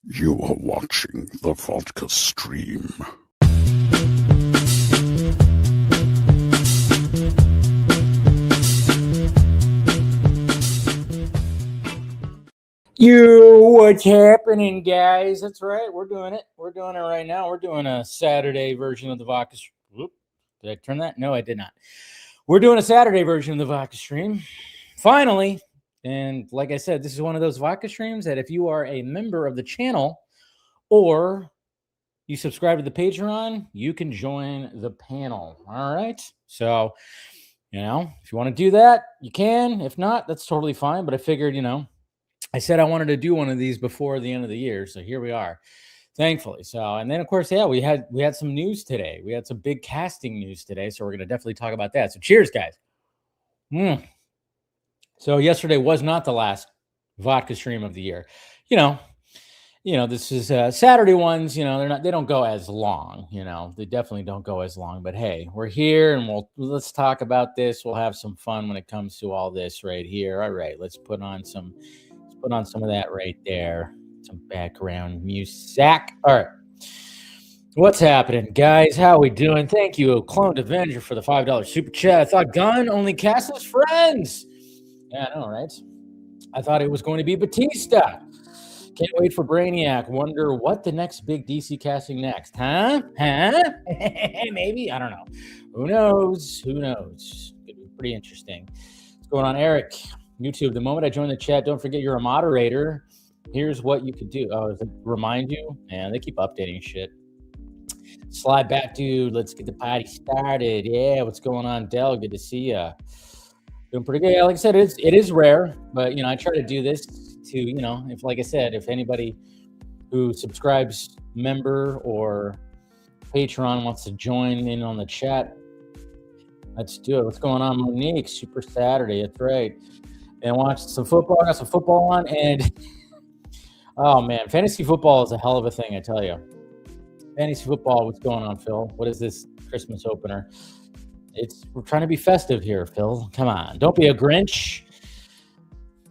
You are watching the Vodka stream. What's happening, guys? That's right. We're doing it. We're doing it right now. We're doing a Saturday version of the Vodka stream. Did I turn that? No, I did not. We're doing a Saturday version of the Vodka stream. Finally. And like I said, this is one of those Vodka streams that if you are a member of the channel or you subscribe to the Patreon, you can join the panel. All right. So, if you want to do that, you can. If not, that's totally fine. But I figured, I said I wanted to do one of these before the end of the year, so here we are, thankfully. So, and then of course, we had some news today. We had some big casting news today, so we're going to definitely talk about that. So, cheers, guys. So, yesterday was not the last Vodka stream of the year. This is Saturday ones. They don't go as long. They definitely don't go as long. But hey, we're here, and let's talk about this. We'll have some fun when it comes to all this right here. All right, let's put on some of that right there. Some background music. All right. What's happening, guys? How we doing? Thank you, Cloned Avenger, for the $5 super chat. I thought Gunn only cast his friends. Yeah, I know, right? I thought it was going to be Batista. Can't wait for Brainiac. Wonder what the next big DC casting next. Huh? Maybe? I don't know. Who knows? Could be pretty interesting. What's going on, Eric? YouTube, the moment I join the chat, don't forget you're a moderator. Here's what you could do. Oh, does it remind you? Man, they keep updating shit. Slide back, dude. Let's get the party started. Yeah, what's going on, Del? Good to see you. Doing pretty good. Yeah, like I said, it is rare, but I try to do this to, if anybody who subscribes, member or Patreon wants to join in on the chat, let's do it. What's going on, Monique? Super Saturday. That's right. And watched some football. I got some football on, and oh man, fantasy football is a hell of a thing, I tell you. Fantasy football. What's going on, Phil? What is this Christmas opener? We're trying to be festive here, Phil. Come on, don't be a Grinch.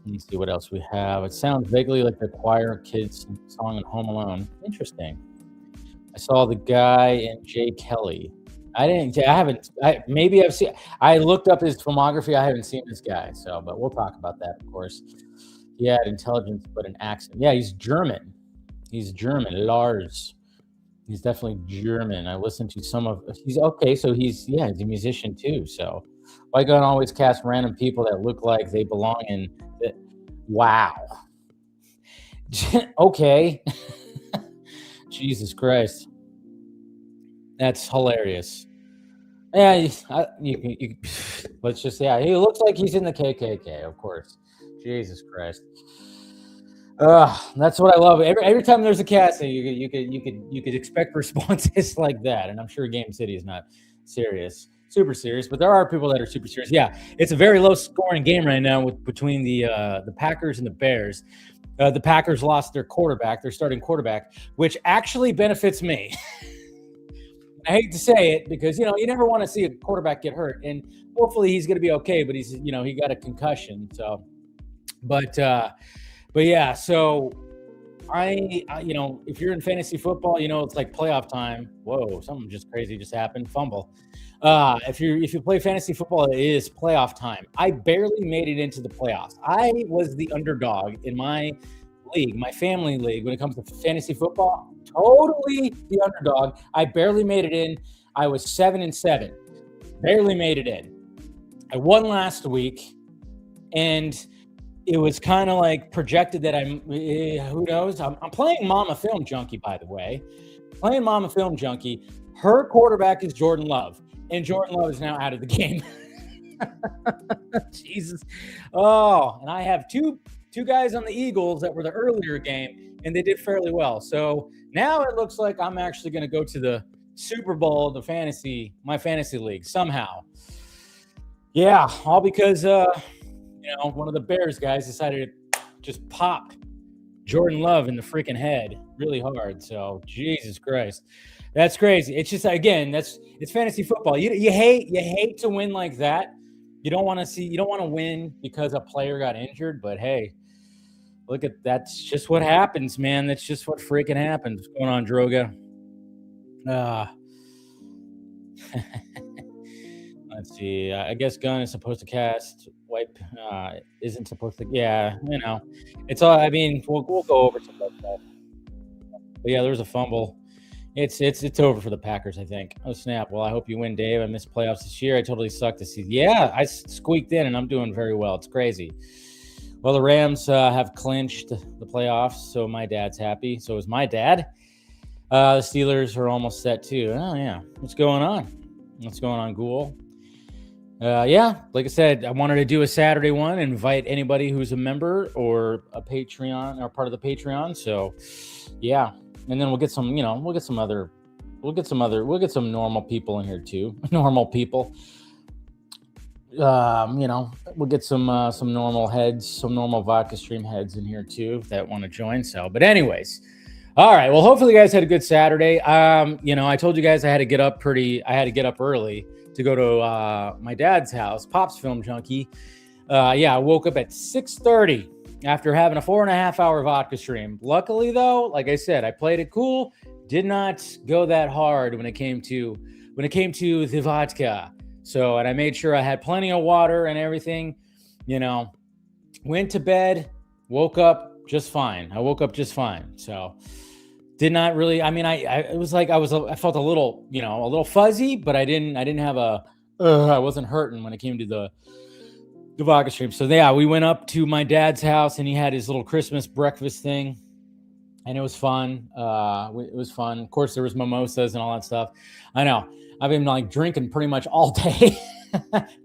Let me see what else we have. It sounds vaguely like the Choir Kids song in Home Alone. Interesting. I saw the guy in Jay Kelly. I looked up his filmography. I haven't seen this guy, but we'll talk about that, of course. He had intelligence, but an accent. Yeah, he's German. Lars. He's definitely German. I listened to some of. He's okay. So he's a musician too. So why can't always cast random people that look like they belong in? Wow. Okay. Jesus Christ. That's hilarious. Yeah, let's just say he looks like he's in the KKK, of course. Jesus Christ. That's what I love. Every time there's a casting, you could expect responses like that, and I'm sure Game City is not super serious, but there are people that are super serious. Yeah, it's a very low scoring game right now between the Packers and the Bears. The Packers lost their starting quarterback, which actually benefits me. I hate to say it because, you never want to see a quarterback get hurt, and hopefully he's going to be okay, but he's, he got a concussion. So, but yeah, so if you're in fantasy football, it's like playoff time. Whoa, something just crazy just happened. Fumble. If you play fantasy football, it is playoff time. I barely made it into the playoffs. I was the underdog in my league, my family league, when it comes to fantasy football. Totally the underdog. I barely made it in. I was 7-7. Barely made it in. I won last week, and it was kind of like projected that who knows? I'm playing Mama Film Junkie, by the way. Playing Mama Film Junkie. Her quarterback is Jordan Love, and Jordan Love is now out of the game. Jesus. Oh, and I have two guys on the Eagles that were the earlier game, and they did fairly well. So now it looks like I'm actually going to go to the Super Bowl of my fantasy league somehow. Yeah, all because one of the Bears guys decided to just pop Jordan Love in the freaking head really hard. So Jesus Christ, that's crazy. It's just, again, it's fantasy football. You hate to win like that. You don't want to win because a player got injured, but hey, Look at that's just what happens, man. That's just what freaking happens. What's going on, Droga? Let's see. I guess Gunn is supposed to cast. Wipe isn't supposed to. Yeah, it's all. I mean, we'll go over some of that stuff. But yeah, there's a fumble. It's over for the Packers, I think. Oh snap! Well, I hope you win, Dave. I missed playoffs this year. I totally suck this season. Yeah, I squeaked in, and I'm doing very well. It's crazy. Well, the Rams have clinched the playoffs, so my dad's happy. So is my dad. The Steelers are almost set too. Oh yeah, what's going on? What's going on, Ghoul? Yeah, like I said, I wanted to do a Saturday one, invite anybody who's a member or a Patreon or part of the Patreon. So yeah. And then we'll get some normal people in here too. Normal people. We'll get some normal heads, some normal Vodka stream heads in here too that want to join. So, but anyways, all right. Well, hopefully you guys had a good Saturday. I told you guys I had to get up early to go to my dad's house, Pop's Film Junkie. I woke up at 6:30. After having a 4.5 hour Vodka stream. Luckily, though, like I said, I played it cool. Did not go that hard when it came to the vodka. So, and I made sure I had plenty of water and everything. Went to bed, woke up just fine. So, did not really. I mean, it was like I felt a little fuzzy, but I didn't have I wasn't hurting when it came to the vodka stream. So yeah, we went up to my dad's house and he had his little Christmas breakfast thing, and it was fun. It was fun. Of course, there was mimosas and all that stuff. I know. I've been drinking pretty much all day.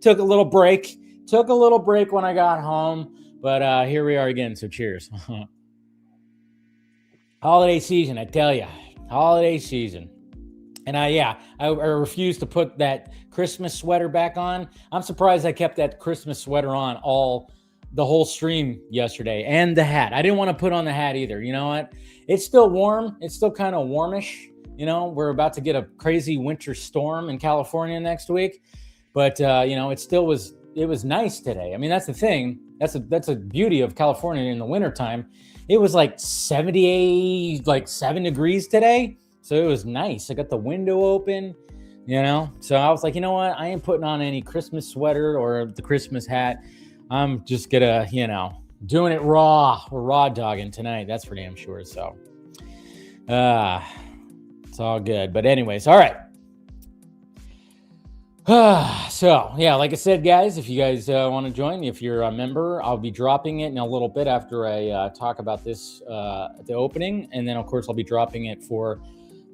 Took a little break when I got home, but here we are again. So cheers. Holiday season, I tell you, holiday season. And I refused to put that Christmas sweater back on. I'm surprised I kept that Christmas sweater on the whole stream yesterday, and the hat. I didn't want to put on the hat either. You know what? It's still warm. It's still kind of warmish. We're about to get a crazy winter storm in California next week, but it was nice today. I mean, that's the thing. That's a beauty of California in the wintertime. It was like 78, like 7 degrees today. So it was nice. I got the window open, So I was like, you know what? I ain't putting on any Christmas sweater or the Christmas hat. I'm just gonna, doing it raw. We're raw dogging tonight. That's for damn sure. So, it's all good. But anyways, all right. So yeah, like I said, guys, if you guys want to join, if you're a member, I'll be dropping it in a little bit after I talk about this at the opening, and then of course I'll be dropping it for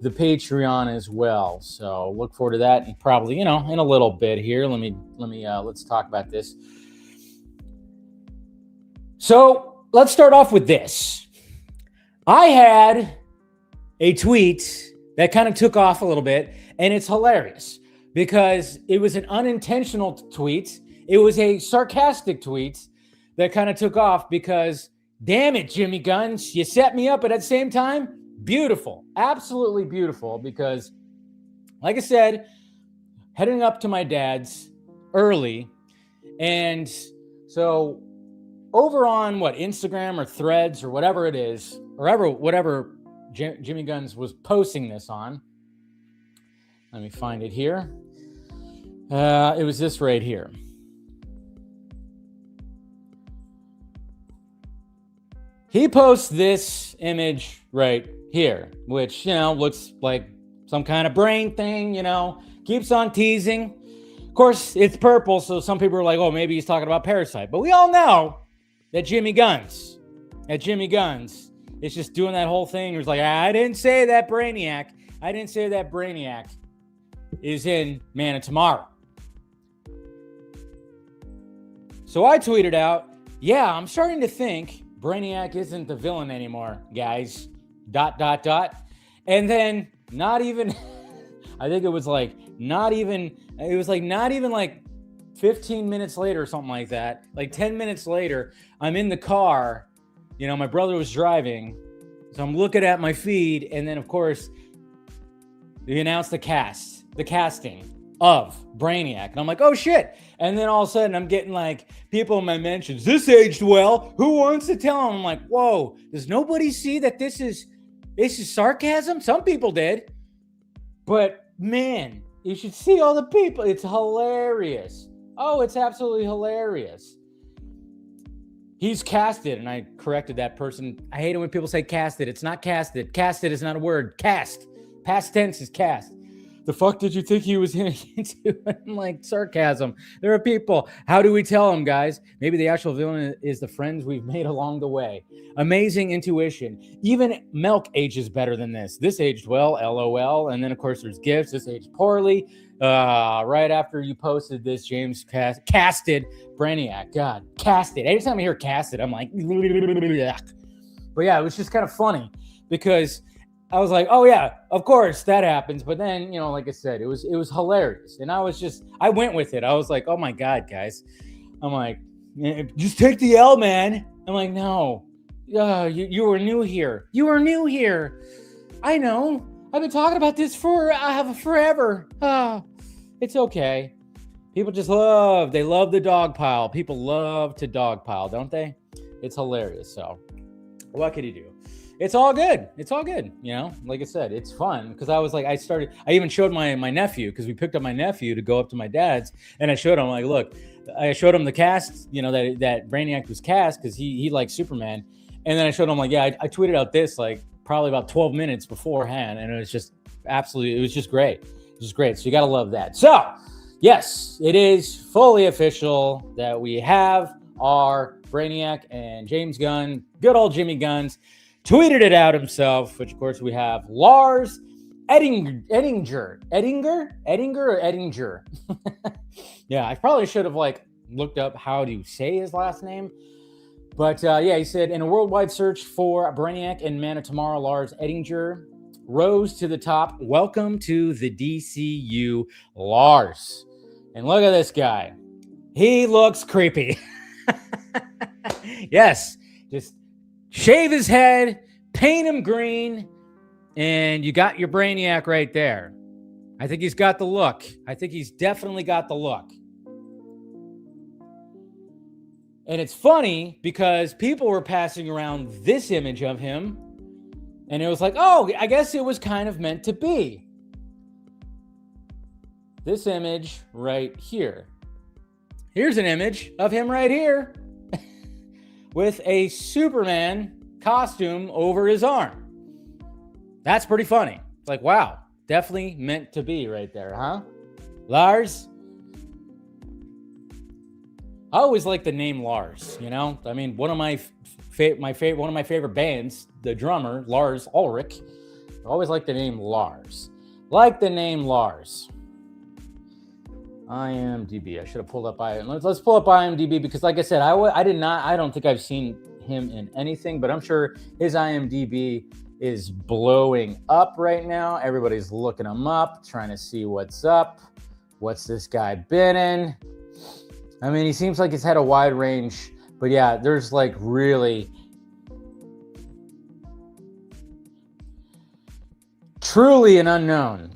the Patreon as well. So look forward to that, and probably in a little bit here. Let's talk about this. So let's start off with this. I had a tweet that kind of took off a little bit, and it's hilarious because it was an unintentional tweet. It was a sarcastic tweet that kind of took off because, damn it, Jimmy Guns, you set me up, but at the same time, beautiful, absolutely beautiful, because like I said, heading up to my dad's early, and so over on Instagram or Threads or whatever it is, or whatever Jimmy Guns was posting this on. Let me find it here. It was this right here. He posts this image right here, which, looks like some kind of brain thing, keeps on teasing. Of course, it's purple, so some people are like, oh, maybe he's talking about Parasite. But we all know that Jimmy Guns is just doing that whole thing. He's like, I didn't say that Brainiac is in Man of Tomorrow. So I tweeted out, yeah, I'm starting to think Brainiac isn't the villain anymore, guys. ... And then not even, I think it was like not even 15 minutes later or something like that. Like 10 minutes later, I'm in the car. My brother was driving. So I'm looking at my feed. And then, of course, they announced the casting of Brainiac. And I'm like, oh shit. And then all of a sudden I'm getting like people in my mentions, this aged well. Who wants to tell them? I'm like, whoa, does nobody see that this is sarcasm? Some people did. But man, you should see all the people. It's hilarious. Oh, it's absolutely hilarious. He's casted, and I corrected that person. I hate it when people say casted. It's not casted. Casted is not a word. Cast. Past tense is cast. The fuck did you think he was into? I'm like, sarcasm. There are people. How do we tell them, guys? Maybe the actual villain is the friends we've made along the way. Amazing intuition. Even milk ages better than this. This aged well, LOL. And then, of course, there's gifts. This aged poorly. Right after you posted this, James casted Brainiac. God, casted. Anytime I hear casted, I'm like, but yeah, it was just kind of funny because I was like, oh yeah, of course that happens. But then, like I said, it was hilarious. And I went with it. I was like, oh my God, guys. I'm like, just take the L, man. I'm like, no, you were new here. You were new here. I know. I've been talking about this forever. It's okay. People just love the dog pile. People love to dog pile, don't they? It's hilarious. So what could you do? It's all good. It's all good. Like I said, it's fun because I was like, I even showed my nephew because we picked up my nephew to go up to my dad's and I showed him like, look, I showed him the cast, that Brainiac was cast because he likes Superman. And then I showed him like, yeah, I tweeted out this like probably about 12 minutes beforehand. And it was just absolutely, it was just great. It was great. So you got to love that. So yes, it is fully official that we have our Brainiac and James Gunn, good old Jimmy Guns, tweeted it out himself, which of course we have Lars Eidinger. Yeah, I probably should have looked up how to say his last name. But yeah, he said, in a worldwide search for Brainiac and Man of Tomorrow, Lars Eidinger rose to the top. Welcome to the DCU, Lars. And look at this guy. He looks creepy. Yes, just shave his head, paint him green, and you got your Brainiac right there. I think he's got the look. I think he's definitely got the look. And it's funny because people were passing around this image of him, and it was like, oh, I guess it was kind of meant to be. This image right here. Here's an image of him right here with a Superman costume over his arm. That's pretty funny. It's like, wow, definitely meant to be right there, huh? Lars? I always like the name Lars, I mean, one of my favorite bands, the drummer, Lars Ulrich, I always like the name Lars. Like the name Lars. IMDb. I should have pulled up IMDb. Let's pull up IMDb because, like I said, I don't think I've seen him in anything, but I'm sure his IMDb is blowing up right now. Everybody's looking him up, trying to see what's up. What's this guy been in? I mean, he seems like he's had a wide range, but yeah, there's really truly an unknown,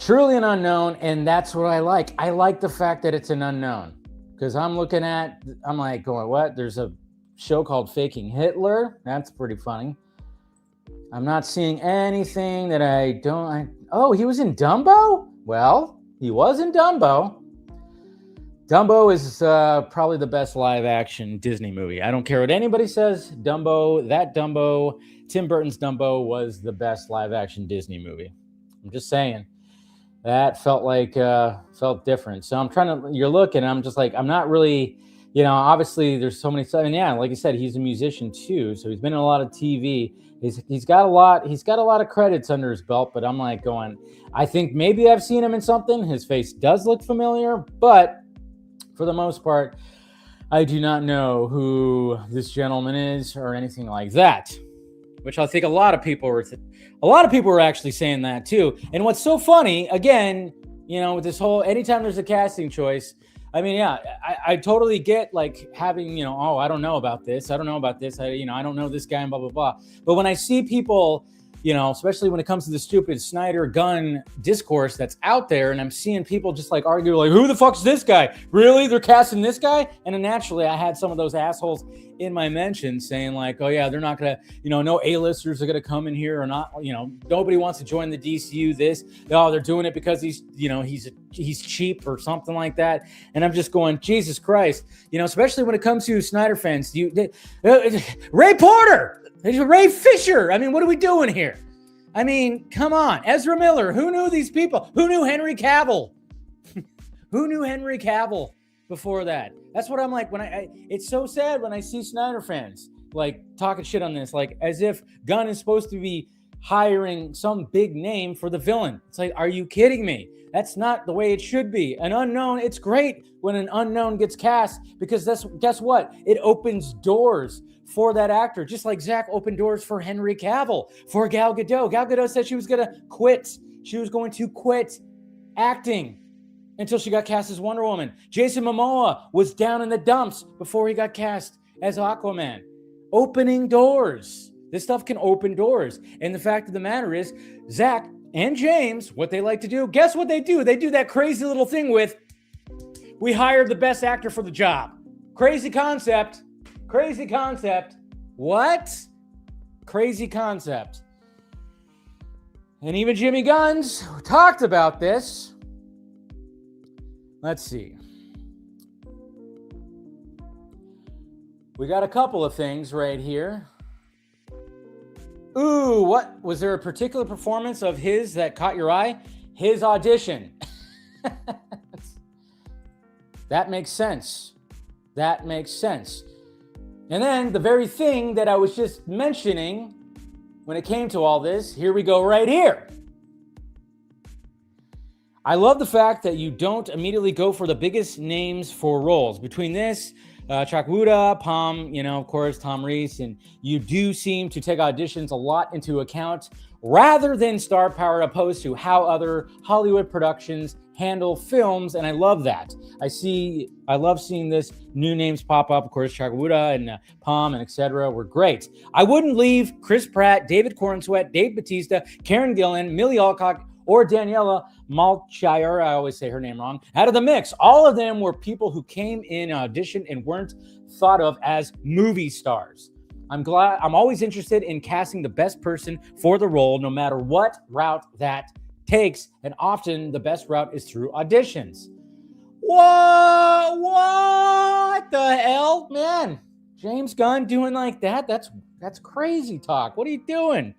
and that's what I like. I like the fact that it's an unknown because I'm like going, what? There's a show called Faking Hitler. That's pretty funny. I'm not seeing anything that oh, he was in Dumbo? Well, he was in Dumbo. Dumbo is probably the best live action Disney movie. I don't care what anybody says. Tim Burton's Dumbo was the best live action Disney movie. I'm just saying. That felt different. So you're looking, I'm just like, I'm not really, obviously there's so many stuff. And yeah, like I said, he's a musician too. So he's been in a lot of TV. He's got a lot of credits under his belt, but I'm like going, I think maybe I've seen him in something. His face does look familiar, but for the most part, I do not know who this gentleman is or anything like that, which I think a lot of people were actually saying that too. And what's so funny, again, with this whole, anytime there's a casting choice, I mean, yeah, I totally get having, oh, I don't know about this. I don't know this. I don't know this guy and blah, blah, blah. But when I see people especially when it comes to the stupid Snyder Gunn discourse that's out there, and I'm seeing people just like argue, like, who the fuck's this guy? Really? They're casting this guy? And then naturally, I had some of those assholes in my mentions saying like, oh yeah, they're not gonna, no A-listers are gonna come in here or not, nobody wants to join the DCU. They're doing it because he's cheap or something like that. And I'm just going, Jesus Christ, especially when it comes to Snyder fans, Ray Porter. Ray Fisher. I mean, what are we doing here? I mean, come on. Ezra Miller. Who knew these people? Who knew Henry Cavill? Who knew Henry Cavill before that? That's what I'm like when it's so sad when I see Snyder fans like talking shit on this, like as if Gunn is supposed to be hiring some big name for the villain. It's like, are you kidding me? That's not the way it should be. An unknown, it's great when an unknown gets cast because guess what? It opens doors for that actor, just like Zach opened doors for Henry Cavill, for Gal Gadot. Gal Gadot said she was going to quit. She was going to quit acting until she got cast as Wonder Woman. Jason Momoa was down in the dumps before he got cast as Aquaman. Opening doors. This stuff can open doors. And the fact of the matter is, Zach and James, what they like to do, guess what they do? They do that crazy little thing with, we hired the best actor for the job. Crazy concept. Crazy concept. What? Crazy concept. And even Jimmy Gunn's talked about this. Let's see. We got a couple of things right here. Ooh, what? Was there a particular performance of his that caught your eye? His audition. That makes sense. That makes sense. And then the very thing that I was just mentioning when it came to all this, here we go right here. I love the fact that you don't immediately go for the biggest names for roles. Between this, Chakwuda, Palm, of course, Tom Reese, and you do seem to take auditions a lot into account rather than star power opposed to how other Hollywood productions handle films, and I love that. I love seeing this new names pop up. Of course, Chakwuda and Palm and etc. were great. I wouldn't leave Chris Pratt, David Corenswet, Dave Bautista, Karen Gillan, Millie Alcock, or Daniela Malchire, I always say her name wrong, out of the mix. All of them were people who came in, auditioned, and weren't thought of as movie stars. I'm always interested in casting the best person for the role, no matter what route that takes, and often the best route is through auditions. What the hell, man? James Gunn doing like that? That's crazy talk. What are you doing?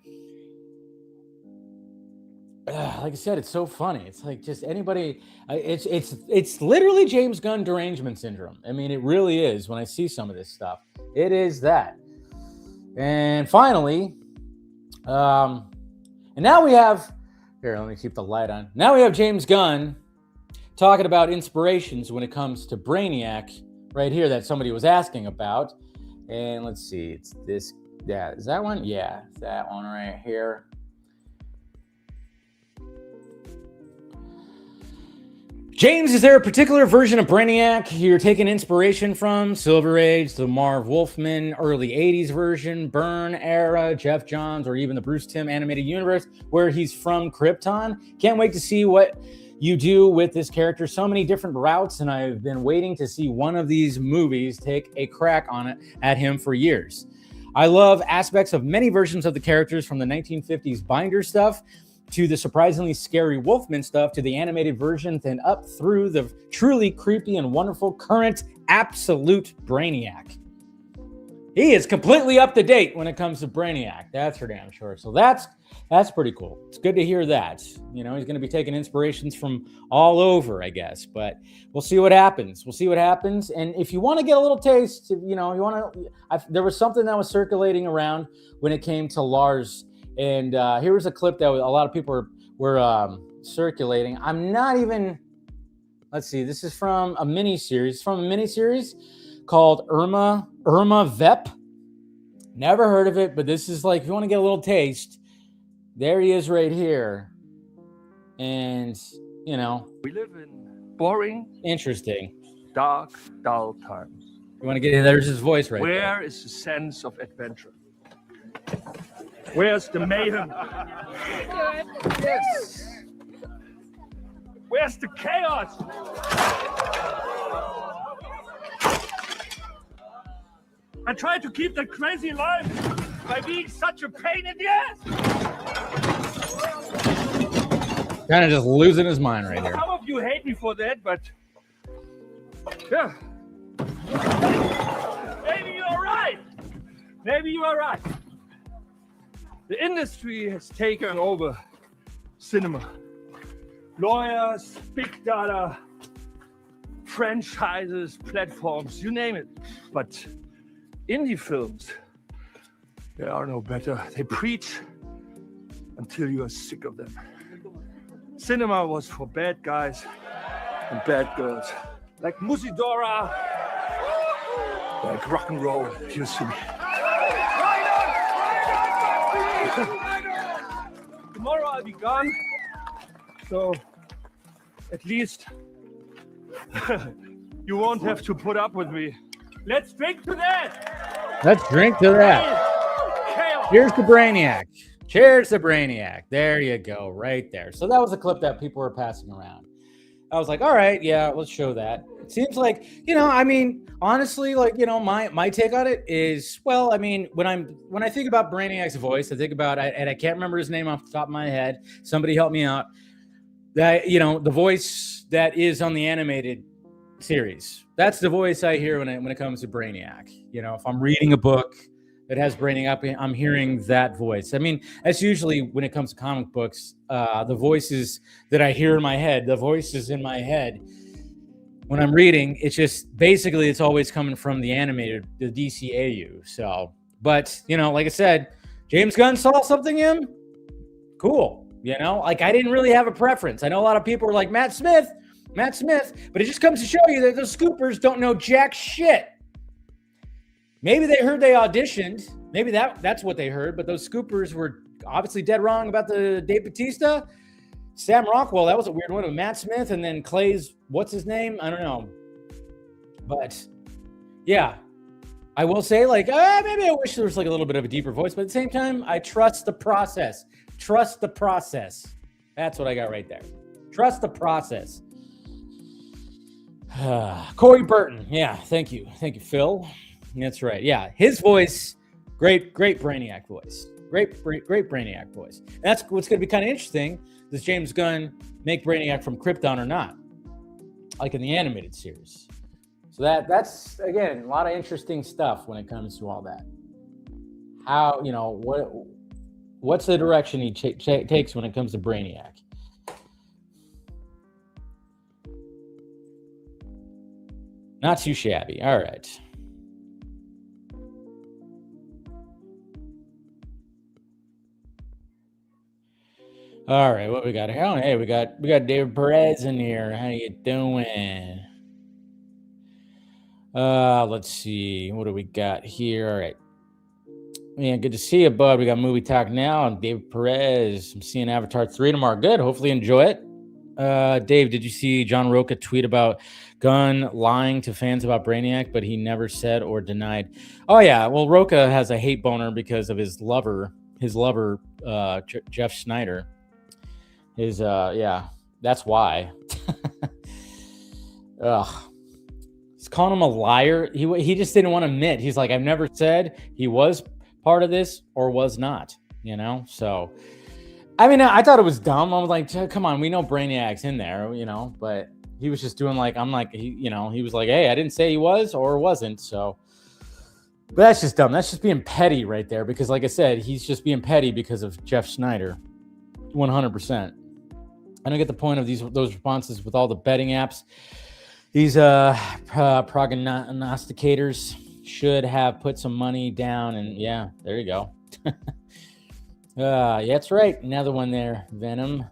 Like I said, it's so funny. It's like just anybody. It's literally James Gunn derangement syndrome. I mean, it really is. When I see some of this stuff, it is that. And finally, and now we have. Here, let me keep the light on. Now we have James Gunn talking about inspirations when it comes to Brainiac right here that somebody was asking about. And let's see, it's this. Yeah, is that one? Yeah, it's that one right here. James, is there a particular version of Brainiac you're taking inspiration from? Silver Age, the Marv Wolfman, early 80s version, Byrne era, Jeff Johns, or even the Bruce Timm animated universe where he's from Krypton? Can't wait to see what you do with this character. So many different routes, and I've been waiting to see one of these movies take a crack on it at him for years. I love aspects of many versions of the characters, from the 1950s binder stuff to the surprisingly scary Wolfman stuff, to the animated versions, and up through the truly creepy and wonderful current absolute Brainiac. He is completely up to date when it comes to Brainiac. That's for damn sure. So that's pretty cool. It's good to hear that. He's going to be taking inspirations from all over, I guess. But we'll see what happens. And if you want to get a little taste, there was something that was circulating around when it came to Lars. And here was a clip that a lot of people were circulating. I'm not even, let's see, this is from a mini-series. Called Irma Vep. Never heard of it, but this is like, if you want to get a little taste, there he is right here. And, we live in boring, interesting, dark, dull times. You want to get, there's his voice right there. Where is the sense of adventure? Where's the mayhem? Yes. Where's the chaos? I tried to keep that crazy alive by being such a pain in the ass. Kind of just losing his mind right here. Some of you hate me for that, but yeah. Maybe you are right. Maybe you are right. The industry has taken over cinema. Lawyers, big data, franchises, platforms, you name it. But indie films, they are no better. They preach until you are sick of them. Cinema was for bad guys and bad girls. Like Musidora, like rock and roll, used to be. Tomorrow I'll be gone, so at least you won't have to put up with me. Let's drink to that! Let's drink to that. Cheers to Brainiac. Cheers to Brainiac. There you go, right there. So that was a clip that people were passing around. I was like, all right, yeah, let's show that. It seems like, I mean, honestly, like, my take on it is, well, I mean, when I think about Brainiac's voice, I think about, and I can't remember his name off the top of my head. Somebody help me out. That, the voice that is on the animated series. That's the voice I hear when it comes to Brainiac. If I'm reading a book that has Brainiac, I'm hearing that voice. I mean, that's usually when it comes to comic books, the voices that I hear in my head, the voices in my head when I'm reading, it's just basically it's always coming from the animated, the DCAU. So, but like I said, James Gunn saw something in him. Cool. Like I didn't really have a preference. I know a lot of people were like Matt Smith, but it just comes to show you that those scoopers don't know jack shit. Maybe they heard they auditioned. Maybe that's what they heard. But those scoopers were obviously dead wrong about the Dave Bautista. Sam Rockwell, that was a weird one with Matt Smith. And then Clay's, what's his name? I don't know. But, yeah. I will say, like, maybe I wish there was like a little bit of a deeper voice. But at the same time, I trust the process. Trust the process. That's what I got right there. Trust the process. Corey Burton. Yeah, thank you. Thank you, Phil. That's right. Yeah, his voice, great Brainiac voice. Great Brainiac voice. And that's what's going to be kind of interesting. Does James Gunn make Brainiac from Krypton or not? Like in the animated series. So that's, again, a lot of interesting stuff when it comes to all that. How, what's the direction he takes when it comes to Brainiac? Not too shabby. All right. All right, what we got here? Oh, hey, we got David Perez in here. How you doing? Let's see. What do we got here? All right. Yeah, good to see you, bud. We got Movie Talk now. I'm David Perez. I'm seeing Avatar 3 tomorrow. Good. Hopefully enjoy it. Dave, did you see John Roca tweet about Gunn lying to fans about Brainiac, but he never said or denied? Oh, yeah. Well, Roca has a hate boner because of his lover, Jeff Snyder. That's why. Ugh. He's calling him a liar. He just didn't want to admit. He's like, I've never said he was part of this or was not, So, I mean, I thought it was dumb. I was like, come on, we know Brainiac's in there, but he was just doing he was like, hey, I didn't say he was or wasn't. So, but that's just dumb. That's just being petty right there. Because like I said, he's just being petty because of Jeff Snyder. 100%. I don't get the point of those responses with all the betting apps. These prognosticators should have put some money down, and yeah, there you go. Yeah, that's right. Another one there, Venom.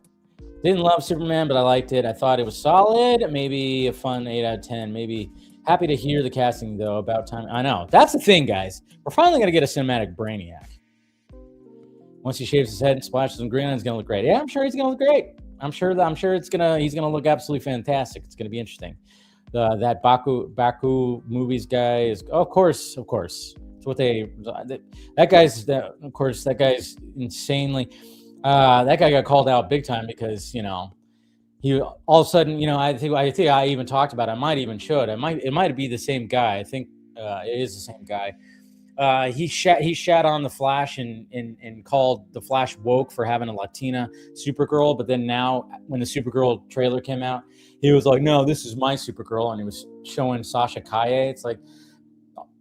Didn't love Superman, but I liked it. I thought it was solid. Maybe a fun 8 out of 10. Maybe happy to hear the casting, though. About time. I know. That's the thing, guys. We're finally going to get a cinematic Brainiac. Once he shaves his head and splashes some green on, he's going to look great. Yeah, I'm sure he's going to look great. I'm sure he's going to look absolutely fantastic. It's going to be interesting. That Baku movies guy is, of course. That's what that guy's, of course, that guy's insanely, that guy got called out big time because, you know, he all of a sudden, you know, I think I even talked about it. I might even show it. It might be the same guy. I think it is the same guy. He shat on the Flash and called the Flash woke for having a Latina Supergirl. But then now, when the Supergirl trailer came out, he was like, "No, this is my Supergirl," and he was showing Sasha Kaye. It's like,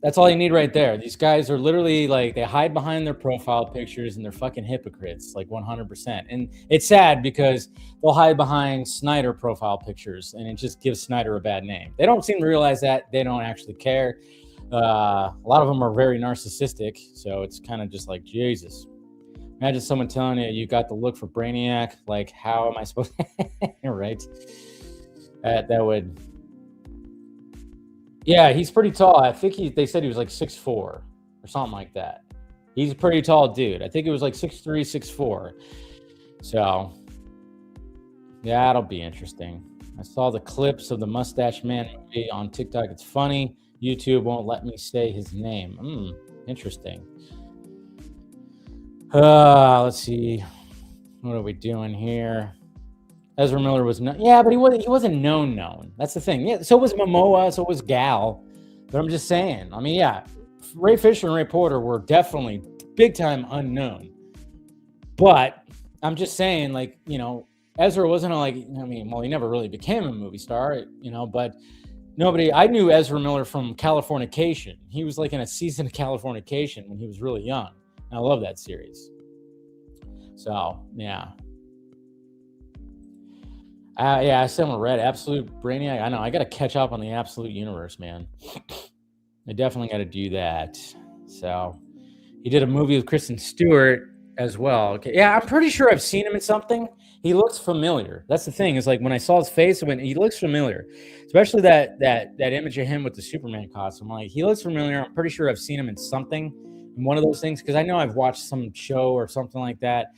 that's all you need right there. These guys are literally like, they hide behind their profile pictures and they're fucking hypocrites, like 100%. And it's sad because they'll hide behind Snyder profile pictures and it just gives Snyder a bad name. They don't seem to realize that. They don't actually care. A lot of them are very narcissistic. So it's kind of just like, Jesus. Imagine someone telling you got the look for Brainiac. Like, how am I supposed to? Right? That would... Yeah, he's pretty tall. I think they said he was like 6'4" or something like that. He's a pretty tall dude. I think it was like 6'3", 6'4". So, yeah, that'll be interesting. I saw the clips of the Mustache Man movie on TikTok. It's funny. YouTube won't let me say his name. Interesting. Let's see. What are we doing here? Ezra Miller was known. Yeah, but he wasn't known. That's the thing. Yeah, so was Momoa, so was Gal. But I'm just saying. I mean, yeah, Ray Fisher and Ray Porter were definitely big time unknown. But I'm just saying, like, you know, Ezra wasn't like, I mean, well, he never really became a movie star, you know, but I knew Ezra Miller from Californication. He was like in a season of Californication when he was really young. And I love that series. So, yeah. Yeah, I still haven't read Absolute Brainiac. I know, I got to catch up on the Absolute Universe, man. I definitely got to do that. So, he did a movie with Kristen Stewart as well. Okay, yeah, I'm pretty sure I've seen him in something. He looks familiar. That's the thing. Is like when I saw his face, he looks familiar. Especially that image of him with the Superman costume. Like, he looks familiar. I'm pretty sure I've seen him in something, in one of those things, because I know I've watched some show or something like that,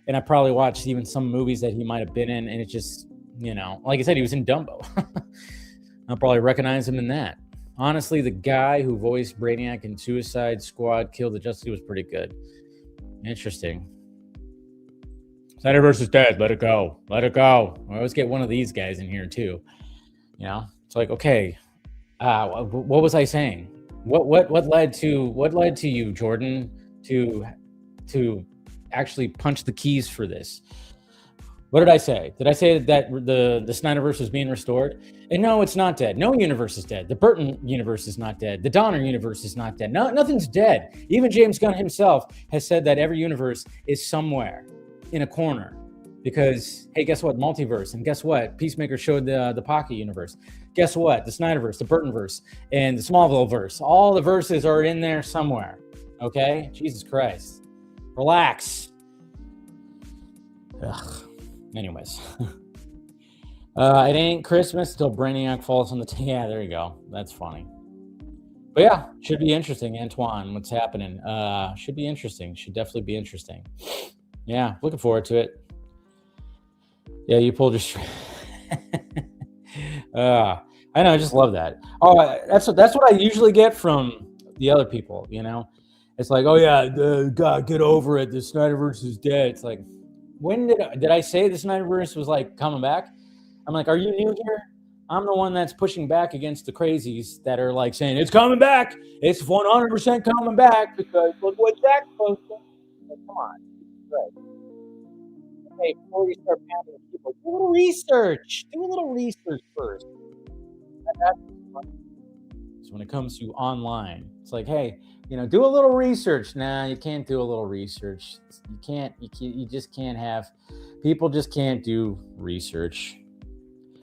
and I probably watched even some movies that he might have been in, and it just, you know, like I said, he was in Dumbo. I'll probably recognize him in that. Honestly, the guy who voiced Brainiac in Suicide Squad Kill the Justice League was pretty good. Interesting. Snyderverse is dead. Let it go. Let it go. I always get one of these guys in here too. You know, it's like, okay, what was I saying? What led to you, Jordan, to actually punch the keys for this? What did I say? Did I say that the Snyderverse is being restored? And no, it's not dead. No universe is dead. The Burton universe is not dead. The Donner universe is not dead. No, nothing's dead. Even James Gunn himself has said that every universe is somewhere in a corner. Because, hey, guess what? Multiverse. And guess what? Peacemaker showed the Pocket universe. Guess what? The Snyderverse, the Burtonverse, and the Smallville verse. All the verses are in there somewhere. Okay? Jesus Christ. Relax. Ugh. Anyways, it ain't Christmas till Brainiac falls on the yeah, there you go. That's funny. But yeah, should be interesting, Antoine. What's happening? Should be interesting. Should definitely be interesting. Yeah, looking forward to it. Yeah, you pulled your string. I know, I just love that. Oh, that's what I usually get from the other people. You know, it's like, oh yeah, God, get over it. The Snyderverse is dead. It's like, when did I say the Snyderverse was like coming back? I'm like, are you new here? I'm the one that's pushing back against the crazies that are like saying it's coming back. It's 100% coming back because look what Zach posted. Like, come on, right? Hey, before you start pounding people, do a little research. Do a little research first. That's funny. So when it comes to online, it's like, hey, you know, do a little research. Nah, you can't do a little research. You just can't have, people just can't do research.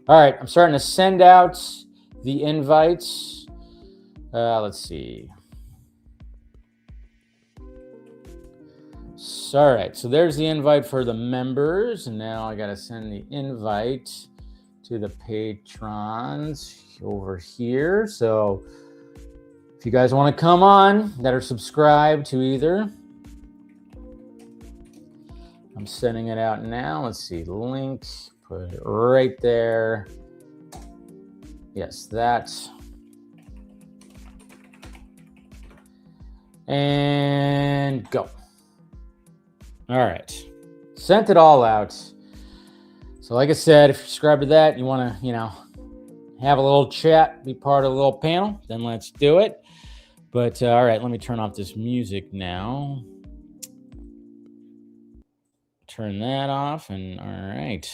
All right, I'm starting to send out the invites. Let's see. All right, so there's the invite for the members. And now I got to send the invite to the patrons over here. So if you guys want to come on that are subscribed to either, I'm sending it out now. Let's see, link, put it right there. Yes, that. And go. All right. Sent it all out. So like I said, if you subscribe to that, you want to, have a little chat, be part of a little panel, then let's do it. But all right, let me turn off this music now. Turn that off. And all right.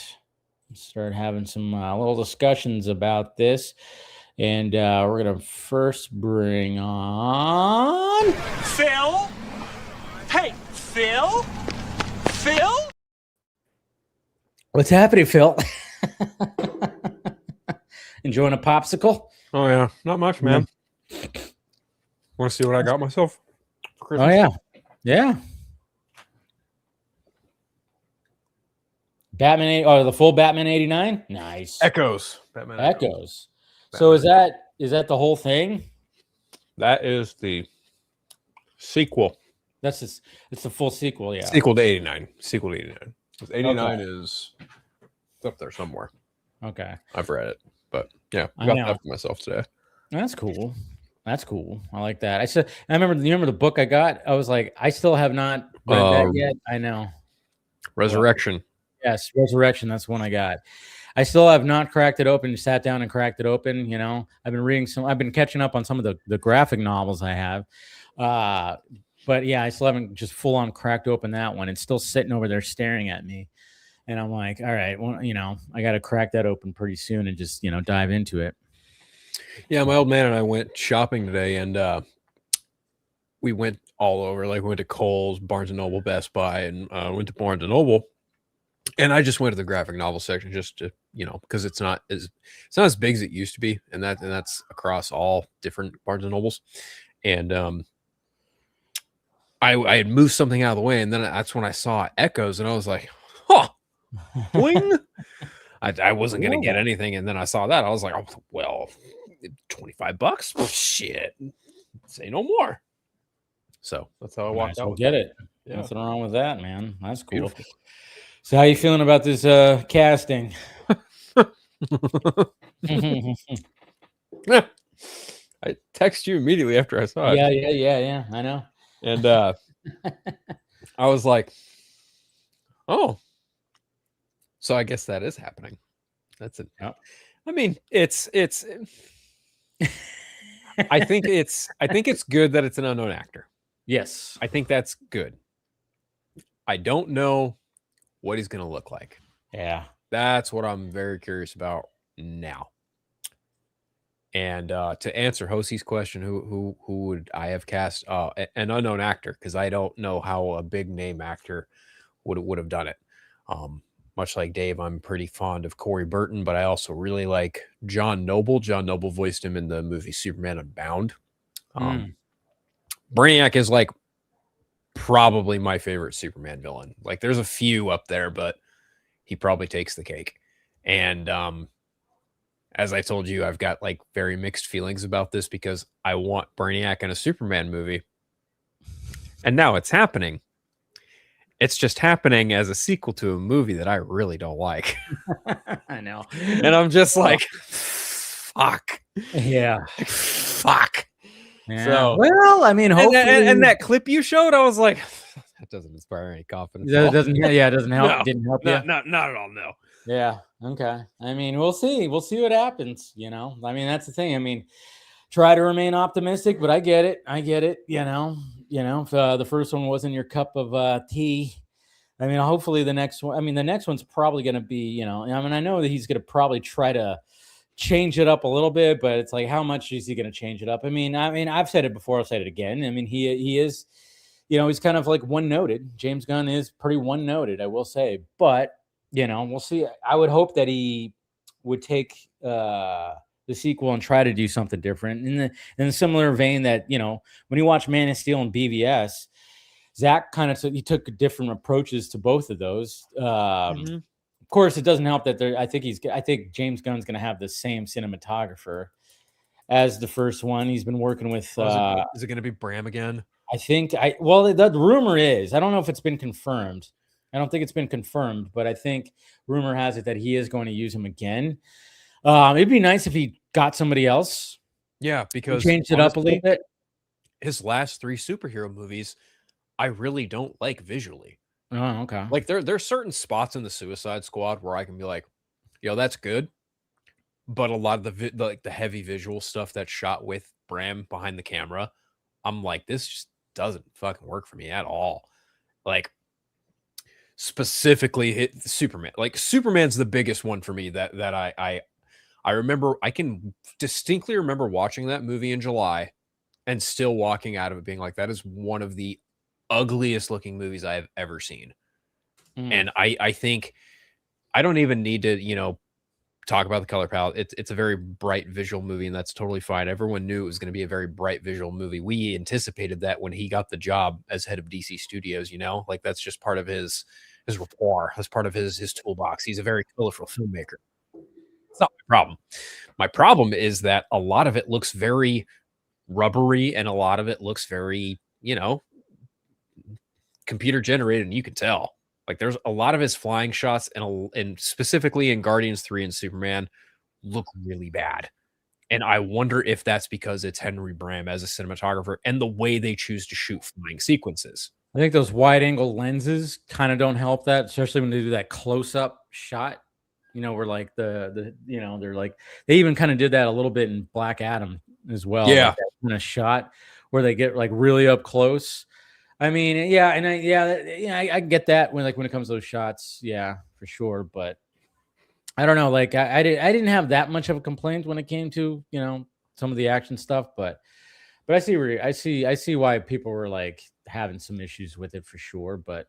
Start having some little discussions about this. And we're going to first bring on Phil? Hey, Phil? Phil? What's happening, Phil? Enjoying a popsicle? Oh, yeah. Not much, man. Want to see what I got myself for Christmas? Oh, yeah. Yeah. The full Batman 89? Nice. Echoes. Batman Echoes. So is that the whole thing? That is the sequel. It's the full sequel, yeah. Sequel to 89. Sequel to 89. 89 is up there somewhere. Okay. I've read it. But yeah, I got that for myself today. That's cool. That's cool. I like that. I remember the book I got. I was like, I still have not read that yet. I know. Resurrection. Well, yes, Resurrection. That's one I got. I still have not cracked it open. Sat down and cracked it open. I've been reading I've been catching up on some of the graphic novels I have. But yeah, I still haven't just full on cracked open that one. It's still sitting over there staring at me. And I'm like, all right, well, I got to crack that open pretty soon and just, dive into it. Yeah, my old man and I went shopping today, and we went all over. Like, we went to Kohl's, Barnes & Noble, Best Buy, and went to Barnes & Noble. And I just went to the graphic novel section just to, because it's not as big as it used to be. And that's across all different Barnes & Nobles. And I had moved something out of the way, and then that's when I saw Echoes, and I was like, huh. Boing. I wasn't going to get anything. And then I saw that. I was like, oh, well, $25. Oh, shit. Say no more. So that's how I walked out. Get it. Yeah. Nothing wrong with that, man. That's cool. Beautiful. So how you feeling about this casting? I text you immediately after I saw it. Yeah. I know. And I was like, oh. So I guess that is happening. That's it. Yep. I mean, it's I think it's good that it's an unknown actor. Yes. I think that's good. I don't know what he's going to look like. Yeah. That's what I'm very curious about now. And to answer Hosie's question, who would I have cast? An unknown actor, because I don't know how a big name actor would have done it. Much like Dave, I'm pretty fond of Corey Burton, but I also really like John Noble. John Noble voiced him in the movie Superman Unbound. Brainiac is like probably my favorite Superman villain. Like, there's a few up there, but he probably takes the cake. And as I told you, I've got like very mixed feelings about this because I want Brainiac in a Superman movie. And now it's happening. It's just happening as a sequel to a movie that I really don't like. I know. And I'm just like, fuck. Yeah. Fuck. Yeah. So, well, I mean, hopefully. And that clip you showed, I was like, that doesn't inspire any confidence. It doesn't help. No, didn't help you. Not at all. No. Yeah. Okay. I mean, we'll see. We'll see what happens. I mean, that's the thing. I mean, try to remain optimistic, but I get it. If the first one wasn't your cup of tea, I mean, hopefully the next one. I mean, the next one's probably going to be, I know that he's going to probably try to change it up a little bit, but it's like, how much is he going to change it up? I mean, I've said it before. I'll say it again. I mean, he is, he's kind of like one-noted. James Gunn is pretty one-noted, I will say, but we'll see. I would hope that he would take the sequel and try to do something different in a similar vein that, when you watch Man of Steel and BVS, Zach he took different approaches to both of those. Of course, it doesn't help that I think James Gunn's going to have the same cinematographer as the first one. He's been working with. Is it going to be Bram again? I think. The rumor is. I don't know if it's been confirmed. I don't think it's been confirmed, but I think rumor has it that he is going to use him again. It'd be nice if he got somebody else. Yeah, because changed it up a little bit. his last 3 superhero movies, I really don't like visually. Oh, okay. Like there's certain spots in the Suicide Squad where I can be like, yo, that's good. But a lot of the heavy visual stuff that's shot with Bram behind the camera, I'm like, this just doesn't fucking work for me at all. Like specifically hit Superman. Like Superman's the biggest one for me that I remember. I can distinctly remember watching that movie in July and still walking out of it being like, that is one of the ugliest looking movies I've ever seen. And I think I don't even need to, talk about the color palette. It's a very bright visual movie, and that's totally fine. Everyone knew it was going to be a very bright visual movie. We anticipated that when he got the job as head of DC Studios, like that's just part of his repertoire. That's part of his toolbox. He's a very colorful filmmaker. It's not my problem. My problem is that a lot of it looks very rubbery, and a lot of it looks very, computer generated, and you can tell. Like there's a lot of his flying shots and specifically in Guardians 3 and Superman look really bad. And I wonder if that's because it's Henry Bram as a cinematographer and the way they choose to shoot flying sequences. I think those wide angle lenses kind of don't help that, especially when they do that close up shot, where like they're like, they even kind of did that a little bit in Black Adam as well. Yeah. Like that kind of shot where they get like really up close. I mean, yeah, and I get that when it comes to those shots, yeah, for sure. But I don't know, like I didn't have that much of a complaint when it came to some of the action stuff, but I see why people were like having some issues with it for sure. But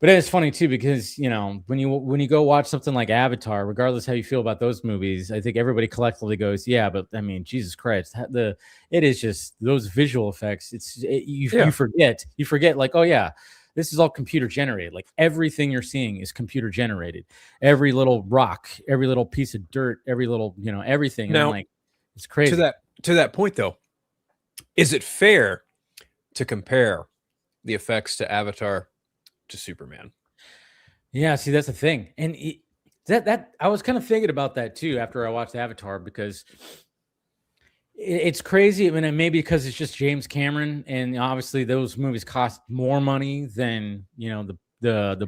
it's funny too, because when you go watch something like Avatar, regardless how you feel about those movies, I think everybody collectively goes, yeah, but I mean, Jesus Christ, it is just those visual effects. You forget like, oh yeah, this is all computer generated. Like everything you're seeing is computer generated. Every little rock, every little piece of dirt, every little everything. Now, and I'm like, it's crazy. To that point though, is it fair to compare the effects to Avatar to Superman? Yeah, see, that's the thing. And that I was kind of thinking about that too after I watched Avatar, because it's crazy. I mean, maybe because it's just James Cameron, and obviously those movies cost more money than the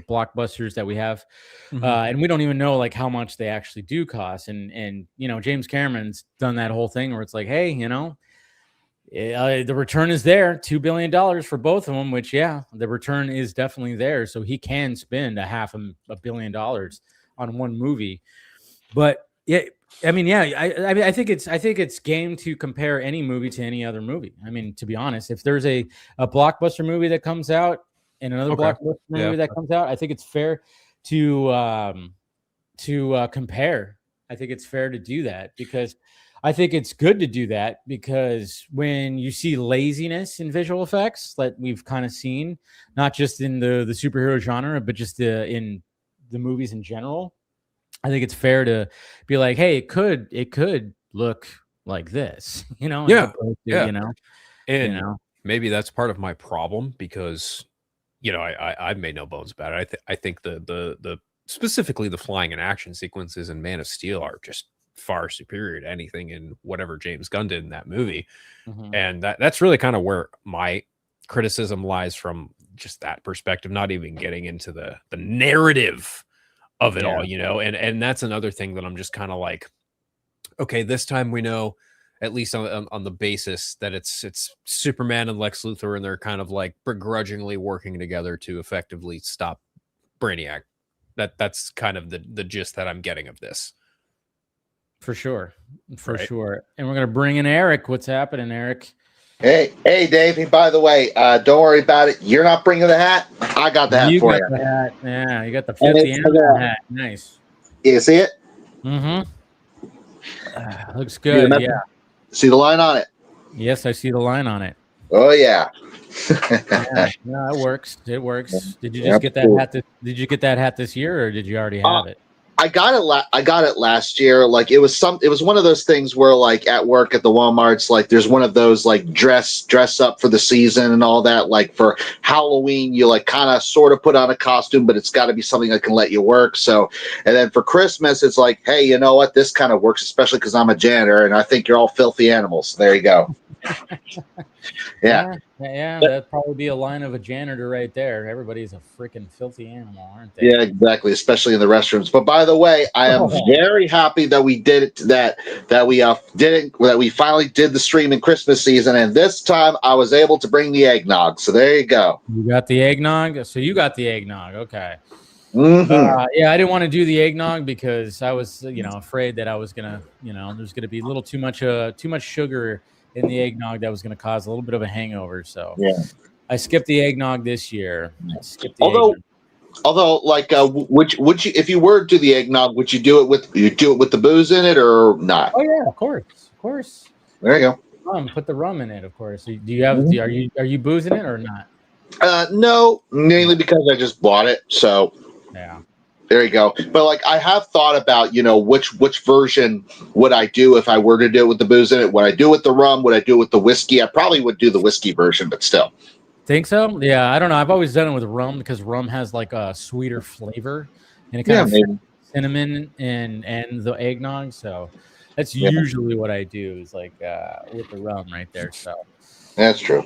blockbusters that we have, and we don't even know like how much they actually do cost. And James Cameron's done that whole thing where it's like, hey, the return is there, $2 billion for both of them, which, yeah, the return is definitely there. So he can spend $500 million on one movie. But yeah, I mean, yeah, I think it's game to compare any movie to any other movie. I mean, to be honest, if there's a blockbuster movie that comes out and another blockbuster movie that comes out, I think it's fair to compare. I think it's fair to do that, because I think it's good to do that, because when you see laziness in visual effects that we've kind of seen, not just in the superhero genre, but just in the movies in general, I think it's fair to be like, hey, it could look like this, maybe that's part of my problem, because I've made no bones about it. I think the specifically the flying and action sequences in Man of Steel are just far superior to anything in whatever James Gunn did in that movie. And that's really kind of where my criticism lies, from just that perspective, not even getting into the narrative of it all, and that's another thing that I'm just kind of like, okay, this time we know, at least on the basis that it's Superman and Lex Luthor, and they're kind of like begrudgingly working together to effectively stop Brainiac. That's kind of the gist that I'm getting of this. For sure. Sure. And we're going to bring in Eric. What's happening, Eric? Hey, Dave. Hey, by the way, don't worry about it. You're not bringing the hat. I got the hat for you. The hat. Yeah, you got the 50 animal hat. Nice. You see it? Looks good. Yeah. See the line on it? Yes, I see the line on it. Oh, yeah. Yeah, it works. It works. Did you just get that hat? Did you get that hat this year, or did you already have it? I got it. I got it last year. Like it was one of those things where like at work at the Walmarts, like there's one of those like dress up for the season and all that. Like for Halloween, you like kind of sort of put on a costume, but it's got to be something that can let you work. So, and then for Christmas, it's like, hey, you know what? This kind of works, especially because I'm a janitor and I think you're all filthy animals. There you go. Yeah. That'd probably be a line of a janitor right there. Everybody's a freaking filthy animal, aren't they? Yeah, exactly, especially in the restrooms. But by the way, I am very happy that we did it. That we finally did the stream in Christmas season, and this time I was able to bring the eggnog. So there you go. You got the eggnog. So you got the eggnog. Okay. Mm-hmm. Yeah, I didn't want to do the eggnog because I was, afraid that I was gonna, there's gonna be a little too much sugar in the eggnog that was going to cause a little bit of a hangover. So yeah, I skipped the eggnog this year. Although, like, would you, if you were to do the eggnog, would you do it with the booze in it or not? Oh yeah, of course. There you go. Put the rum in it, of course. Do you have? Are you boozing it or not? No, mainly because I just bought it. So yeah. There you go. But like I have thought about, which version would I do if I were to do it with the booze in it? Would I do it with the rum? Would I do it with the whiskey? I probably would do the whiskey version, but still. Think so? Yeah, I don't know. I've always done it with rum because rum has like a sweeter flavor and it kind of cinnamon and the eggnog. So that's usually what I do is like with the rum right there. So that's true.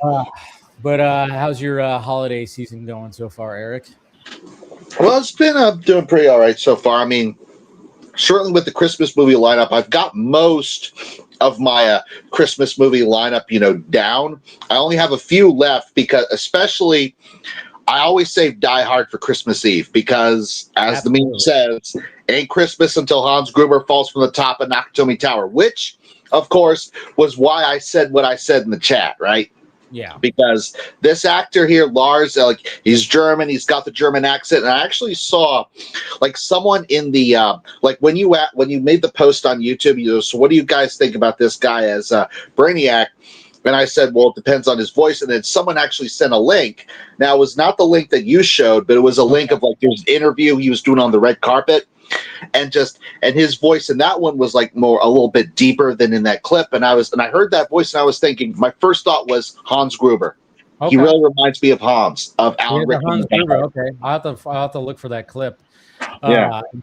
But how's your holiday season going so far, Eric? Well, it's been doing pretty all right so far. I mean, certainly with the Christmas movie lineup, I've got most of my Christmas movie lineup, down. I only have a few left because especially I always save Die Hard for Christmas Eve because as the meme says, ain't Christmas until Hans Gruber falls from the top of Nakatomi Tower, which, of course, was why I said what I said in the chat, right? Yeah, because this actor here, Lars, like he's German, he's got the German accent, and I actually saw like someone in the like when you made the post on YouTube, so what do you guys think about this guy as Brainiac? And I said, well, it depends on his voice. And then someone actually sent a link. Now, it was not the link that you showed, but it was a link of like there's an interview he was doing on the red carpet. And his voice in that one was like a little bit deeper than in that clip. And I heard that voice and I was thinking, my first thought was Hans Gruber. Okay. He really reminds me of Hans Alan Rickman. Hans Gruber. Okay, I'll have to look for that clip.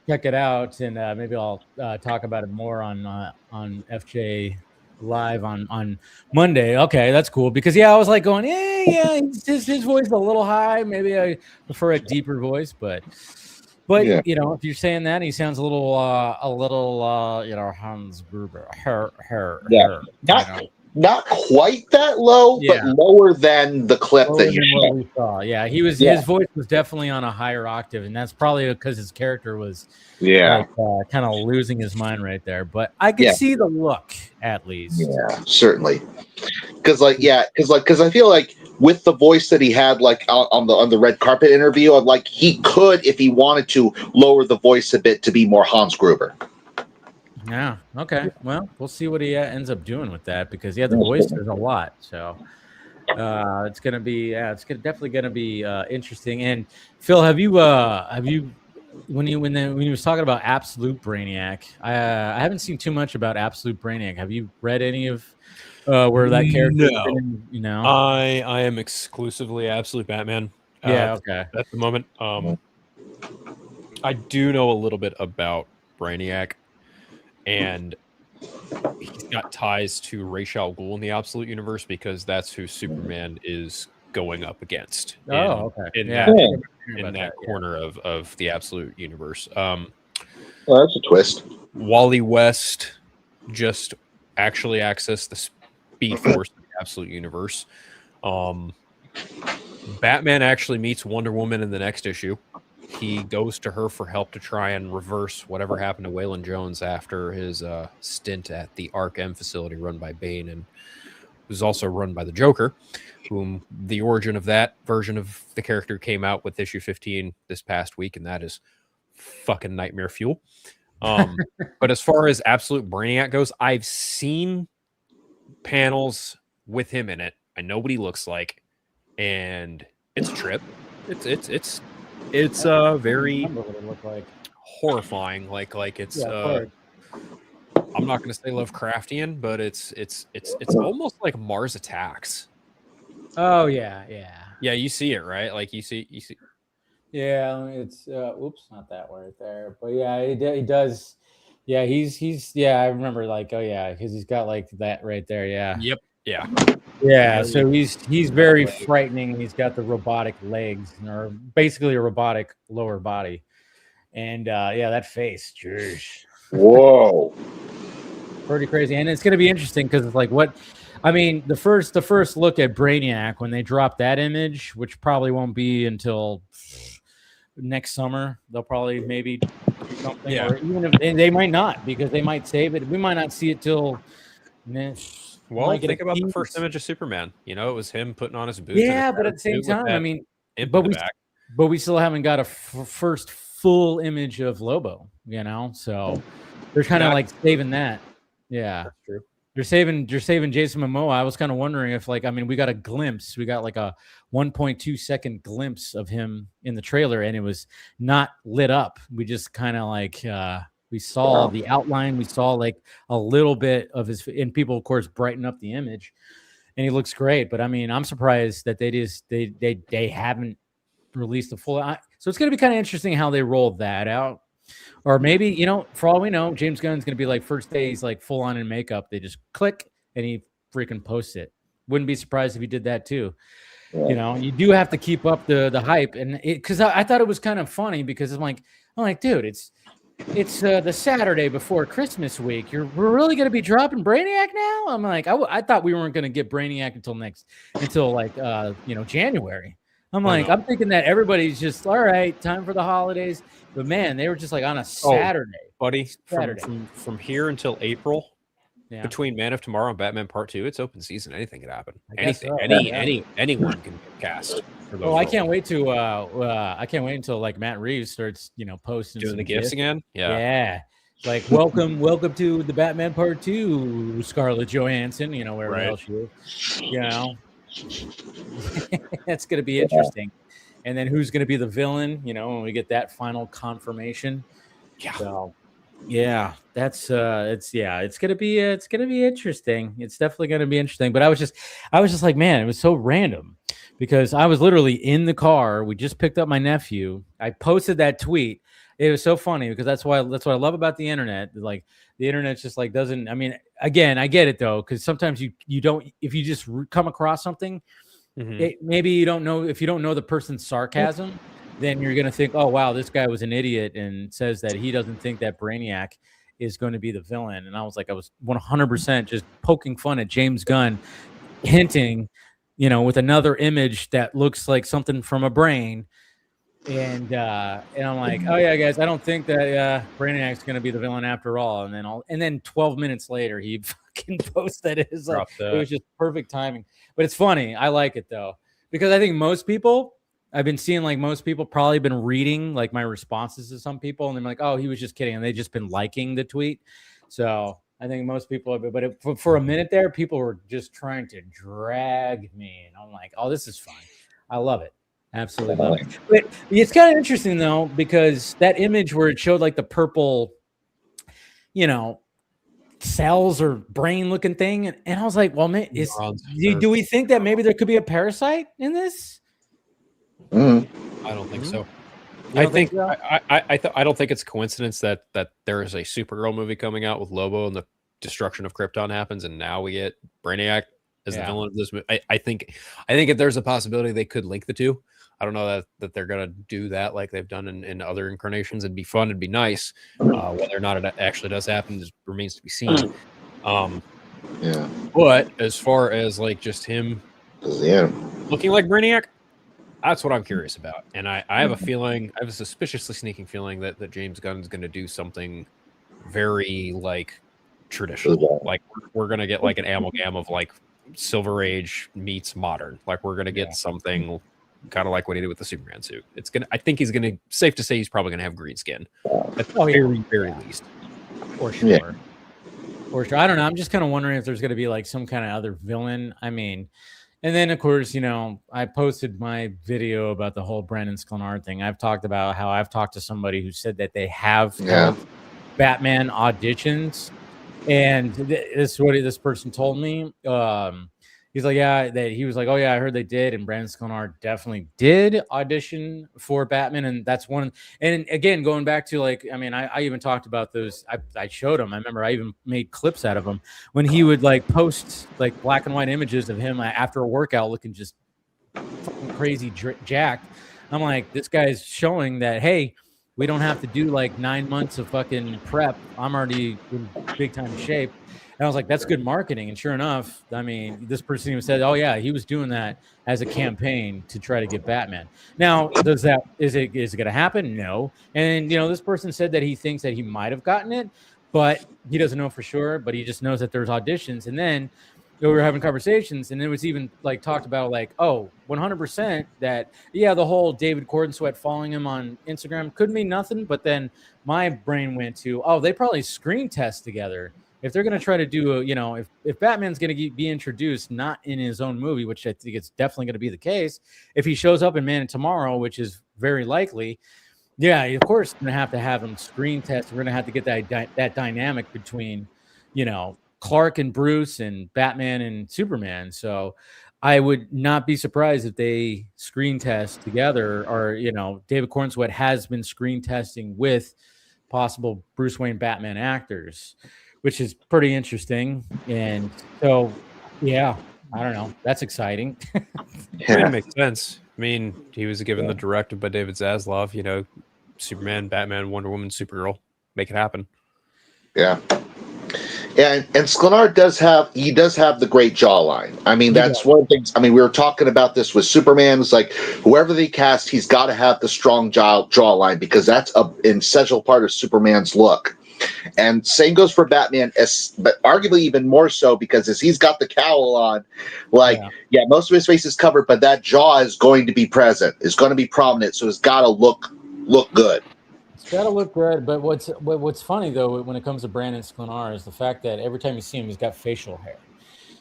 Check it out, and maybe I'll talk about it more on FJ Live on Monday. Okay, that's cool because I was like going, his voice is a little high. Maybe I prefer a deeper voice, but if you're saying that, he sounds a little Hans Gruber. Not quite that low, but lower than the clip that you saw. Yeah, his voice was definitely on a higher octave, and that's probably because his character was kind of losing his mind right there. But I could see the look at least. Yeah, certainly. Because I feel like with the voice that he had, like on the red carpet interview, like he could, if he wanted to, lower the voice a bit to be more Hans Gruber. Yeah. Okay. Well, we'll see what he ends up doing with that because the voice there's a lot. So it's gonna be definitely gonna be interesting. And Phil, have you when he was talking about Absolute Brainiac, I haven't seen too much about Absolute Brainiac. Have you read any of where that character? No. I am exclusively Absolute Batman. Okay. At the moment, I do know a little bit about Brainiac. And he's got ties to Ra's al Ghul in the Absolute Universe because that's who Superman is going up against. In that corner of the Absolute Universe. Well, that's a twist. Wally West just actually accessed the Speed Force of the Absolute Universe. Batman actually meets Wonder Woman in the next issue. He goes to her for help to try and reverse whatever happened to Waylon Jones after his stint at the Arkham facility run by Bane and was also run by the Joker, whom the origin of that version of the character came out with issue 15 this past week, and that is fucking nightmare fuel. But as far as Absolute Brainiac goes, I've seen panels with him in it. I know what he looks like, and it's a trip. It's very horrifying. Like it's I'm not going to say Lovecraftian, but it's almost like Mars Attacks. Oh yeah. Yeah, you see it, right? Like you see. Yeah, it's oops, not that one right there. But yeah, he does. Yeah, he's I remember like, oh yeah, because he's got like that right there. Yeah. Yep. Yeah. Yeah. So he's very frightening. He's got the robotic legs, or basically a robotic lower body. And yeah, that face. Jeez. Whoa. Pretty crazy. And it's gonna be interesting because it's like what I mean, the first look at Brainiac when they drop that image, which probably won't be until next summer, they'll probably maybe do something, or even if they might not, because they might save it. We might not see it till well, think about the first image of Superman. You know, it was him putting on his boots. Yeah, but at the same time, I mean, but we still haven't got a first full image of Lobo, you know, so they're kind of like saving that. Yeah, that's true. You're saving Jason Momoa. I was kind of wondering if, like, I mean, we got a glimpse. We got like a 1.2 second glimpse of him in the trailer, and it was not lit up. We just kind of like we saw the outline. We saw like a little bit of his, and people, of course, brighten up the image, and he looks great. But I mean, I'm surprised that they haven't released the full. So it's going to be kind of interesting how they roll that out. Or maybe, you know, for all we know, James Gunn's going to be like first day he's like full on in makeup. They just click and he freaking posts it. Wouldn't be surprised if he did that too. Yeah. You know, you do have to keep up the hype, and because I thought it was kind of funny because I'm like, dude, it's the Saturday before Christmas week. We're really going to be dropping Brainiac now? I'm like, I thought we weren't going to get Brainiac until like January. I'm like, I'm thinking that everybody's just all right, time for the holidays. But man, they were just like on a Saturday. Buddy, from here until April, between Man of Tomorrow and Batman Part 2, it's open season. Anything could happen. Anything. Anyone can get cast. Oh, I can't wait to I can't wait until like Matt Reeves starts, posting doing the gifts again. Yeah. Like welcome to the Batman Part 2, Scarlett Johansson, wherever else she is. That's going to be interesting. And then who's going to be the villain, when we get that final confirmation. Yeah. So, yeah, that's it's going to be interesting. It's definitely going to be interesting. But I was just like, man, it was so random because I was literally in the car. We just picked up my nephew. I posted that tweet. It was so funny because that's what I love about the internet. Like the internet's just like doesn't. I mean, again, I get it though, because sometimes you don't. If you just come across something, maybe you don't know. If you don't know the person's sarcasm, then you're gonna think, oh wow, this guy was an idiot and says that he doesn't think that Brainiac is going to be the villain. And I was 100% just poking fun at James Gunn, hinting, with another image that looks like something from a brain. And I'm like, oh yeah, guys, I don't think that Brainiac's gonna be the villain after all. And then 12 minutes later, he fucking posted it. It was just perfect timing. But it's funny. I like it though, because I think I've been seeing like most people probably been reading like my responses to some people, and they're like, oh, he was just kidding, and they just been liking the tweet. So I think most people, for a minute there, people were just trying to drag me, and I'm like, oh, this is fun. I love it. Absolutely love it. But it's kind of interesting though, because that image where it showed like the purple, cells or brain looking thing, and I was like, well, man, do we think that maybe there could be a parasite in this? I don't think so. I don't think it's a coincidence that there is a Supergirl movie coming out with Lobo and the destruction of Krypton happens, and now we get Brainiac as the villain of this movie. I think if there's a possibility they could link the two. I don't know that they're gonna do that like they've done in other incarnations. It'd be fun. It'd be nice. Whether or not it actually does happen remains to be seen. But as far as like just him looking like Brainiac, that's what I'm curious about. And I have a feeling, I have a suspiciously sneaking feeling that James Gunn is going to do something very like traditional. Like we're going to get like an amalgam of like Silver Age meets modern. Like we're going to get something kind of like what he did with the Superman suit. I think he's going to, safe to say he's probably going to have green skin at the very least. For sure. For sure. I don't know. I'm just kind of wondering if there's going to be like some kind of other villain. I mean, And then, of course, I posted my video about the whole Brandon Sklenard thing. I've talked about how I've talked to somebody who said that they have held Batman auditions, and this is what this person told me. He's like, he was like, oh yeah, I heard they did, and Brandon Sklenard definitely did audition for Batman, and that's one. And again, going back to I even talked about those. I showed him. I remember I even made clips out of him when he would post black and white images of him after a workout looking just fucking crazy jacked. I'm like, this guy's showing that, hey, we don't have to do 9 months of fucking prep. I'm already in big time shape. And I was like, that's good marketing. And sure enough, this person even said, oh yeah, he was doing that as a campaign to try to get Batman. Now, is it going to happen? No. And this person said that he thinks that he might have gotten it, but he doesn't know for sure, but he just knows that there's auditions. And then we were having conversations, and it was even talked about 100% that, yeah, the whole David Corden sweat following him on Instagram could mean nothing. But then my brain went to, oh, they probably screen test together. If they're going to try to do if Batman's going to be introduced not in his own movie, which I think it's definitely going to be the case, if he shows up in Man of Tomorrow, which is very likely, yeah, of course, we're going to have him screen test. We're going to have to get that dynamic between, Clark and Bruce and Batman and Superman. So I would not be surprised if they screen test together, or, David Cornsweet has been screen testing with possible Bruce Wayne Batman actors, which is pretty interesting. And so, yeah, I don't know. That's exciting. It makes sense. I mean, he was given the directive by David Zaslav, Superman, Batman, Wonder Woman, Supergirl. Make it happen. Yeah. And Sklenard does have the great jawline. That's one of the things. We were talking about this with Superman. It's like whoever they cast, he's got to have the strong jawline, because that's an essential part of Superman's look. And same goes for Batman, but arguably even more so, because as he's got the cowl on, most of his face is covered, but that jaw is going to be present. It's going to be prominent, so it's got to look good. It's got to look good. But what's funny though, when it comes to Brandon Sklenard, is the fact that every time you see him, he's got facial hair.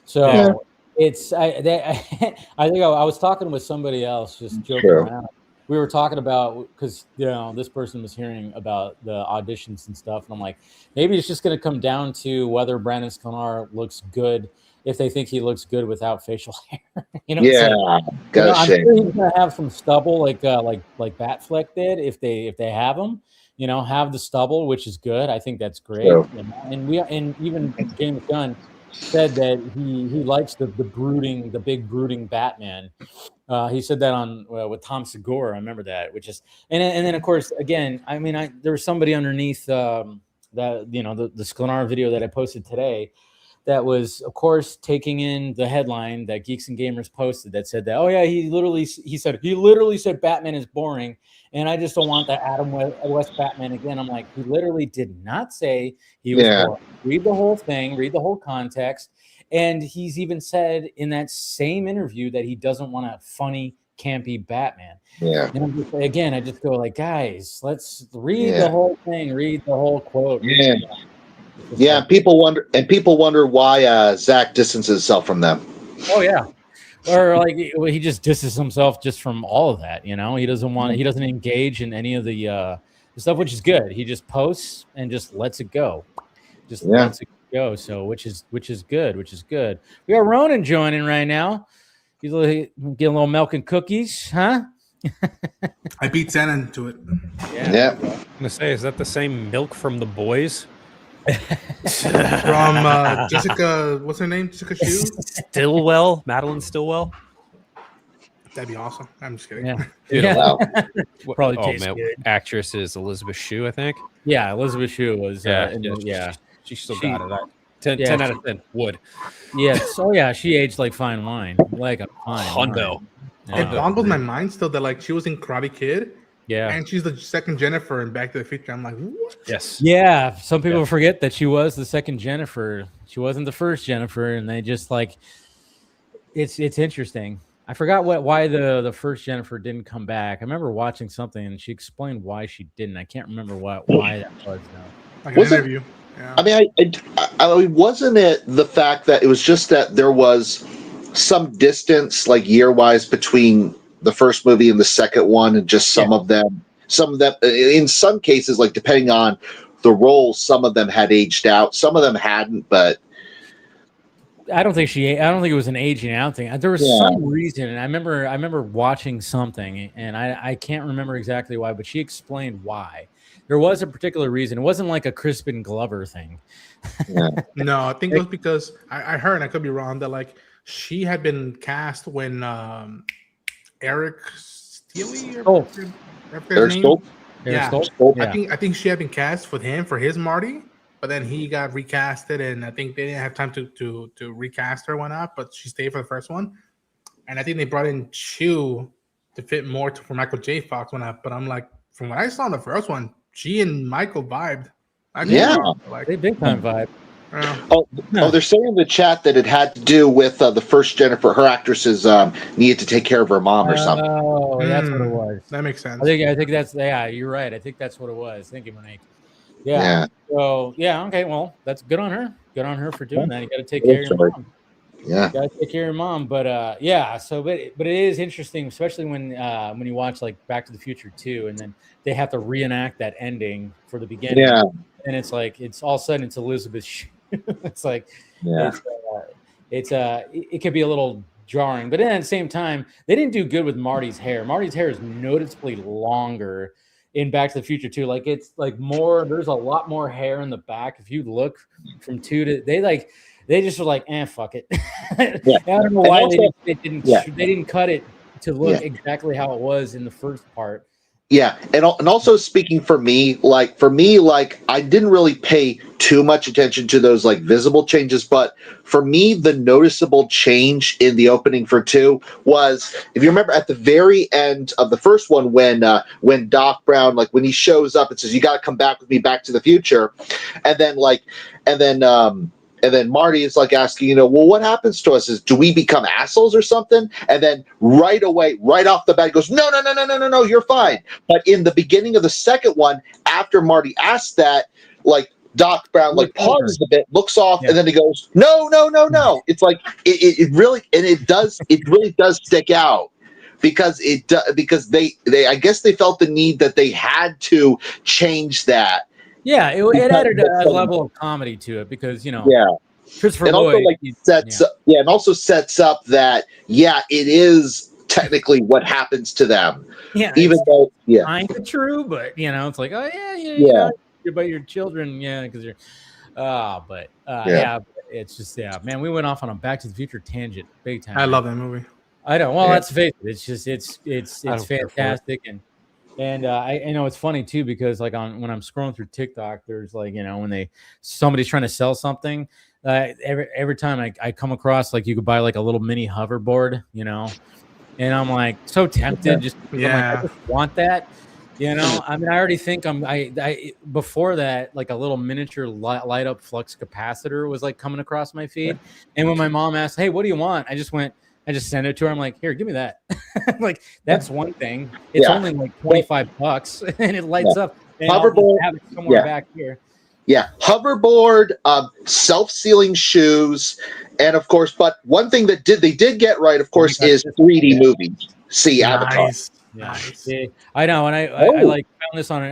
So it's I think I was talking with somebody else, just joking around. We were talking about, because this person was hearing about the auditions and stuff, and I'm like, maybe it's just going to come down to whether Brandon Sklenard looks good, if they think he looks good without facial hair. I'm sure he's going to have some stubble, like Batfleck did, if they have him. Have the stubble, which is good. I think that's great. Sure. And even James Gunn said that he likes the big brooding Batman. He said that on with Tom Segura. I remember that, which is, and then of course, again, there was somebody underneath the Sklenard video that I posted today that was, of course, taking in the headline that Geeks and Gamers posted that said that, oh yeah, he literally said Batman is boring, and I just don't want that Adam West Batman again. I'm like, he literally did not say he was boring. Read the whole thing, read the whole context. And he's even said in that same interview that he doesn't want a funny, campy Batman. Yeah. And I just go guys, let's read the whole thing, read the whole quote. Yeah. Yeah. People wonder why Zach distances himself from them. Oh yeah. Or he just distances himself just from all of that. He doesn't engage in any of the stuff, which is good. He just posts and just lets it go. Lets it go. So which is good. We got Ronan joining right now. He's getting a little milk and cookies, huh? I beat Zen into it. Yeah. I'm gonna say, is that the same milk from The Boys? From Jessica, what's her name? Jessica Shu? Stillwell, Madeline Stillwell. That'd be awesome. I'm just kidding. Yeah. Wow. Probably tastes good. Actress is Elizabeth Shue, I think. Yeah, Elizabeth Shue was. She still got it. 10 out of 10 would. Yes. Oh yeah, she aged like fine wine, like a fine Hondo. Wine. It boggled my mind still that she was in Karate Kid. Yeah. And she's the second Jennifer in Back to the Future. I'm like, what? Yes. Yeah. Some people forget that she was the second Jennifer. She wasn't the first Jennifer, and they just it's interesting. I forgot why the first Jennifer didn't come back. I remember watching something and she explained why she didn't. I can't remember why that was now. Like an interview. Yeah. Wasn't it the fact that it was just that there was some distance, like year-wise, between the first movie and the second one, and just some of them, in some cases, like depending on the roles, some of them had aged out, some of them hadn't, but I don't think it was an aging out thing. There was some reason, and I remember watching something, and I can't remember exactly why, but she explained why. There was a particular reason. It wasn't like a Crispin Glover thing. No, I think it was because I heard, and I could be wrong, that like she had been cast when Eric Steele or Eric Stoltz? Yeah. Stoltz. I think she had been cast with him for his Marty, but then he got recasted, and I think they didn't have time to recast her one up, but she stayed for the first one. And I think they brought in Chew to fit more for Michael J. Fox one up. But I'm like, from what I saw in the first one, she and Michael vibed. They big time vibe. They're saying in the chat that it had to do with the first Jennifer. Her actresses needed to take care of her mom or something. Oh, that's what it was. That makes sense. I think that's you're right. I think that's what it was. Thank you, Monique. Yeah. So okay. Well, that's good on her. Good on her for doing that. You got to take care of your mom. Yeah. You got to take care of your mom. But So, but it is interesting, especially when you watch like Back to the Future 2, and then they have to reenact that ending for the beginning. Yeah. And it's like it's all of a sudden it's Elizabeth. It's like it could be a little jarring, but then at the same time, they didn't do good with Marty's hair. Marty's hair is noticeably longer in Back to the Future 2. Like it's like more. There's a lot more hair in the back. If you look from 2 to they just were like, fuck it. I don't know why they didn't cut it to look exactly how it was in the first part. Yeah, and also speaking for me, I didn't really pay too much attention to those like visible changes, but for me, the noticeable change in the opening for 2 was, if you remember, at the very end of the first one, when Doc Brown, like when he shows up and says, "You got to come back with me, Back to the Future," and then Marty is like asking, well, what happens to us? Do we become assholes or something? And then right away, right off the bat, he goes, no, you're fine. But in the beginning of the second one, after Marty asked that, like Doc Brown like pauses a bit, looks off, and then he goes, no. It's like it really does stick out. Because they I guess they felt the need that they had to change that. Yeah, it added a level of comedy to it because Christopher Lloyd and also sets up that it is technically what happens to them. Yeah, even though kind of true, but it's like but your children, because you're it's just man, we went off on a Back to the Future tangent big time. I love that movie. I know. Well, let's face it. It's just it's fantastic and I know it's funny too because like when I'm scrolling through TikTok, there's like when somebody's trying to sell something, every time I come across like you could buy like a little mini hoverboard, and I'm like so tempted. I'm like, I just want that, I mean, I already think I before that like a little miniature light up flux capacitor was like coming across my feed, and when my mom asked, "Hey, what do you want?" I just sent it to her. I'm like, "Here, give me that." Like that's one thing. It's only like $25 and it lights up. And hoverboard, I'll have it somewhere back here. Yeah, hoverboard, self-sealing shoes, and of course, but one thing that they did get right, of course, is 3D movies. See Avatar. Nice. Yeah, I know, and I like found this on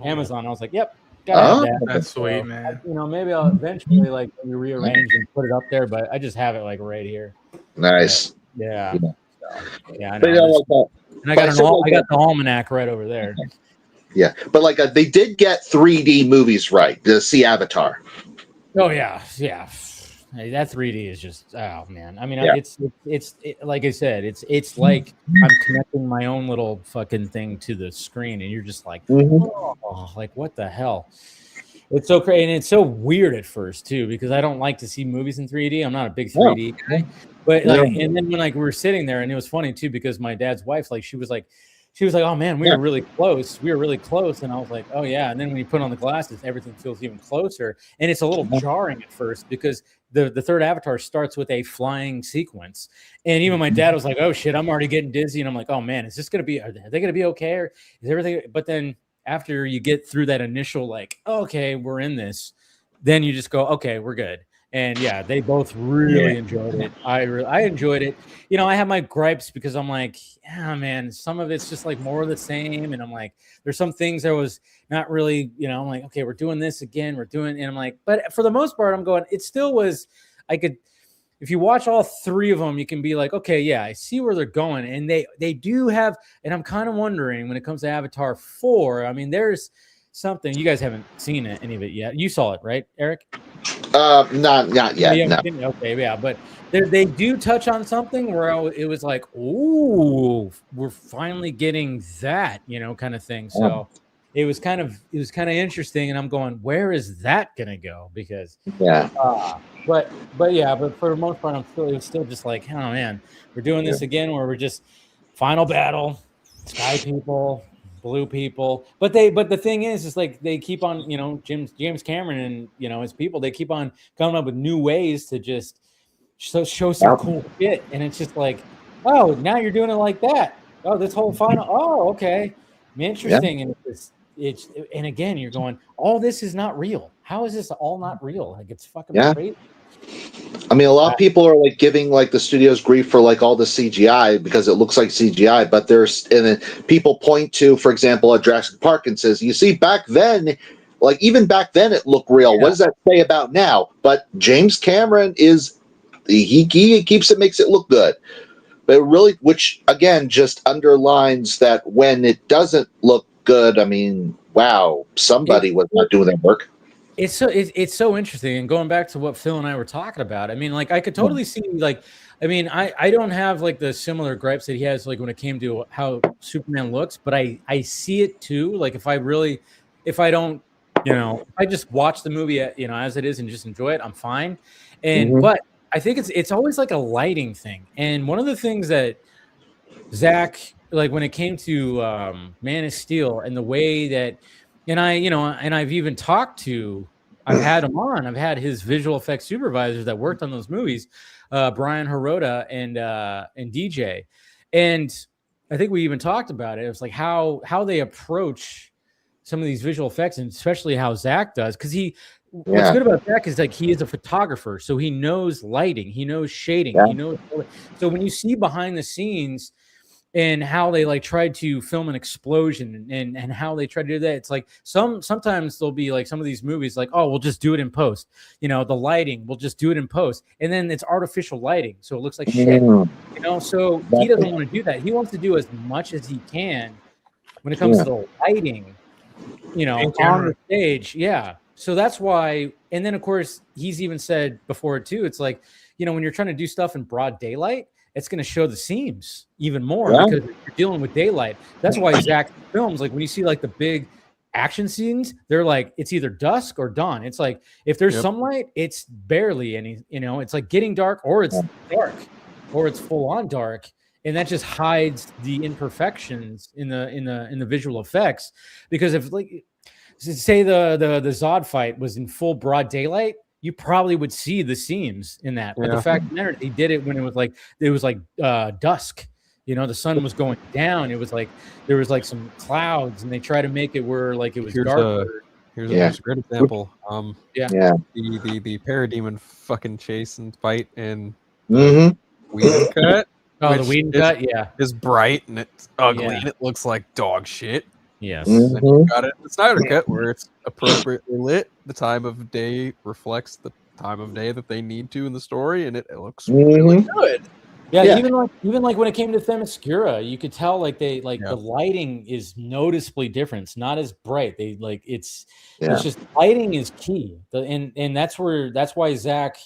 Amazon. I was like, "Yep, gotta have that." That's sweet, man. Maybe I'll eventually like rearrange and put it up there, but I just have it like right here. Nice. Yeah. I know. And I got the almanac right over there. Yeah, but like they did get 3D movies right to see Avatar. Oh yeah. Hey, that 3D is just man. I mean, it's like I said, it's like I'm connecting my own little fucking thing to the screen, and you're just like, like what the hell? It's so crazy, and it's so weird at first too because I don't like to see movies in 3D. I'm not a big 3D guy, but and then when like we were sitting there, and it was funny too because my dad's wife, like she was like, "Oh man, we were really close. And I was like, "Oh yeah." And then when you put on the glasses, everything feels even closer, and it's a little jarring at first because the third Avatar starts with a flying sequence, and even my dad was like, "Oh shit, I'm already getting dizzy," and I'm like, "Oh man, is this gonna be? Are they gonna be okay? Or is everything?" But then after you get through that initial like, "Okay, we're in this," then you just go, "Okay, we're good." And yeah, they both really enjoyed it. I enjoyed it. You know, I have my gripes because I'm like, yeah, man, some of it's just like more of the same. And I'm like, there's some things that was not really, you know, I'm like, okay, we're doing this again. And I'm like, but for the most part, I'm going, it still was, if you watch all three of them, you can be like, okay, yeah, I see where they're going. And they do have, and I'm kind of wondering when it comes to Avatar 4, I mean, there's something, you guys haven't seen any of it yet. You saw it, right, Eric? Not yet. Yeah, No. okay, yeah, but they do touch on something where it was like, ooh, we're finally getting that, you know, kind of thing. So it was kind of interesting, and I'm going, where is that gonna go? Because but for the most part, it was still just like, oh man, we're doing this again, where we're just final battle, sky people, blue people, but the thing is like they keep on, you know, James Cameron and, you know, his people, they keep on coming up with new ways to just show some cool shit, and it's just like, oh, now you're doing it like that. Oh, this whole final. Oh, okay, interesting. And it's and again, you're going, all this is not real. How is this all not real? Like, it's fucking crazy. I mean, a lot of people are like giving like the studios grief for like all the CGI because it looks like CGI, but and then people point to, for example, at Jurassic Park and says, you see, back then, like even back then it looked real. What does that say about now? But James Cameron he makes it look good. But really, which again just underlines that when it doesn't look good, I mean, wow, somebody was not doing that work. It's so interesting. And going back to what Phil and I were talking about, I mean, like, I could totally see, like, I mean, I don't have like the similar gripes that he has, like when it came to how Superman looks, but I see it too. Like, if I don't, you know, I just watch the movie, you know, as it is and just enjoy it, I'm fine. And but I think it's always like a lighting thing. And one of the things that Zach, like when it came to Man of Steel and the way that, and I've even talked to, I've had him on, I've had his visual effects supervisors that worked on those movies, Brian Hirota and DJ. And I think we even talked about it. It was like how they approach some of these visual effects, and especially how Zach does. Because what's good about Zach is like he is a photographer, so he knows lighting, he knows shading, he knows. So when you see behind the scenes and how they like tried to film an explosion and how they try to do that, it's like sometimes there'll be like some of these movies like, oh, we'll just do it in post, you know, the lighting, we'll just do it in post, and then it's artificial lighting, so it looks like shit, you know. So he doesn't want to do that. He wants to do as much as he can when it comes to the lighting, you know, on the stage. So that's why. And then of course he's even said before too, it's like, you know, when you're trying to do stuff in broad daylight, it's going to show the seams even more because you're dealing with daylight. That's why Zach films, like when you see like the big action scenes, they're like, it's either dusk or dawn. It's like, if there's sunlight, it's barely any, you know, it's like getting dark, or it's dark, or it's full on dark. And that just hides the imperfections in the visual effects. Because if, like, say the Zod fight was in full broad daylight, you probably would see the seams in that. But the fact that he did it when it was like dusk, you know, the sun was going down. It was like there was like some clouds, and they try to make it where like it was darker. Here's a great example. The parademon fucking chase and fight in Whedon cut. Oh, the Whedon cut, is bright and it's ugly and it looks like dog shit. Yes. And you got it in the Snyder cut where it's appropriately lit. The time of day reflects the time of day that they need to in the story, and it looks really good. Yeah, even like when it came to Themyscira, you could tell like the lighting is noticeably different. It's not as bright. They like it's just lighting is key. And that's why Zach,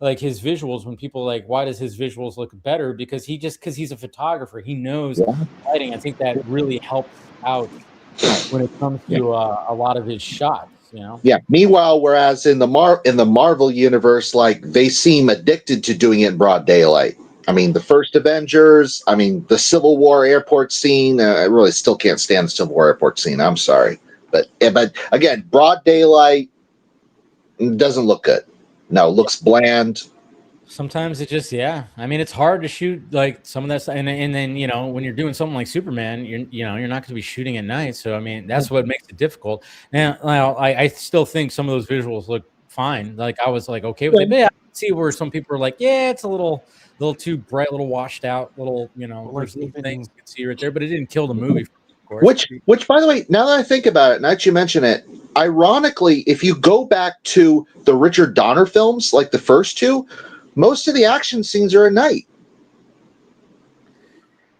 like his visuals, when people like, why does his visuals look better? Because he's a photographer, he knows lighting. I think that really helps out when it comes to a lot of his shots, you know. Meanwhile, whereas in the Marvel universe, like they seem addicted to doing it in broad daylight. I mean, the first Avengers, I mean, the Civil War airport scene. I really still can't stand the Civil War airport scene. I'm sorry, but again, broad daylight doesn't look good. No, it looks bland. Sometimes it just, I mean, it's hard to shoot like some of that stuff. And then, you know, when you're doing something like Superman, you're not going to be shooting at night. So, I mean, that's what makes it difficult. Now, I still think some of those visuals look fine. Like I was like okay with it. But yeah, I can see where some people are like, yeah, it's a little too bright, a little washed out, little there's little things you can see right there, but it didn't kill the movie. Of course. Which, by the way, now that I think about it, now that you mention it, ironically, if you go back to the Richard Donner films, like the first two, most of the action scenes are at night.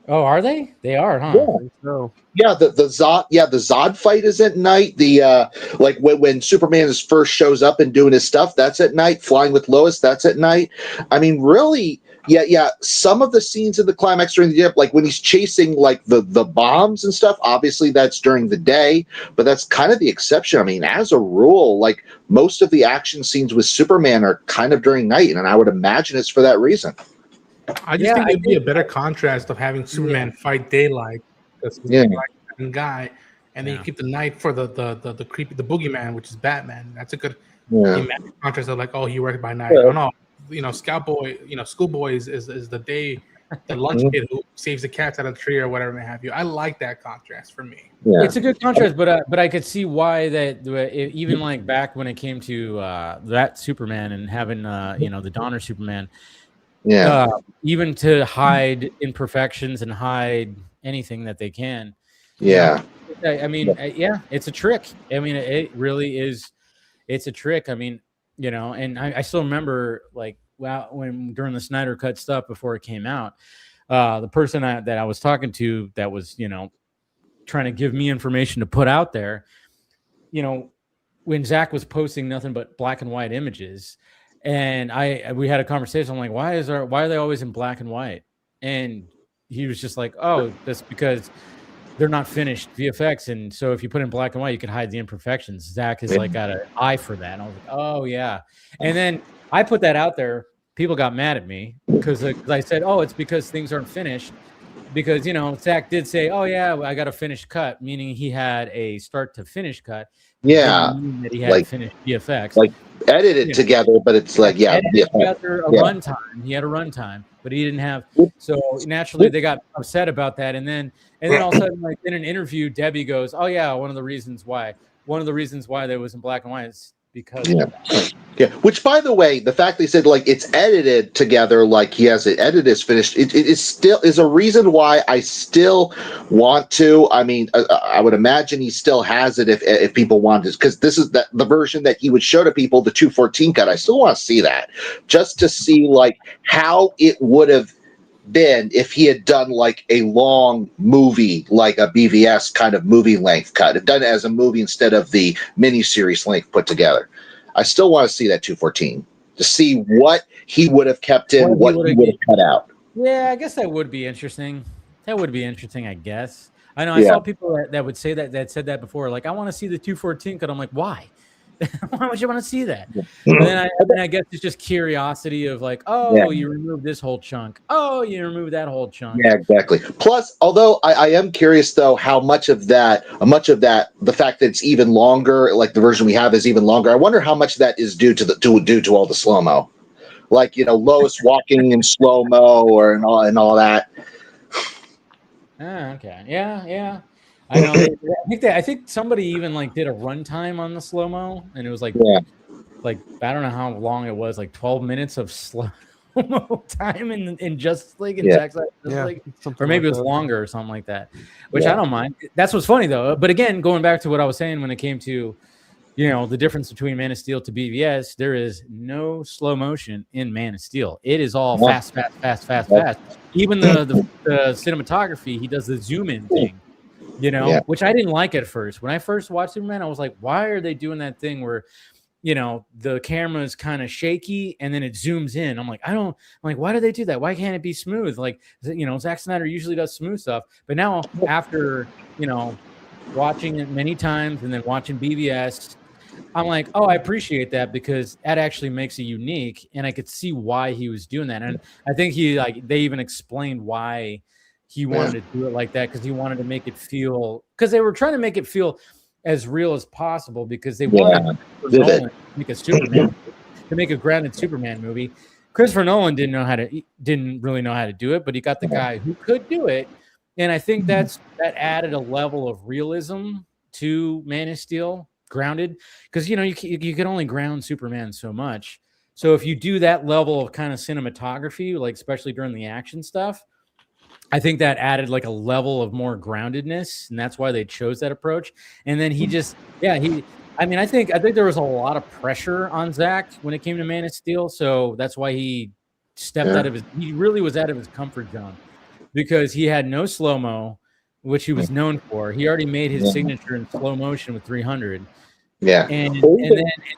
Oh, are they? They are, huh? Yeah. No. Yeah, the Zod fight is at night. The like when Superman first shows up and doing his stuff, that's at night. Flying with Lois, that's at night. I mean, really, yeah. Some of the scenes in the climax during the day, like when he's chasing like the bombs and stuff, obviously that's during the day, but that's kind of the exception. I mean, as a rule, like most of the action scenes with Superman are kind of during night, and I would imagine it's for that reason. I just think it'd be a better contrast of having Superman fight daylight because he's a light guy, and then you keep the night for the creepy the boogeyman, which is Batman. That's a good contrast of like, oh, he works by night. Oh no, Scoutboy, Schoolboy is the day the lunch kid who saves the cats out of the tree or whatever may have you. I like that contrast for me. Yeah. It's a good contrast, but I could see why that even like back when it came to that Superman and having the Donner Superman. Yeah. Even to hide imperfections and hide anything that they can. Yeah. I mean, it's a trick. I mean, it really is. It's a trick. I mean, and I still remember like when during the Snyder Cut stuff before it came out, the person that I was talking to that was trying to give me information to put out there, when Zach was posting nothing but black and white images. And we had a conversation. I'm like, why are they always in black and white? And he was just like, oh, that's because they're not finished VFX. And so if you put in black and white, you can hide the imperfections. Zach has like got an eye for that. And I was like, oh yeah. And then I put that out there. People got mad at me because I said, oh, it's because things aren't finished. Because Zach did say, oh yeah, I got a finished cut, meaning he had a start to finish cut. Yeah, that he had like, finished VFX, like edited together, but it's like together a runtime. He had a runtime, but he didn't have. So naturally, they got upset about that, and then all of a sudden, like in an interview, Debbie goes, "Oh yeah, one of the reasons why there was in black and white is because of that." Yeah, which by the way, the fact they said like it's edited together, like he has it edited is finished, it is still is a reason why I still want to. I mean, I would imagine he still has it if people want it, because this is the version that he would show to people, the 214 cut. I still want to see that just to see like how it would have been if he had done like a long movie, like a BVS kind of movie length cut, it done it as a movie instead of the miniseries length put together. I still want to see that 214 to see what he would have kept in, what he would have cut out. Yeah, I guess that would be interesting. I guess. I know I saw people that would say that said that before. Like, I want to see the 214 cut. I'm like, why? Why would you want to see that? And then I guess it's just curiosity of like, oh, you removed this whole chunk. Oh, you removed that whole chunk. Yeah, exactly. Plus, although I am curious though, how much of that, the fact that it's even longer, like the version we have is even longer. I wonder how much of that is due to all the slow mo, like Lois walking in slow mo and all that. Okay. Yeah. I know. I think somebody even like did a runtime on the slow mo, and it was like I don't know how long it was, like 12 minutes of slow mo time in Justice League and Zack Snyder's League, or maybe it was longer or something like that. Which I don't mind. That's what's funny though. But again, going back to what I was saying when it came to the difference between Man of Steel to BVS, there is no slow motion in Man of Steel. It is all fast. Even the cinematography, he does the zoom in thing. Which I didn't like at first. When I first watched Superman, I was like, why are they doing that thing where, the camera is kind of shaky and then it zooms in? I'm like, why do they do that? Why can't it be smooth? Like, Zack Snyder usually does smooth stuff. But now after, watching it many times and then watching BVS, I'm like, oh, I appreciate that because that actually makes it unique. And I could see why he was doing that. And I think they even explained why he wanted to do it like that, because he wanted to make it feel, because they were trying to make it feel as real as possible, because they wanted Nolan to make a Superman, to make a grounded Superman movie. Christopher Nolan didn't really know how to do it, but he got the guy who could do it, and I think that added a level of realism to Man of Steel. grounded, because you can only ground Superman so much. So if you do that level of kind of cinematography, like especially during the action stuff, I think that added like a level of more groundedness, and that's why they chose that approach. And then he just, I think there was a lot of pressure on Zack when it came to Man of Steel, so that's why he stepped he really was out of his comfort zone, because he had no slow-mo, which he was known for. He already made his signature in slow motion with 300. Yeah. And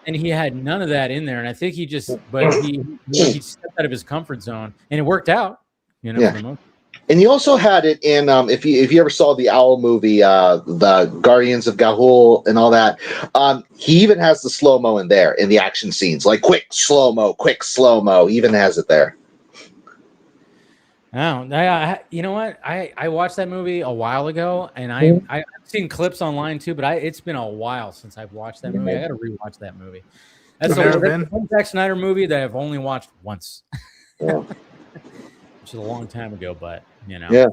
then he had none of that in there. And I think he stepped out of his comfort zone, and it worked out, for the most. And he also had it in if you ever saw the Owl movie, the Guardians of Ga'Hoole and all that. He even has the slow-mo in there in the action scenes, like quick slow-mo. He even has it there. Oh, you know what? I watched that movie a while ago, and I've seen clips online too, but it's been a while since I've watched that movie. I got to rewatch that movie. That's the Zack Snyder movie that I've only watched once, which is a long time ago. But yeah.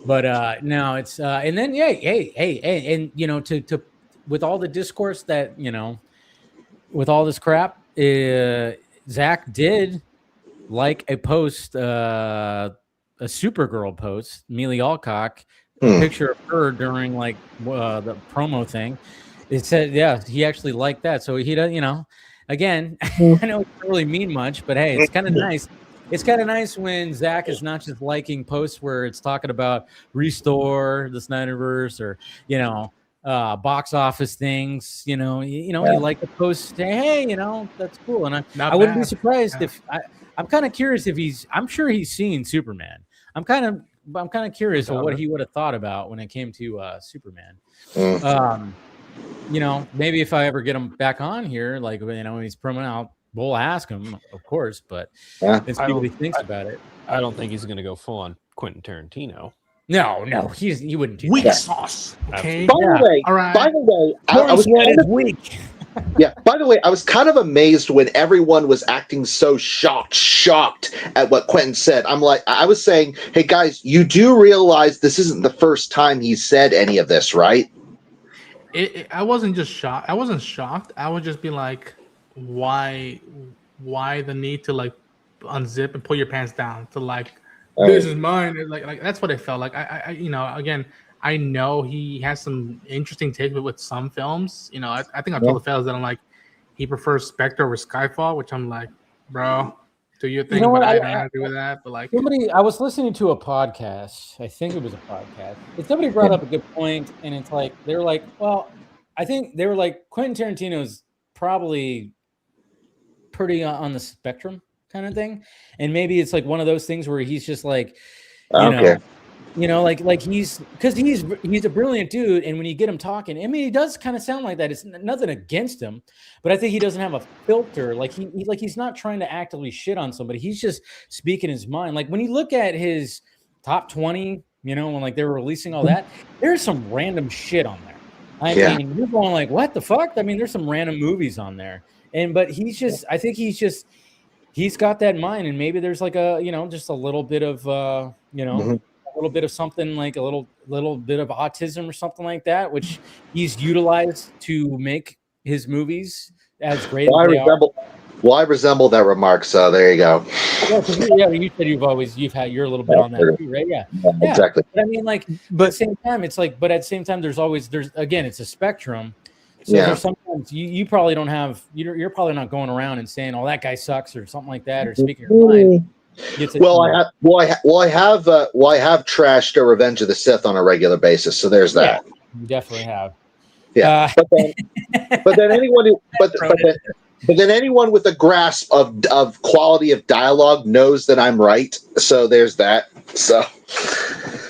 But no, it's and then and to with all the discourse that with all this crap, Zack did like a post, a Supergirl post, Amelia Alcock, a picture of her during like the promo thing. It said, he actually liked that. So he does, again, I know it doesn't really mean much, but hey, it's kind of nice. It's kind of nice when Zack is not just liking posts where it's talking about restore the Snyderverse or, box office things, you like the post, hey, that's cool. And I wouldn't be surprised if I'm kind of curious if I'm sure he's seen Superman. I'm kind of curious of what he would have thought about when it came to Superman. Maybe if I ever get him back on here, like, when he's promoting out, we'll ask him, of course, but let's see what he thinks about it. I don't think he's going to go full on Quentin Tarantino. No, he wouldn't do weak that. sauce. Okay. By the way, I was weak. By the way, I was kind of amazed when everyone was acting so shocked at what Quentin said. I was saying, hey guys, you do realize this isn't the first time he said any of this, right? I wasn't just shocked. I wasn't shocked. I would just be like, why the need to like unzip and pull your pants down to like, this is mine. Like that's what it felt like. I again, I know he has some interesting take with some films. I think I told the fellas that I'm like, he prefers Spectre over Skyfall, which I'm like, bro, do your thing, but I don't agree with that. But like, I was listening to a podcast. I think it was a podcast. And somebody brought up a good point, and it's like they're like, well, I think they were like, Quentin Tarantino's probably pretty on the spectrum kind of thing, and maybe it's like one of those things where he's just like, like he's because he's a brilliant dude, and when you get him talking, I mean, he does kind of sound like that. It's nothing against him, but I think he doesn't have a filter. Like he's not trying to actively shit on somebody. He's just speaking his mind. Like when you look at his top 20, when like they were releasing all that, there's some random shit on there. I mean, you're going like, what the fuck? I mean, there's some random movies on there, but he's just, I think he's got that mind, and maybe there's like a, just a little bit of, a little bit of something like a little bit of autism or something like that, which he's utilized to make his movies as great as they are. Well, I resemble that remark, so there you go. You said you're a little bit on that too, right? Yeah, exactly. But I mean, like, but at the same time, it's like, but at the same time, there's again, it's a spectrum. So there's sometimes you probably don't have, you're probably not going around and saying, "Oh, that guy sucks" or something like that, or speaking your mind. I have trashed a Revenge of the Sith on a regular basis, so there's that. Yeah, you definitely have. Yeah, but then anyone with a grasp of quality of dialogue knows that I'm right. So there's that. So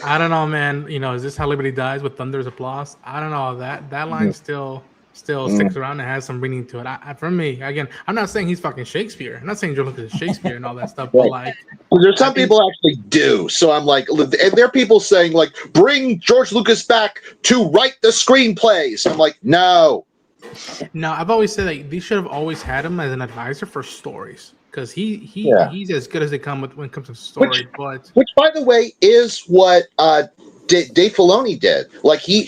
I don't know, man. Is this how Liberty dies with thunder's applause? I don't know. That line still sticks around and has some meaning to it. For me, again, I'm not saying he's fucking Shakespeare. I'm not saying George Lucas is Shakespeare and all that stuff, but like, there's some people actually do. So I'm like, and there are people saying like, bring George Lucas back to write the screenplays. I'm like, no. No, I've always said that they should have always had him as an advisor for stories, because he's as good as they come when it comes to story. Which, by the way, is what Dave Filoni did. Like he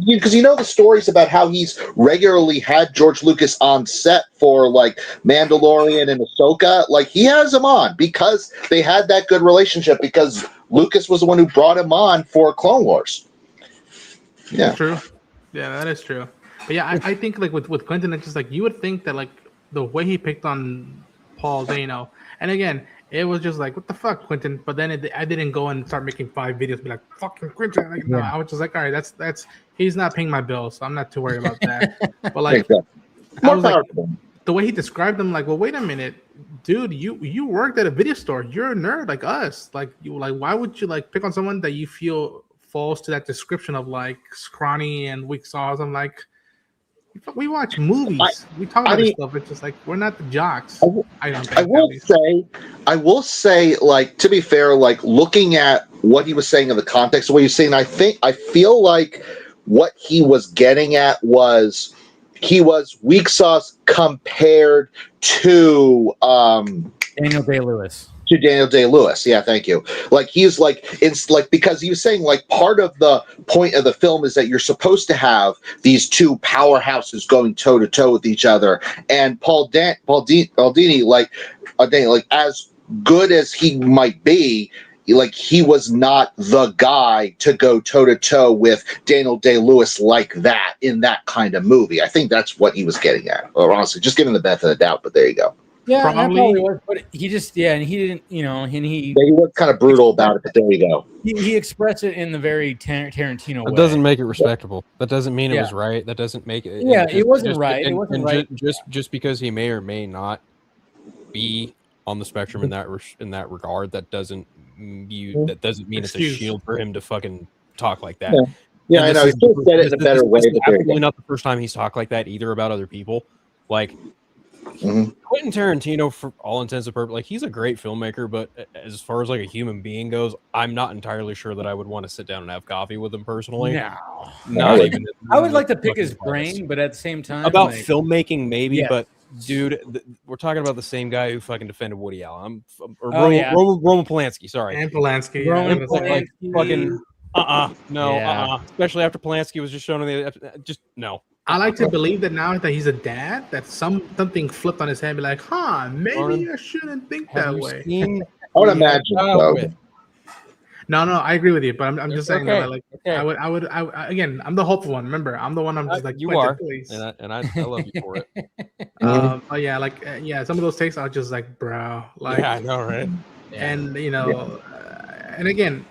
because you know the stories about how he's regularly had George Lucas on set for like Mandalorian and Ahsoka. Like he has him on because they had that good relationship because Lucas was the one who brought him on for Clone Wars. Yeah, true. Yeah, that is true. But yeah, I think like with Quentin, it's just like you would think that like the way he picked on Paul Dano, and again, it was just like, what the fuck, Quentin? But then I didn't go and start making 5 videos, be like, fucking Quentin. Like, no, I was just like, all right, that's he's not paying my bills, so I'm not too worried about that. But like, I was like, the way he described them, like, well, wait a minute, dude, you worked at a video store. You're a nerd like us. Like, why would you like pick on someone that you feel falls to that description of like scrawny and weak sauce? I'm like, we watch movies. We talk about this stuff. It's just like we're not the jocks. I will say, like, to be fair, like looking at what he was saying in the context of what he was saying, I feel like what he was getting at was he was weak sauce compared to Daniel Day-Lewis. To Daniel Day-Lewis, yeah, thank you. Like he's like it's like because he was saying like part of the point of the film is that you're supposed to have these two powerhouses going toe to toe with each other, and Paul Dini, like as good as he might be, like he was not the guy to go toe to toe with Daniel Day-Lewis like that in that kind of movie. I think that's what he was getting at. Or honestly, just giving the benefit of the doubt, but there you go. Yeah, probably was, but he just and he didn't, you know, and he was kind of brutal about it, but there you go. He expressed it in the very Tarantino way. It doesn't make it respectable. That doesn't mean it was right. That doesn't make it. Yeah, it wasn't right. It wasn't right. Just because he may or may not be on the spectrum in that regard, that doesn't mean it's a shield for him to fucking talk like that. Yeah, I know. He still said it in a better way. This is absolutely not the first time he's talked like that either about other people. Like. Quentin Tarantino, for all intents and purposes, like he's a great filmmaker, but as far as like a human being goes, I'm not entirely sure that I would want to sit down and have coffee with him personally. No, not even. I would like to pick his brain, but at the same time, about filmmaking, maybe. Yes. But dude, we're talking about the same guy who fucking defended Woody Allen. Roman Polanski. Sorry, and Polanski. Like fucking no. Especially after Polanski was just shown in the just no. I like to believe that now that he's a dad, that something flipped on his head and be like, maybe I shouldn't think that way. I would imagine so. No, I agree with you, but I'm just saying that, like, I would, again, I'm the hopeful one. Remember, I'm the one. I'm just like, you are, please. and I love you for it. But yeah, like, some of those takes are just like, bro, like, yeah, I know, right? And you know, and again.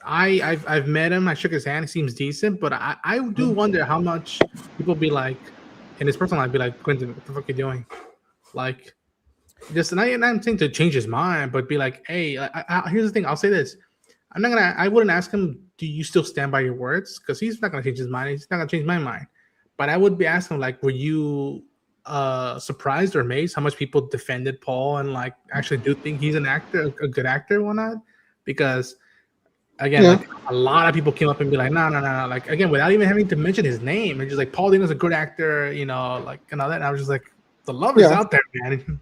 I've met him. I shook his hand. He seems decent, but I do wonder how much people be like, in his personal life, be like, Quentin, what the fuck are you doing? Like, just and I'm saying to change his mind, but be like, hey, here's the thing. I'll say this. I wouldn't ask him, do you still stand by your words? Because he's not gonna change his mind. He's not gonna change my mind. But I would be asking, like, were you surprised or amazed how much people defended Paul and like actually do think he's an actor, a good actor, or whatnot? Because again, like, a lot of people came up and be like, no. Like, again, without even having to mention his name. It's just like, Paul Dano's a good actor, you know, like, and all that. And I was just like, the love is out there, man.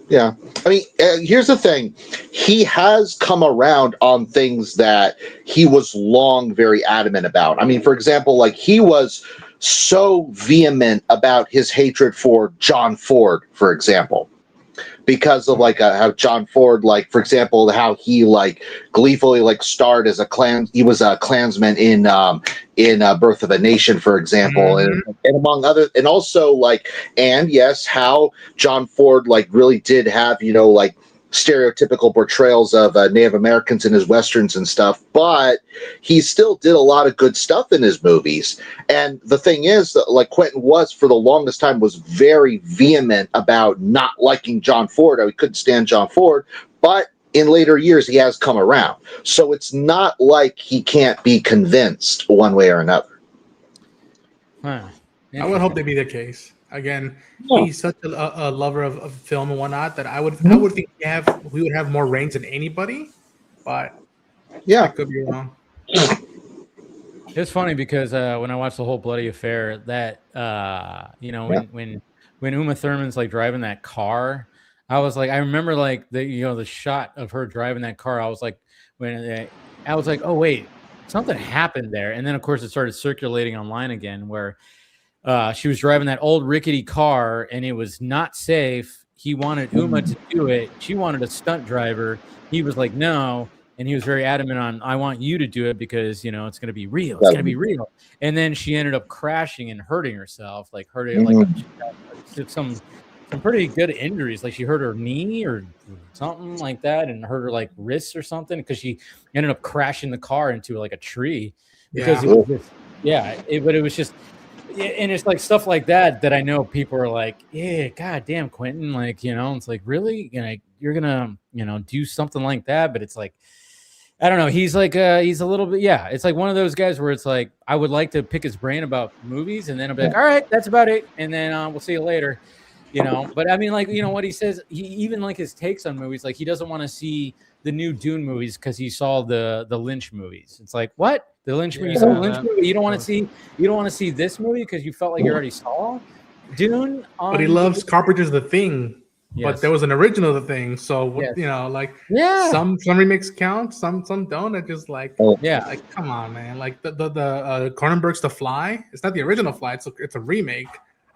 Yeah. I mean, here's the thing. He has come around on things that he was long very adamant about. I mean, for example, like, he was so vehement about his hatred for John Ford, for example. Because of like how John Ford, like, for example, how he like gleefully like starred as he was a Klansman in Birth of a Nation, for example, and among other, and also like, and yes, how John Ford like really did have, you know, like stereotypical portrayals of Native Americans in his westerns and stuff, but he still did a lot of good stuff in his movies. And the thing is that, like, Quentin was for the longest time was very vehement about not liking John Ford. He couldn't stand John Ford, but in later years he has come around. So it's not like he can't be convinced one way or another. I would hope that be the case. Again, he's such a lover of film and whatnot that I would think we would have more range than anybody, but I could be wrong. It's funny because when I watched the whole Bloody Affair, that when Uma Thurman's like driving that car, I was like, I remember like the shot of her driving that car. I was like, when I was like, oh wait, something happened there. And then of course it started circulating online again where she was driving that old rickety car and it was not safe. He wanted Uma to do it. She wanted a stunt driver. He was like, no. And he was very adamant on, I want you to do it because, you know, it's going to be real. It's going to be real. And then she ended up crashing and hurting herself, like hurting like some pretty good injuries. Like she hurt her knee or something like that and hurt her like wrists or something because she ended up crashing the car into like a tree because it was just, but it was just, and it's like stuff like that I know people are like, yeah, God damn, Quentin, like, you know, it's like, really, you know, you're gonna, you know, do something like that, but it's like, I don't know. He's like, he's a little bit, it's like one of those guys where it's like, I would like to pick his brain about movies, and then I'll be like, all right, that's about it, and then we'll see you later, you know. But I mean, like, you know what he says, he even like his takes on movies, like he doesn't want to see the new Dune movies because he saw the Lynch movies. It's like, what? The Lynch movie? You saw the Lynch movie? You don't want to see this movie because you felt like you already saw Dune. But he loves Carpenter's The Thing. Yes. But there was an original of The Thing, so you know, like some remakes count, some don't. It's just like like come on, man. Like the Cronenberg's The Fly. It's not the original Fly. It's a remake.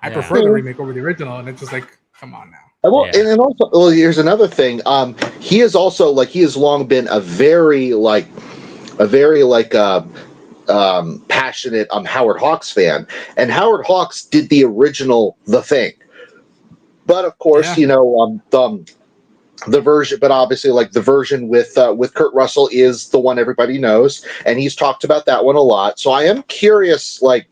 I prefer the remake over the original, and it's just like, come on now. Well, and also, well, here's another thing. He is also like he has long been a very passionate Howard Hawks fan, and Howard Hawks did the original The Thing. But of course, you know, the version, but obviously, like the version with Kurt Russell is the one everybody knows, and he's talked about that one a lot. So I am curious, like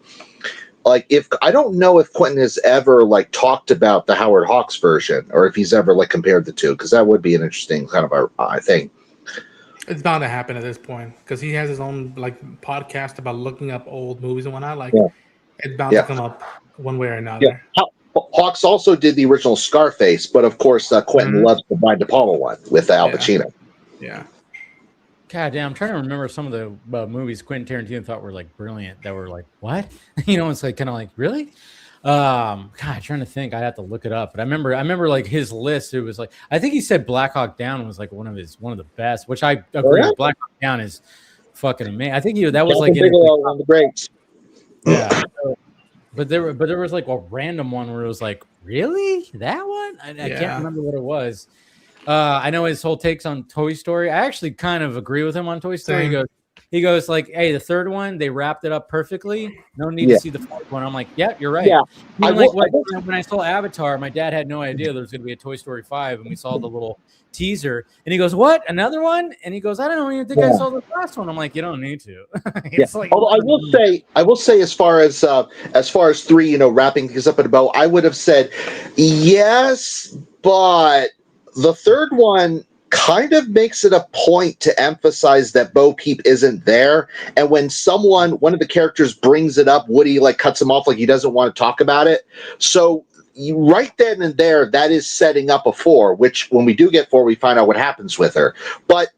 if I don't know if Quentin has ever like talked about the Howard Hawks version, or if he's ever like compared the two, because that would be an interesting kind of I think. It's bound to happen at this point because he has his own like podcast about looking up old movies and whatnot. Like it's bound to come up one way or another. Yeah. Hawks also did the original Scarface, but of course Quentin loves the Brian De Palma one with Al Pacino. Yeah. God damn, I'm trying to remember some of the movies Quentin Tarantino thought were like brilliant. That were like, what? You know, it's like kind of like, really? God, I'm trying to think. I'd have to look it up. But I remember like his list. It was like, I think he said Black Hawk Down was like one of the best, which I agree with. Black Hawk Down is fucking amazing. I think that was like one of the greats. Yeah. But there was like a random one where it was like, really? That one? I can't remember what it was. I know his whole takes on Toy Story. I actually kind of agree with him on Toy Story. He goes like, hey, the third one, they wrapped it up perfectly. No need to see the fourth one. I'm like, yeah, you're right. Yeah. When I saw Avatar, my dad had no idea there was going to be a Toy Story 5, and we saw the little teaser, and he goes, what? Another one? And he goes, I don't even think I saw the last one. I'm like, you don't need to. Like, although I will say as far as 3, you know, wrapping things up in a bow, I would have said yes, but the third one kind of makes it a point to emphasize that Bo Peep isn't there, and when one of the characters brings it up, Woody like cuts him off, like he doesn't want to talk about it. So right then and there, that is setting up a 4, which when we do get 4, we find out what happens with her. But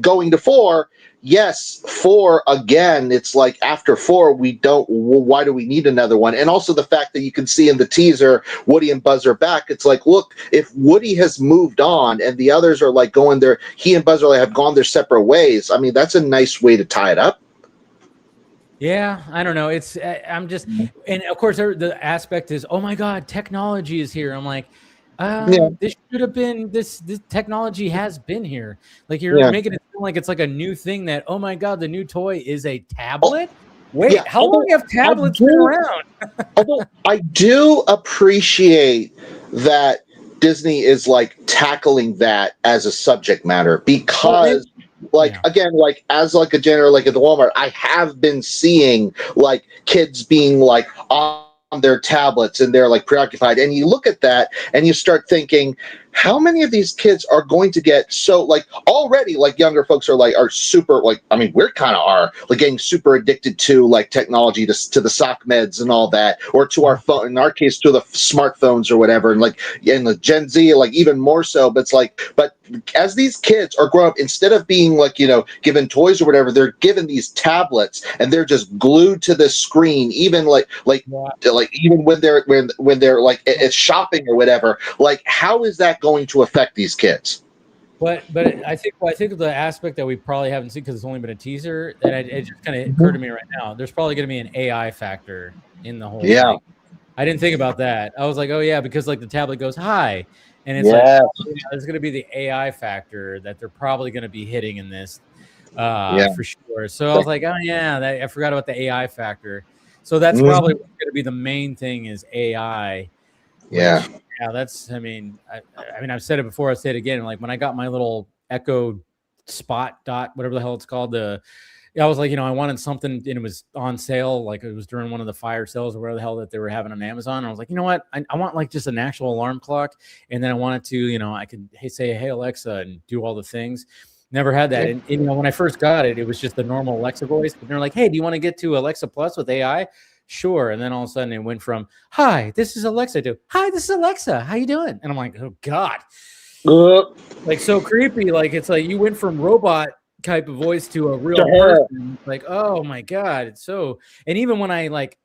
going to 4, yes, 4 again, it's like after 4, why do we need another one? And also the fact that you can see in the teaser, Woody and Buzz are back. It's like, look, if Woody has moved on and the others are like he and Buzz have gone their separate ways, I mean, that's a nice way to tie it up. Yeah, I don't know. I'm just, and of course the aspect is, oh my God, technology is here. I'm like, this should have been this technology has been here. Like you're making it sound like it's like a new thing that, oh my God, the new toy is a tablet. Wait, how long have tablets been around? Although I do appreciate that Disney is like tackling that as a subject matter because again, like as like a janitor, like at the Walmart, I have been seeing like kids being like on their tablets and they're like preoccupied, and you look at that and you start thinking, how many of these kids are going to get so like already like younger folks are super like, I mean, we're kind of are like getting super addicted to like technology to the sock meds and all that, or to our phone, in our case to the smartphones or whatever, and like in the Gen Z like even more so. But it's like, but as these kids are growing up, instead of being like, you know, given toys or whatever, they're given these tablets and they're just glued to the screen, even like even when they're like at shopping or whatever. Like, how is that going to affect these kids? But I think the aspect that we probably haven't seen because it's only been a teaser, and it just kind of occurred to me right now. There's probably going to be an AI factor in the whole Yeah. thing. I didn't think about that. I was like, oh yeah, because like the tablet goes hi, and it's Yeah. like there's going to be the AI factor that they're probably going to be hitting in this for sure. So I was like, oh yeah, I forgot about the AI factor. So that's probably what's going to be the main thing is AI. Yeah. Yeah, that's. I mean, I've said it before. I'll say it again. Like when I got my little Echo Spot dot, whatever the hell it's called. I was like, I wanted something, and it was on sale. Like it was during one of the fire sales or whatever the hell that they were having on Amazon. And I was like, you know what? I want like just an actual alarm clock, and then I wanted to, I could say, hey Alexa, and do all the things. Never had that. And when I first got it, it was just the normal Alexa voice. But they're like, hey, do you want to get to Alexa Plus with AI? Sure. And then all of a sudden it went from, hi, this is Alexa, to, hi, this is Alexa. How you doing? And I'm like, oh God. Like so creepy. Like it's like you went from robot type of voice to a real person. Like, oh my God. It's so, and even when I like,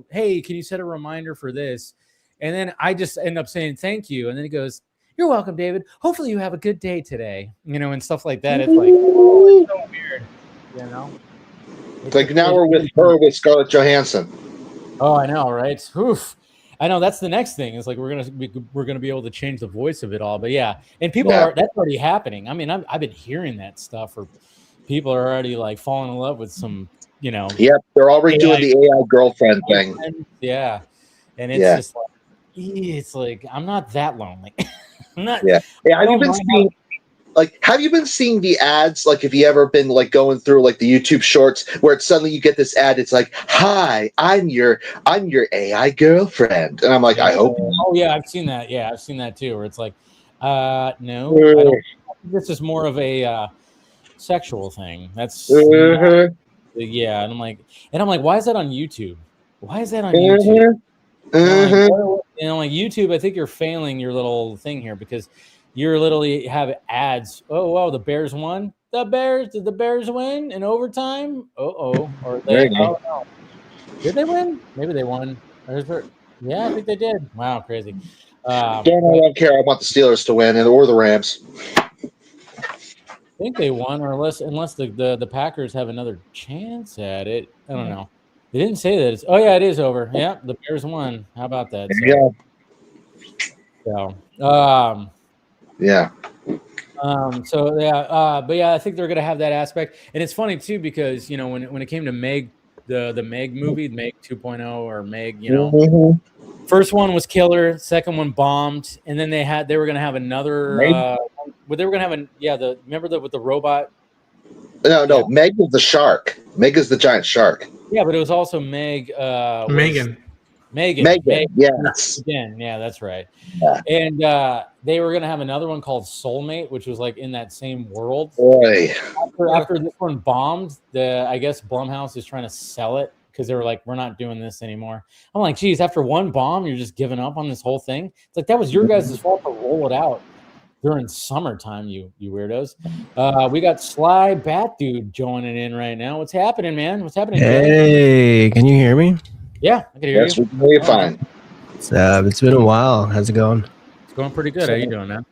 hey, can you set a reminder for this? And then I just end up saying thank you. And then he goes, you're welcome, David. Hopefully you have a good day today. And stuff like that. It's like, oh, it's so weird. It's like now we're with her with Scarlett Johansson. Oh, I know, right? Oof. I know that's the next thing. It's like we're gonna be able to change the voice of it all. But yeah, and people that's already happening. I mean, I've been hearing that stuff, or people are already like falling in love with some, Yep, they're already doing the AI girlfriend thing. Yeah, and it's just like it's like I'm not that lonely. I'm not. Yeah. Have you been seeing the ads? Like, have you ever been like going through like the YouTube shorts where it's suddenly you get this ad? It's like, "Hi, I'm your AI girlfriend," and I'm like, "I hope." Oh yeah, I've seen that. Yeah, I've seen that too. Where it's like, no, I don't. I think this is more of a sexual thing. That's yeah, and I'm like, why is that on YouTube? Why is that on YouTube? Like YouTube, I think you're failing your little thing here because you're literally have ads. Oh wow, the Bears won. Did the Bears win in overtime? Or they? Oh no, did they win? Maybe they won. Yeah, I think they did. Wow, crazy. I don't care. I want the Steelers to win or the Rams. I think they won, or unless the Packers have another chance at it. I don't know. They didn't say that. It's, oh yeah, it is over. Yeah, the Bears won. How about that? But yeah, I think they're gonna have that aspect, and it's funny too because when it came to Meg, the Meg movie, Meg 2.0 or Meg, first one was killer, second one bombed, and then they were gonna have another. They were gonna have remember with the robot. No, Meg is the shark. Meg is the giant shark. Yeah, but it was also Meg. Megan. Yes. Again, yeah, that's right. Yeah. And they were gonna have another one called Soulmate, which was like in that same world. Boy. After this one bombed, I guess Blumhouse is trying to sell it because they were like, we're not doing this anymore. I'm like, geez, after one bomb, you're just giving up on this whole thing. It's like that was your guys' fault to roll it out during summertime, you weirdos. We got Sly Bat Dude joining in right now. What's happening, man? What's happening? Hey, can you hear me? Yeah, I can hear you. We can hear you fine. It's been a while. How's it going? It's going pretty good. How you doing, man?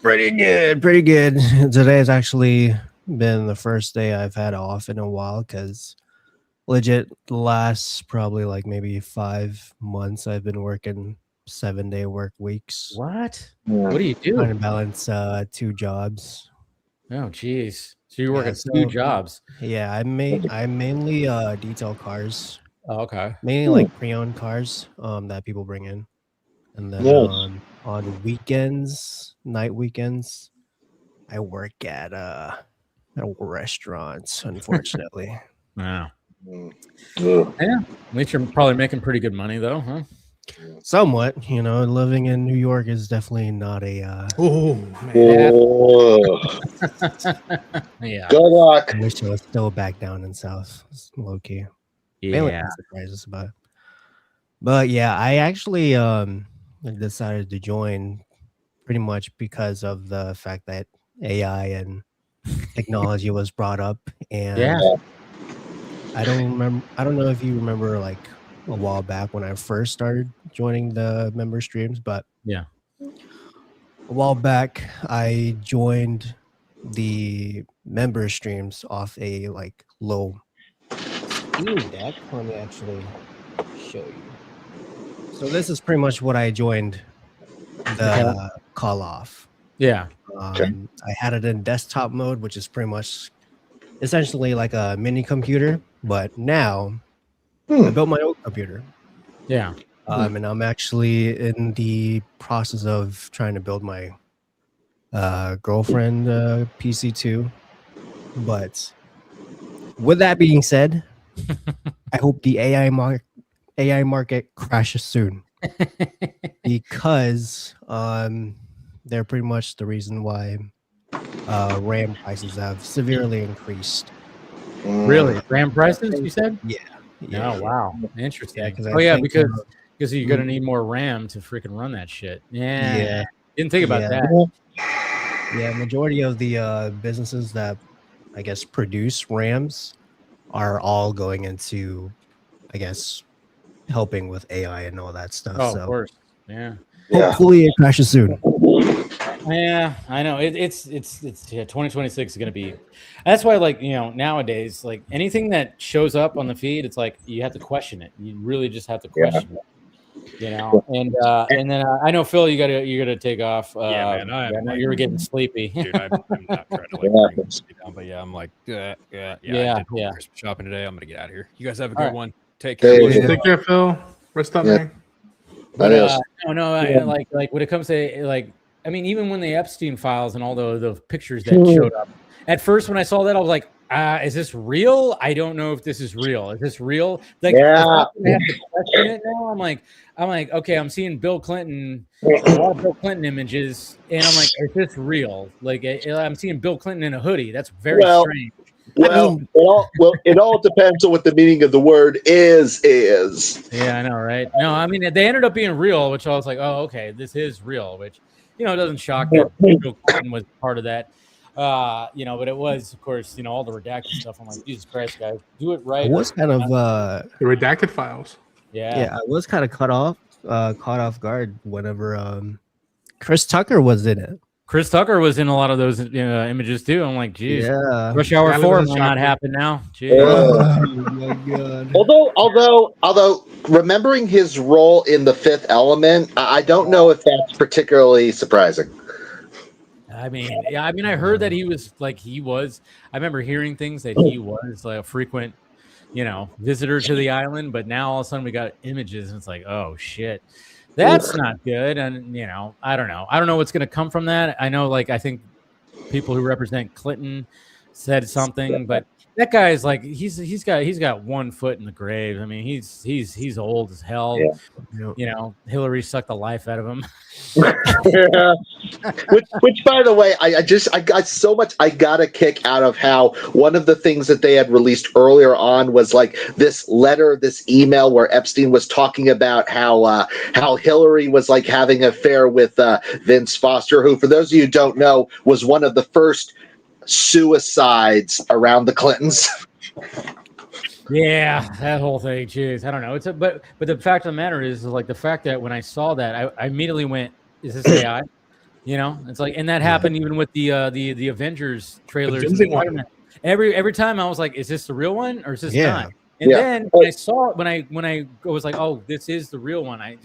Pretty good. Today has actually been the first day I've had off in a while because legit the last probably like maybe 5 months I've been working 7-day work weeks. What? What do you do? Trying to balance 2 jobs. Oh, geez. So you're working 2 jobs? Yeah, I mainly detail cars. Oh, okay. Mainly like pre-owned cars that people bring in, and then on weekends, night weekends, I work at restaurants. Unfortunately. Wow. Yeah. At least you're probably making pretty good money, though, huh? Somewhat, living in New York is definitely not a. Yeah. Good luck. I wish I was still back down in South, low key. Yeah. Surprises about it. But yeah, I actually decided to join pretty much because of the fact that AI and technology was brought up, and I don't know if you remember like a while back when I first started joining the member streams, but yeah, a while back I joined the member streams off a like low Steam Deck. Let me actually show you. So this is pretty much what I joined the call off. Yeah. Okay. I had it in desktop mode, which is pretty much essentially like a mini computer, but now I built my own computer. Yeah. And I'm actually in the process of trying to build my girlfriend PC too. But with that being said, I hope the AI market crashes soon because they're pretty much the reason why RAM prices have severely increased. Really? RAM prices, you said? Yeah. Oh, wow. Interesting. Yeah, oh, yeah, because you're going to need more RAM to freaking run that shit. Yeah. Didn't think about that. Yeah, majority of the businesses that, I guess, produce RAMs are all going into, I guess, helping with AI and all that stuff. Oh, so of course. Yeah. Hopefully it crashes soon. Yeah, I know. It's 2026 is going to be. That's why, like, nowadays, like anything that shows up on the feed, it's like you have to question it. You really just have to question it. And then I know Phil, you gotta take off. Yeah, man. I know you were getting sleepy. Dude, I'm not trying to like bring this down, but yeah, I'm like, I did Christmas shopping today. I'm gonna get out of here. You guys have a good one. Take care. Take care, Phil. Rest up, man. But like when it comes to like, I mean, even when the Epstein files and all the pictures that showed up, at first when I saw that, I was like, is this real? I don't know if this is real. Is this real? Like, I have to question it now. I'm like, okay, I'm seeing Bill Clinton, a lot of Bill Clinton images, and I'm like, is this real? Like, I'm seeing Bill Clinton in a hoodie. That's very strange. Well, it all depends on what the meaning of the word is. Yeah, I know, right? No, I mean, they ended up being real, which I was like, oh, okay, this is real, which, it doesn't shock that Bill Clinton was part of that. But it was, of course, all the redacted stuff. I'm like, Jesus Christ, guys, do it right. I was kind of the redacted files. Yeah, I was kind of caught off guard whenever Chris Tucker was in it. Chris Tucker was in a lot of those images too. I'm like, geez, Rush Hour 4 will not happen now. Oh my God. Although remembering his role in The Fifth Element, I don't know if that's particularly surprising. I mean, I heard that he was. I remember hearing things that he was like a frequent, visitor to the island. But now all of a sudden we got images, and it's like, oh shit, that's not good. And I don't know. I don't know what's going to come from that. I know, I think people who represent Clinton said something, but that guy's like he's got 1 foot in the grave. I mean, he's old as hell. Yeah. Hillary sucked the life out of him. Yeah. Which by the way, I got a kick out of how one of the things that they had released earlier on was like this email where Epstein was talking about how Hillary was like having an affair with Vince Foster, who, for those of you who don't know, was one of the first suicides around the Clintons. Yeah, that whole thing. Jeez, I don't know. But the fact of the matter is like the fact that when I saw that, I immediately went, "Is this AI?" It's like, and that happened even with the Avengers trailers. Every time I was like, "Is this the real one or is this not?" And then when I saw it, when I was like, "Oh, this is the real one." I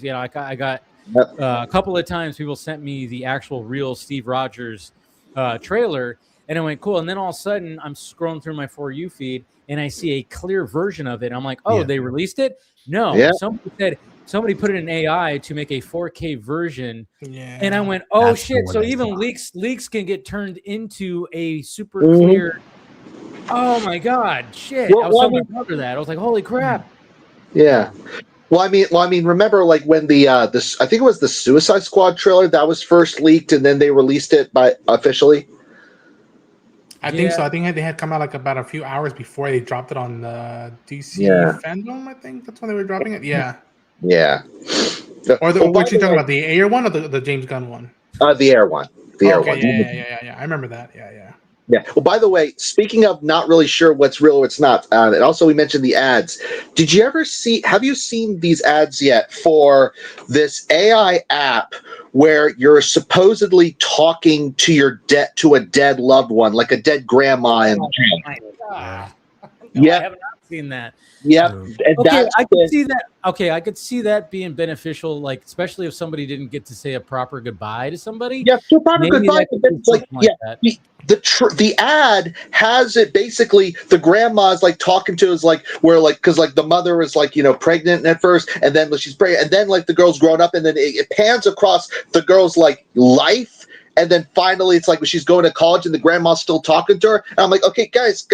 got a couple of times people sent me the actual real Steve Rogers trailer. And I went, cool. And then all of a sudden, I'm scrolling through my For You feed, and I see a clear version of it. I'm like, oh, they released it? No. Yeah. Somebody put it in AI to make a 4K version. Yeah. And I went, oh, that's shit. So even leaks can get turned into a super clear. Oh, my God. Shit. I was telling my brother that. I was like, holy crap. Yeah. Well, I mean, remember, like when I think it was the Suicide Squad trailer that was first leaked, and then they released it officially. I think so. I think they had come out like about a few hours before they dropped it on the DC fandom. I think that's when they were dropping it. Yeah. Yeah. Or what you talking about? The Air one or the James Gunn one? The Air one. The Air one. Yeah. I remember that. Yeah. Yeah. Well, by the way, speaking of not really sure what's real or what's not, and also we mentioned the ads. Have you seen these ads yet for this AI app where you're supposedly talking to a dead loved one, like a dead grandma in the dream? No, I have not seen that. Yep. Okay, I could see that. Okay, I could see that being beneficial, like especially if somebody didn't get to say a proper goodbye to somebody. Yeah, so proper Maybe goodbye. The ad has it basically. The grandma's like talking to us like because like the mother is like pregnant at first, and then she's pregnant, and then like the girl's grown up, and then it pans across the girl's like life, and then finally it's like when she's going to college, and the grandma's still talking to her. And I'm like, okay, guys.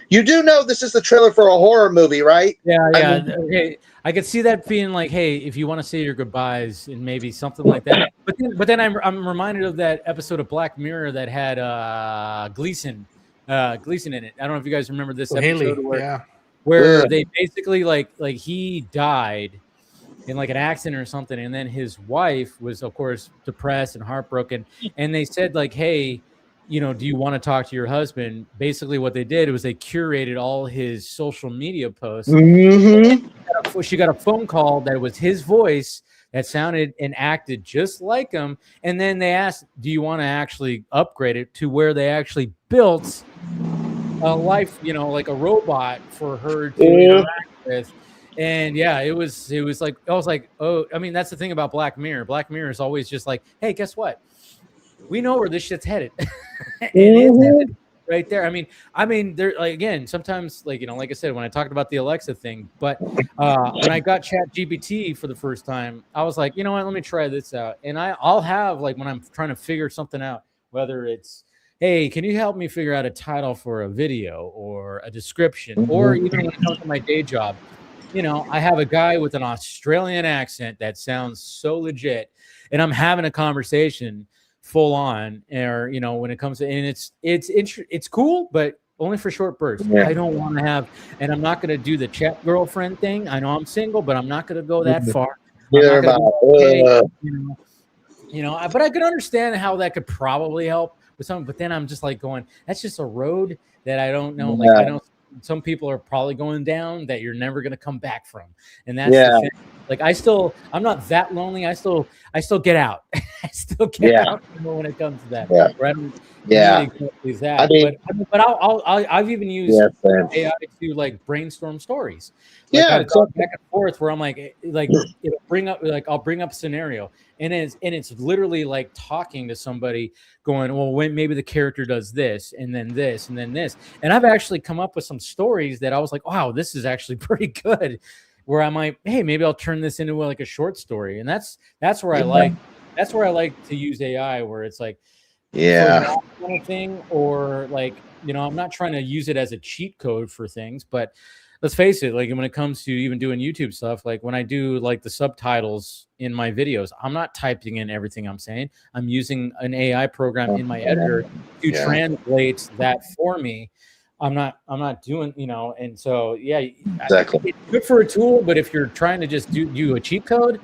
You do know this is the trailer for a horror movie, right? Yeah. Okay. I could see that being like, hey, if you want to say your goodbyes and maybe something like that. But then I'm reminded of that episode of Black Mirror that had Gleason in it. I don't know if you guys remember this episode where they basically like he died in like an accident or something, and then his wife was of course depressed and heartbroken, and they said like, hey, do you want to talk to your husband? Basically what they did was they curated all his social media posts. Mm-hmm. She got a phone call that was his voice that sounded and acted just like him. And then they asked, do you want to actually upgrade it to where they actually built a life, like a robot for her to interact with? And yeah, it was like, I was like, oh, I mean, that's the thing about Black Mirror. Black Mirror is always just like, hey, guess what? We know where this shit's headed. It's headed right there. I mean, there like again, sometimes like like I said, when I talked about the Alexa thing, but when I got ChatGPT for the first time, I was like, you know what, let me try this out. And I'll have like when I'm trying to figure something out, whether it's, hey, can you help me figure out a title for a video or a description, or even when it comes to my day job, I have a guy with an Australian accent that sounds so legit, and I'm having a conversation full on, or when it comes to, and it's cool, but only for short bursts. I don't want to have, and I'm not going to do the chat girlfriend thing. I know I'm single, but I'm not going to go that far. But I could understand how that could probably help with something. But then I'm just like going, that's just a road that I don't know. Like I don't. Some people are probably going down that you're never going to come back from, and that's the thing. Like I'm not that lonely. I still get out. I still get out when it comes to that. Right? Exactly that. I mean, but I've even used AI to like brainstorm stories. Like I've gone back and forth where I'm like it'll bring up I'll bring up a scenario, and it's literally like talking to somebody, going, well, when maybe the character does this, and then this, and then this, and I've actually come up with some stories that I was like, wow, this is actually pretty good. Where I might, hey, maybe I'll turn this into like a short story, and that's where I like to use AI, where it's like kind of thing, or like I'm not trying to use it as a cheat code for things, but let's face it, like when it comes to even doing YouTube stuff, like when I do like the subtitles in my videos, I'm not typing in everything I'm saying. I'm using an AI program in my editor to translate that for me. I'm not doing, and so, exactly. It's good for a tool, but if you're trying to just do a cheat code,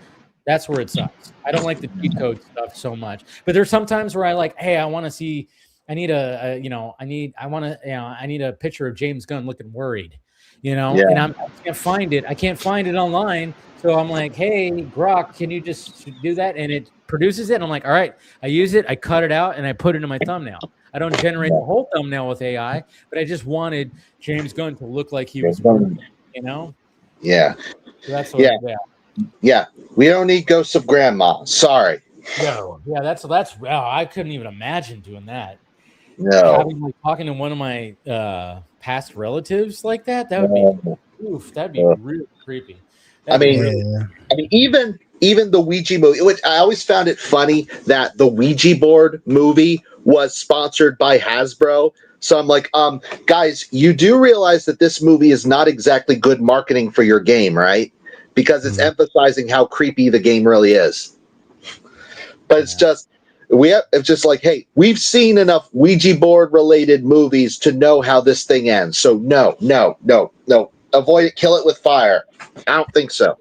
that's where it sucks. I don't like the cheat code stuff so much, but there's sometimes where I like, hey, I want to see, I need a picture of James Gunn looking worried, and I can't find it. I can't find it online. So I'm like, hey, Grok, can you just do that? And it produces it. And I'm like, all right, I use it. I cut it out and I put it in my thumbnail. I don't generate the whole thumbnail with AI, but I just wanted James Gunn to look like he was working, Yeah. So that's what We don't need ghosts of grandma. Sorry. No. Yeah, that's I couldn't even imagine doing that. No. Talking to one of my past relatives like that would be that'd be really creepy. Even the Ouija movie, which I always found it funny that the Ouija board movie was sponsored by Hasbro. So I'm like, guys, you do realize that this movie is not exactly good marketing for your game, right? Because it's emphasizing how creepy the game really is. But it's just like, hey, we've seen enough Ouija board related movies to know how this thing ends. So no. Avoid it, kill it with fire. I don't think so.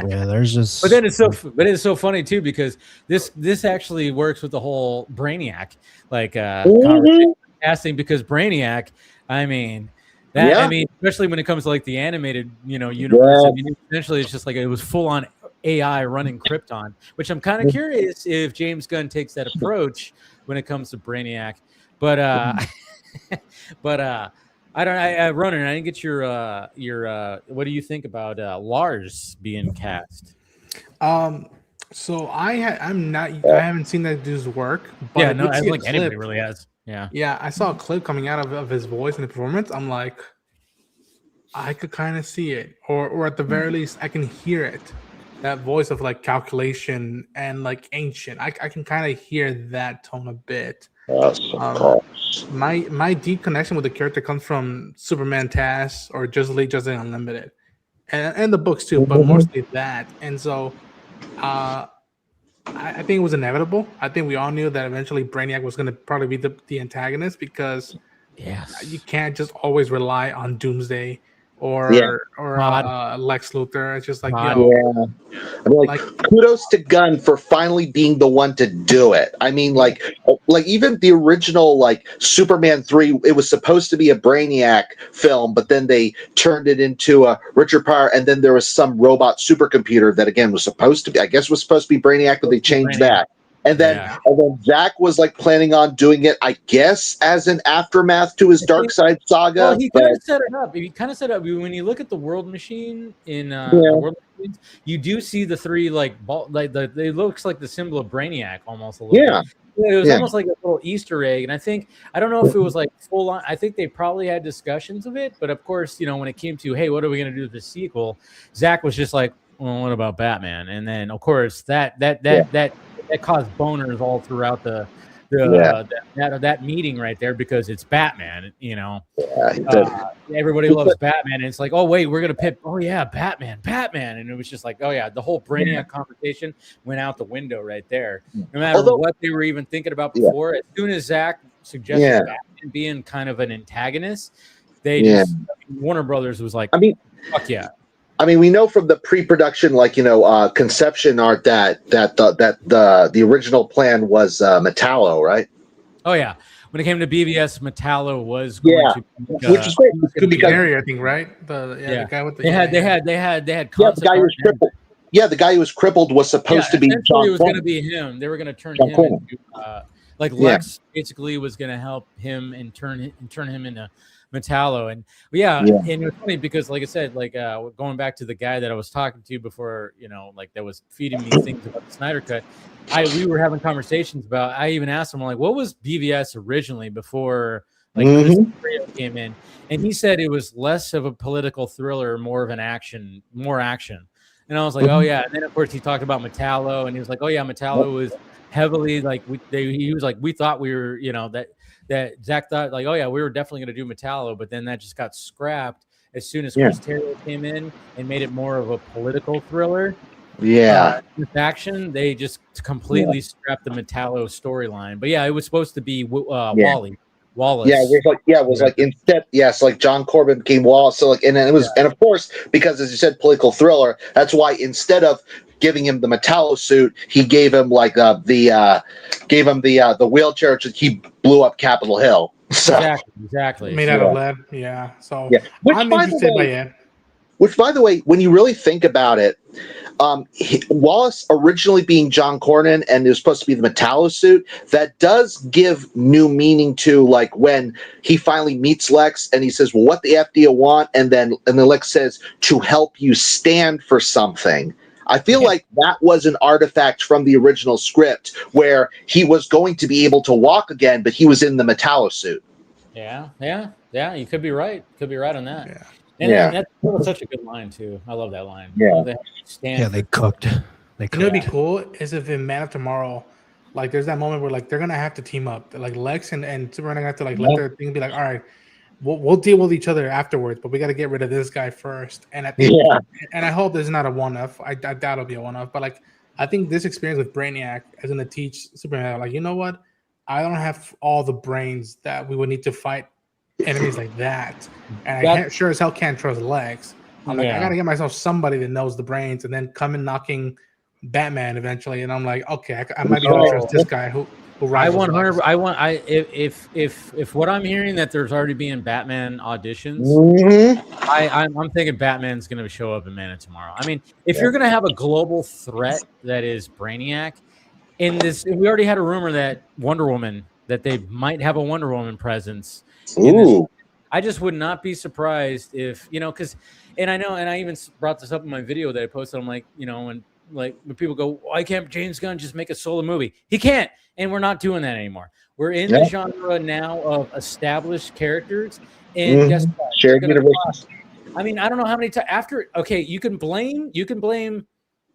Yeah, there's just. But then it's so funny too, because this actually works with the whole BRAINIAC conversation. casting because Brainiac, I mean, I mean, especially when it comes to like the animated, universe. I mean, essentially, it's just like it was full on AI running Krypton, which I'm kind of curious if James Gunn takes that approach when it comes to Brainiac. But I don't. Ronan, I didn't get your. What do you think about Lars being cast? So I haven't seen that dude's work. But Yeah, no, I don't think anybody really has. Yeah, I saw a clip coming out of his voice and the performance. I'm like, I could kind of see it, or at the very least, I can hear it. That voice of like calculation and like ancient. I can kind of hear that tone a bit. Yes, of course. My deep connection with the character comes from Superman TAS or Justice League Unlimited, and the books too, but mostly that. And so, I think it was inevitable. I think we all knew that eventually Brainiac was going to probably be the antagonist because you can't just always rely on Doomsday or Lex Luthor. It's just like, I mean, like kudos to Gunn for finally being the one to do it. I mean, like even the original like Superman 3, it was supposed to be a Brainiac film, but then they turned it into a Richard Pryor, and then there was some robot supercomputer that again was supposed to be Brainiac, but they changed that. And then Zach was like planning on doing it, I guess, as an aftermath to his Dark Side saga. Well, he kind of set it up. He kind of set up when you look at the World Machine in the World Machines, you do see the three it looks like the symbol of Brainiac almost a little bit. It was almost like a little Easter egg, and I don't know if it was like full on. I think they probably had discussions of it, but of course, when it came to, hey, what are we going to do with the sequel? Zach was just like, well, what about Batman? And then of course that caused boners all throughout that meeting right there because it's Batman, everybody loves Batman, and it's like, oh wait, we're gonna pit, Batman, and it was just like, oh yeah, the whole Brainiac conversation went out the window right there. No matter what they were even thinking about before, as soon as Zach suggested Batman being kind of an antagonist, they just Warner Brothers was like, fuck yeah. I mean, we know from the pre-production, conception art that the original plan was Metallo, right? Oh yeah, when it came to BVS, Metallo was going to, which is great. Could be Harry, I think, right? The guy with the they had concept the guy who was crippled. Yeah, the guy who was crippled was supposed to be John. It was going to be him. They were going to turn him into Lex basically was going to help him and turn him into Metallo. And and it was funny because, like I said, going back to the guy that I was talking to before, that was feeding me things about the Snyder Cut. We were having conversations about. I even asked him, like, what was BVS originally before Christopher came in? And he said it was less of a political thriller, more of an action, more action. And I was like, oh yeah. And then of course he talked about Metallo, and he was like, oh yeah, Metallo was heavily he was like, we thought we were, that Zach thought like, oh yeah, we were definitely going to do Metallo, but then that just got scrapped as soon as Chris Terrio came in and made it more of a political thriller. With action, they just completely scrapped the Metallo storyline. But yeah, it was supposed to be Wallace. Yeah, it was like instead, John Corbin became Wallace. So and then it was, and of course, because as you said, political thriller. That's why instead of giving him the Metallo suit, he gave him the wheelchair. He blew up Capitol Hill. So. Exactly. Made out of lead. Yeah. So Which, I'm interested by it. Which, by the way, when you really think about it, Wallace originally being John Cornyn and it was supposed to be the Metallo suit, that does give new meaning to when he finally meets Lex and he says, well, what the F do you want? And then Lex says, to help you stand for something. I feel like that was an artifact from the original script where he was going to be able to walk again, but he was in the Metallo suit. Yeah. You could be right. Could be right on that. Yeah. And that's such a good line too. I love that line. Yeah. They cooked. You know what'd be cool is if in Man of Tomorrow, there's that moment where they're gonna have to team up. Lex and Superman are gonna have to let their thing be like, all right, we'll deal with each other afterwards, but we got to get rid of this guy first. And I think, and I hope there's not a one-off. I doubt it'll be a one-off. But I think this experience with Brainiac is gonna teach Superman, you know what? I don't have all the brains that we would need to fight enemies like that, and I sure as hell can't trust Lex. I gotta get myself somebody that knows the brains, and then come in knocking Batman eventually. And I'm like, okay, I might be able to trust this guy who I 100. If what I'm hearing that there's already being Batman auditions, I'm thinking Batman's going to show up in Man of Tomorrow. I mean, if you're going to have a global threat that is Brainiac, in this, we already had a rumor that that they might have a Wonder Woman presence. In this. I just would not be surprised if, because, and I even brought this up in my video that I posted. I'm like, when people go, why can't James Gunn just make a solo movie? He can't. And we're not doing that anymore. We're in the genre now of established characters. And guess what? Shared universe. I mean, I don't know how many times after. Okay, you can blame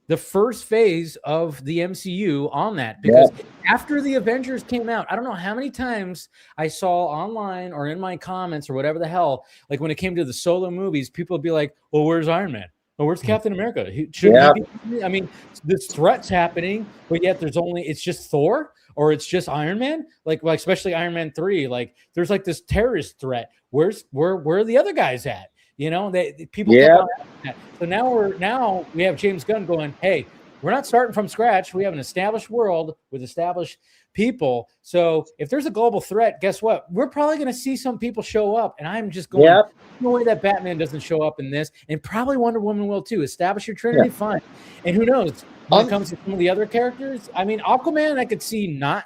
the first phase of the MCU on that, because after the Avengers came out, I don't know how many times I saw online or in my comments or whatever the hell, like when it came to the solo movies, people would be like, well, where's Iron Man? Well, where's Captain America? Shouldn't he be? I mean, this threat's happening, but yet it's just Thor or it's just Iron Man. Like especially Iron Man 3. Like there's like this terrorist threat. Where are the other guys at? People. That. So now we have James Gunn going, hey, we're not starting from scratch. We have an established world with established people. So if there's a global threat, guess what? We're probably going to see some people show up. And I'm just going, no way that Batman doesn't show up in this. And probably Wonder Woman will too. Establish your Trinity, fine. And who knows? When it comes to some of the other characters, I mean, Aquaman, I could see not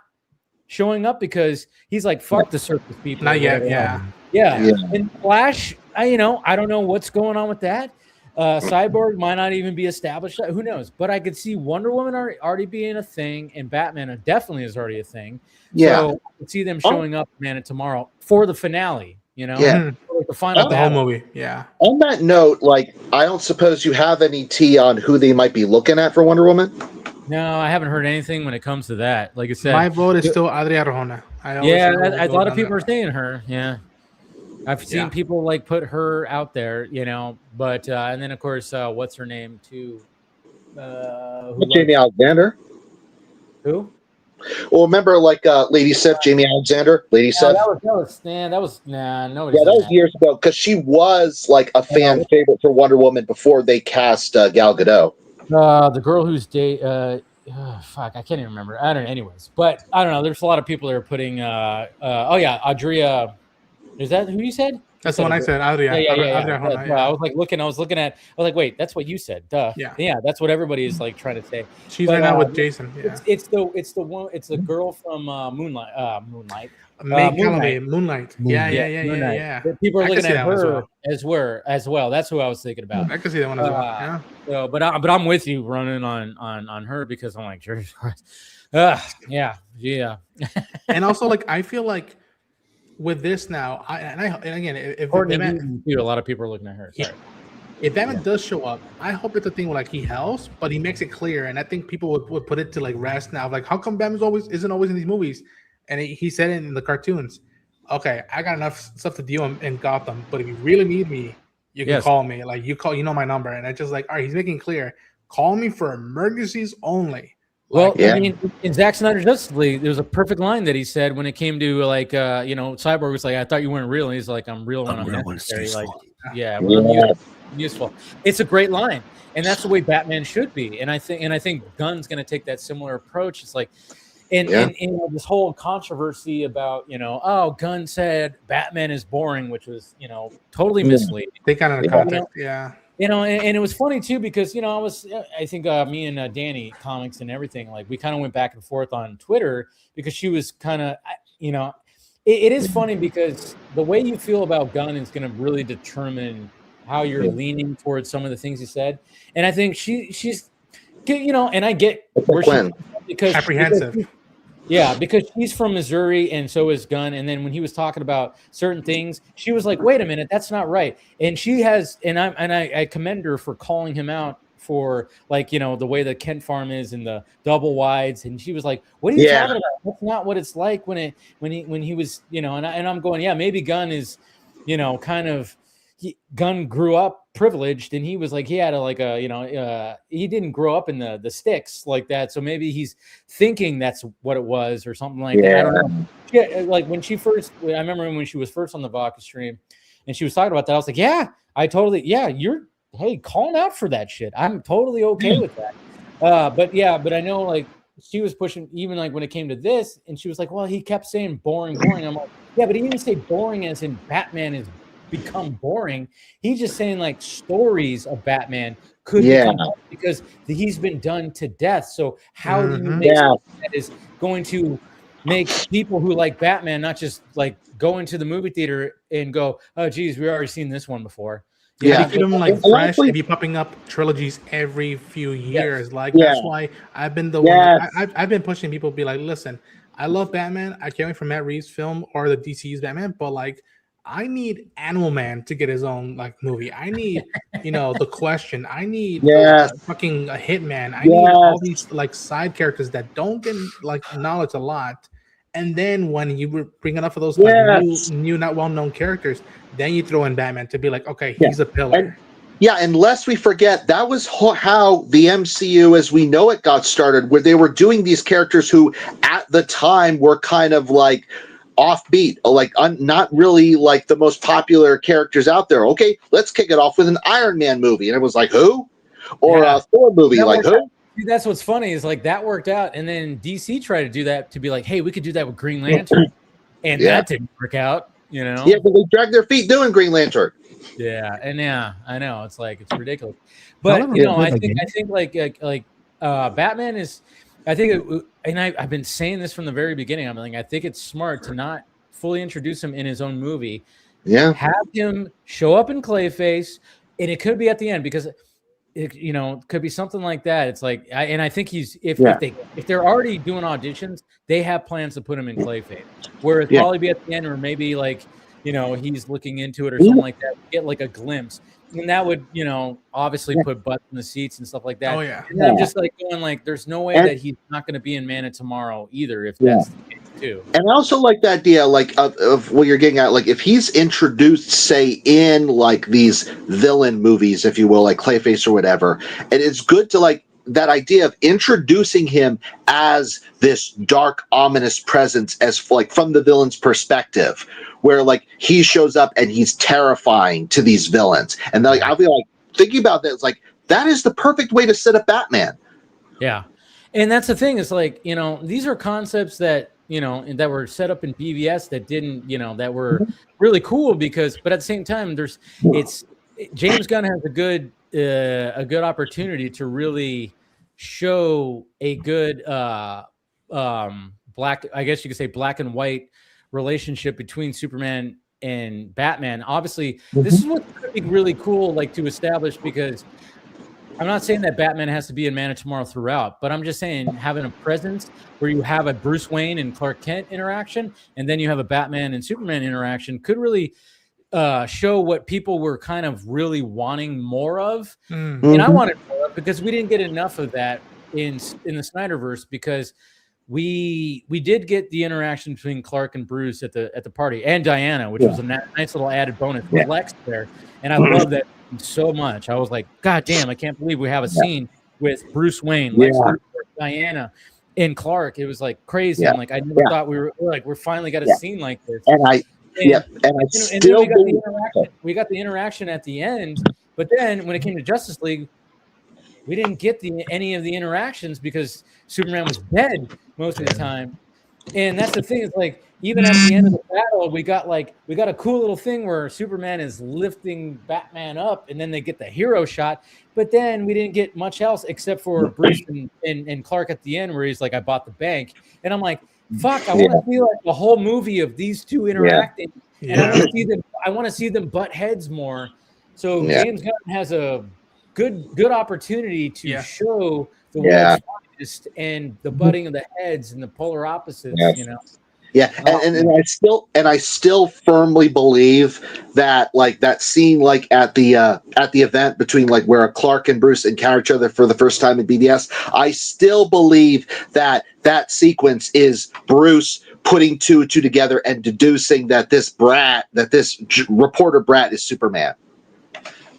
showing up because he's like, fuck the surface people. Not yet, yeah. And Flash, I don't know what's going on with that. Cyborg might not even be established. Who knows? But I could see Wonder Woman already being a thing, and Batman definitely is already a thing. So I could see them showing up, Man of Tomorrow, for the finale. The final whole movie. Yeah. On that note, I don't suppose you have any tea on who they might be looking at for Wonder Woman. No, I haven't heard anything when it comes to that. Like I said, my vote is still Adria Arjona. A lot of people are saying her. Yeah. I've seen people put her out there, but and then of course, what's her name too? Jamie Alexander. Who? Well, remember Lady Sif, Jamie Alexander, Lady Sif. Nobody. Yeah, that was years ago because she was a fan favorite for Wonder Woman before they cast Gal Gadot. The girl who's fuck, I can't even remember. I don't know. Anyways, but I don't know. There's a lot of people that are putting. Adria. Is that who you said? That's the one I said. Adria. I was looking at. I was like, wait, that's what you said. Duh. Yeah. That's what everybody is trying to say. She's right now with Jason. Yeah. It's the girl from Moonlight. Moonlight. Yeah. People are looking at her as well. That's who I was thinking about. I can see that one as well. Yeah. So, but I'm with you running on her because I'm like, Jesus Christ. Yeah. And also, I feel like with this now, and again, if Batman, a lot of people are looking at her. Sorry. If Batman does show up, I hope it's a thing where he helps, but he makes it clear, and I think people would put it to rest now. How come Batman isn't always in these movies? And he said it in the cartoons. Okay, I got enough stuff to do in Gotham, but if you really need me, you can call me. You know my number, and I just all right. He's making clear, call me for emergencies only. Well, I mean, in Zack Snyder's Justice League, there was a perfect line that he said when it came to Cyborg was like, "I thought you weren't real." And he's like, "I'm real when I'm necessary." Useful. It's a great line, and that's the way Batman should be. And I think Gunn's going to take that similar approach. It's like, and this whole controversy about Gunn said Batman is boring, which was totally misleading. They kind of context, and it was funny too because I think me and Danny Comics and everything we kind of went back and forth on Twitter because she was kind of it is funny because the way you feel about Gunn is going to really determine how you're leaning towards some of the things he said, and I think she's and I get where she's because apprehensive. Because she's from Missouri and so is Gunn. And then when he was talking about certain things, she was like, wait a minute, that's not right. And she has, I commend her for calling him out for the way the Kent Farm is and the double wides. And she was like, what are you talking about? That's not what it's like when he was, and I'm going, maybe Gunn is, Gunn grew up privileged and he was he had he didn't grow up in the sticks like that, so maybe he's thinking that's what it was or something like that. I don't know. When she first, I remember when she was first on the Vodka stream and she was talking about that, I was like, you're calling out for that shit. I'm totally okay with that. But I know she was pushing, even like when it came to this, and she was like, well, he kept saying boring. I'm like, yeah, but he didn't say boring as in Batman has become boring. He's just saying like stories of Batman could become boring because he's been done to death. So how do you make something that is going to make people who like Batman not just like go into the movie theater and go, oh geez, we already seen this one before. Yeah, keep them like fresh and be popping up trilogies every few years. Like that's why I've been the one. I've been pushing people to be like, listen, I love Batman. I can't wait for Matt Reeves' film or the DC's Batman, but like, I need Animal Man to get his own like movie. I need, The Question. I need fucking a Hitman. I need all these like side characters that don't get like acknowledged a lot. And then when you bring enough of those like new, not well-known characters, then you throw in Batman to be like, okay, he's a pillar. And lest we forget, that was how the MCU as we know it got started, where they were doing these characters who at the time were kind of like offbeat, like not really like the most popular characters out there. Okay, let's kick it off with an Iron Man movie. And it was like, who? Or a Thor movie, like who? That's what's funny is like that worked out, and then DC tried to do that to be like, hey, we could do that with Green Lantern, and that didn't work out, Yeah, but they dragged their feet doing Green Lantern. Yeah, and I know it's like it's ridiculous, but I think like Batman is, I think, and I've been saying this from the very beginning. I'm like, I think it's smart to not fully introduce him in his own movie. Yeah, have him show up in Clayface, and it could be at the end because. It could be something like that. It's like, I think he's if they're already doing auditions, they have plans to put him in Clayface, where it'd probably be at the end, or maybe like he's looking into it or something like that. Get like a glimpse, and that would obviously put butts in the seats and stuff like that. Oh yeah, and I'm just like going like, there's no way that he's not going to be in Man of Tomorrow either. If that's the case too. And I also like the idea, like of what you're getting at, like if he's introduced, say, in like these villain movies, if you will, like Clayface or whatever, and it's good to like that idea of introducing him as this dark, ominous presence, as like from the villain's perspective, where like he shows up and he's terrifying to these villains, and like I feel like thinking about that, it's like that is the perfect way to set up Batman. Yeah, and that's the thing. Is like these are concepts that. And that were set up in BVS that didn't, that were really cool but at the same time, James Gunn has a good opportunity to really show a good black, I guess you could say black and white relationship between Superman and Batman. Obviously, this is what could be really cool, like to establish, because I'm not saying that Batman has to be in Man of Tomorrow throughout, but I'm just saying having a presence where you have a Bruce Wayne and Clark Kent interaction, and then you have a Batman and Superman interaction could really show what people were kind of really wanting more of. And I wanted more of, because we didn't get enough of that in the Snyderverse, because we did get the interaction between Clark and Bruce at the party, and Diana, which was a nice little added bonus with Lex there, and I love that so much. I was like, God damn, I can't believe we have a scene with Bruce Wayne, Lex Luthor, Diana, and Clark. It was like crazy. I'm like, I never thought we're finally got a scene like this. We got the interaction at the end, but then when it came to Justice League, we didn't get any of the interactions because Superman was dead most of the time. And that's the thing, is like, even at the end of the battle, we got a cool little thing where Superman is lifting Batman up, and then they get the hero shot. But then we didn't get much else except for Bruce and Clark at the end, where he's like, I bought the bank. And I'm like, fuck, I want to see like the whole movie of these two interacting. And I want to see them butt heads more. So James Gunn has a good opportunity to show the world's finest and the butting of the heads and the polar opposites, Yeah, and I still firmly believe that like that scene like at the event between like where Clark and Bruce encounter each other for the first time in BVS, I still believe that sequence is Bruce putting two and two together and deducing that this reporter brat is Superman.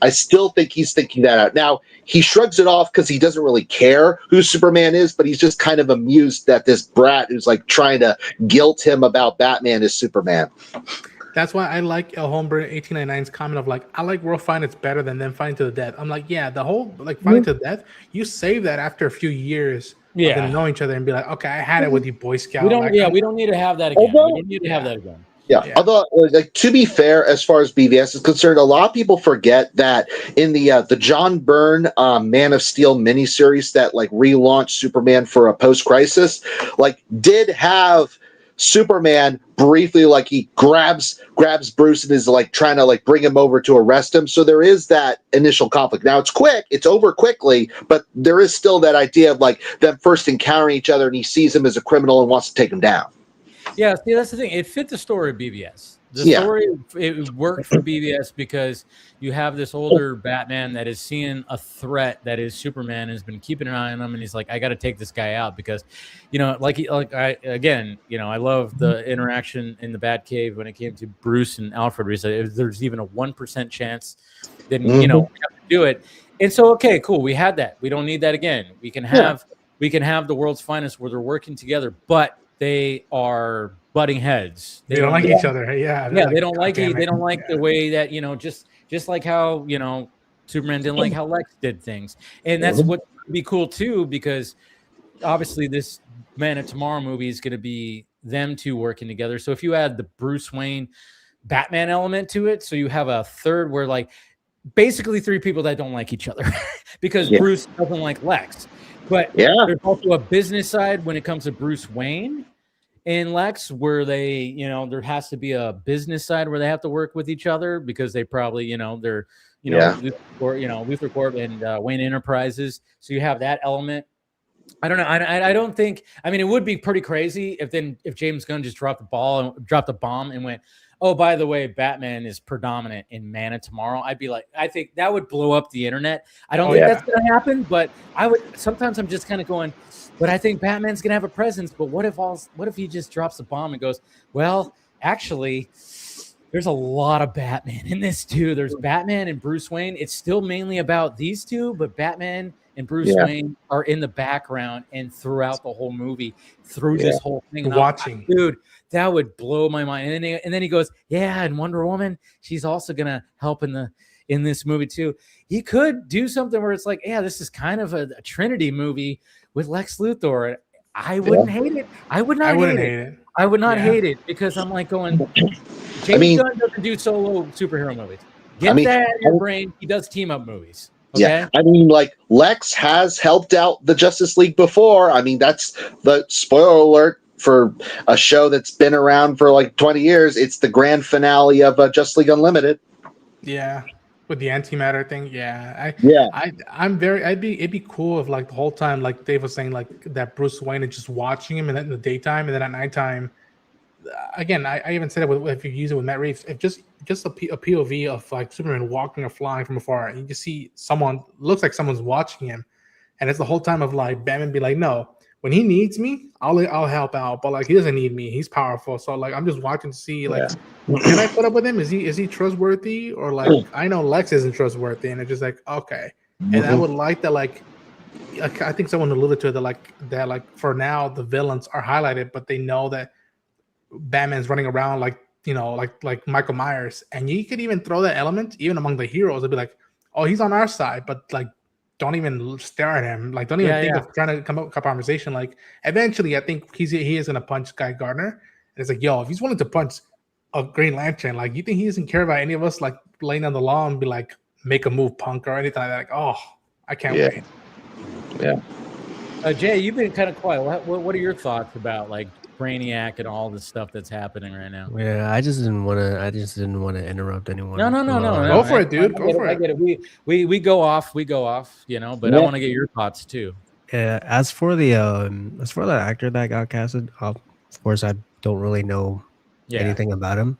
I still think he's thinking that out. Now, he shrugs it off because he doesn't really care who Superman is, but he's just kind of amused that this brat who's like trying to guilt him about Batman is Superman. That's why I like El Hombre 1899's comment of like, I like World Fight, it's better than them fighting to the death. I'm like, yeah, the whole like fighting to the death, you save that after a few years Yeah. them knowing each other and be like, okay, I had it with you, Boy Scout. We don't. Like, Yeah, we don't need to have that again. Although- We don't need to have that again. Yeah. Yeah. Although, like, to be fair, as far as BVS is concerned, a lot of people forget that in the John Byrne Man of Steel miniseries that like relaunched Superman for a post-crisis, like did have Superman briefly, like he grabs Bruce and is like trying to like bring him over to arrest him. So there is that initial conflict. Now it's quick, it's over quickly, but there is still that idea of like them first encountering each other, and he sees him as a criminal and wants to take him down. Yeah, see, that's the thing. It fit the story of BVS. The Yeah. story, it worked for BVS because you have this older Batman that is seeing a threat that is Superman, has been keeping an eye on him, and he's like, I got to take this guy out because, you know, I love the interaction in the Batcave when it came to Bruce and Alfred. Where he said, if there's even a 1% chance, then you know, we have to do it. And so, okay, cool, we had that. We don't need that again. We can have the world's finest where they're working together, but they are butting heads. They don't like each other. Yeah. Yeah, like, they don't like "God it. damn They don't like Yeah. the way that, you know, just like how, you know, Superman didn't like how Lex did things. And that's what would be cool too, because obviously this Man of Tomorrow movie is going to be them two working together. So if you add the Bruce Wayne Batman element to it, so you have a third where like basically three people that don't like each other because Bruce doesn't like Lex. But there's also a business side when it comes to Bruce Wayne and Lex, where they, you know, there has to be a business side where they have to work with each other because they probably, you know, they're, you know, Luther Corp and Wayne Enterprises. So you have that element. I don't know. I don't think. I mean, it would be pretty crazy if James Gunn just dropped the bomb and went, oh, by the way, Batman is predominant in Man of Tomorrow. I'd be like, I think that would blow up the internet. I don't think that's going to happen, but I would. Sometimes I'm just kind of going, but I think Batman's going to have a presence. But what if he just drops the bomb and goes, well, actually, there's a lot of Batman in this too. There's Batman and Bruce Wayne. It's still mainly about these two, but Batman and Bruce Wayne are in the background and throughout the whole movie, through this whole thing. And watching, dude, that would blow my mind. And then he goes, yeah, and Wonder Woman, she's also gonna help in this movie too. He could do something where it's like, yeah, this is kind of a Trinity movie with Lex Luthor. I wouldn't hate it. I would not hate it. I would not hate it because I'm like going, James Gunn doesn't do solo superhero movies. Get that out of your brain. He does team up movies. Okay? Yeah, I mean, like Lex has helped out the Justice League before. I mean, that's the spoiler alert for a show that's been around for like 20 years. It's the grand finale of Justice League Unlimited. Yeah, with the antimatter thing. Yeah, it'd be cool if like the whole time, like Dave was saying, like that Bruce Wayne is just watching him, and then in the daytime, and then at nighttime. Again, I even said it if you use it with Matt Reeves, if just a POV of like Superman walking or flying from afar, and you just see someone, looks like someone's watching him, and it's the whole time of like Batman be like, no, when he needs me, I'll help out, but like he doesn't need me, he's powerful, so like I'm just watching to see like can I put up with him? Is he trustworthy, or like I know Lex isn't trustworthy, and it's just like okay, and I would like that like. I think someone alluded to it that like for now the villains are highlighted, but they know that Batman's running around like, you know, like Michael Myers, and you could even throw that element even among the heroes. It'd be like, oh, he's on our side, but like don't even stare at him, like don't even think of trying to come up with a conversation. Like eventually I think he is gonna punch Guy Gardner, and it's like, yo, if he's willing to punch a Green Lantern, like you think he doesn't care about any of us like laying on the law and be like, make a move, punk, or anything like that? Like, oh, I can't wait. Jay, you've been kind of quiet. What are your thoughts about like Brainiac and all the stuff that's happening right now? Yeah, I just didn't want to interrupt anyone. No. Go for it, dude. Go for it. I get it. We go off, you know, but I want to get your thoughts too. Yeah, as for the actor that got casted, of course I don't really know anything about him.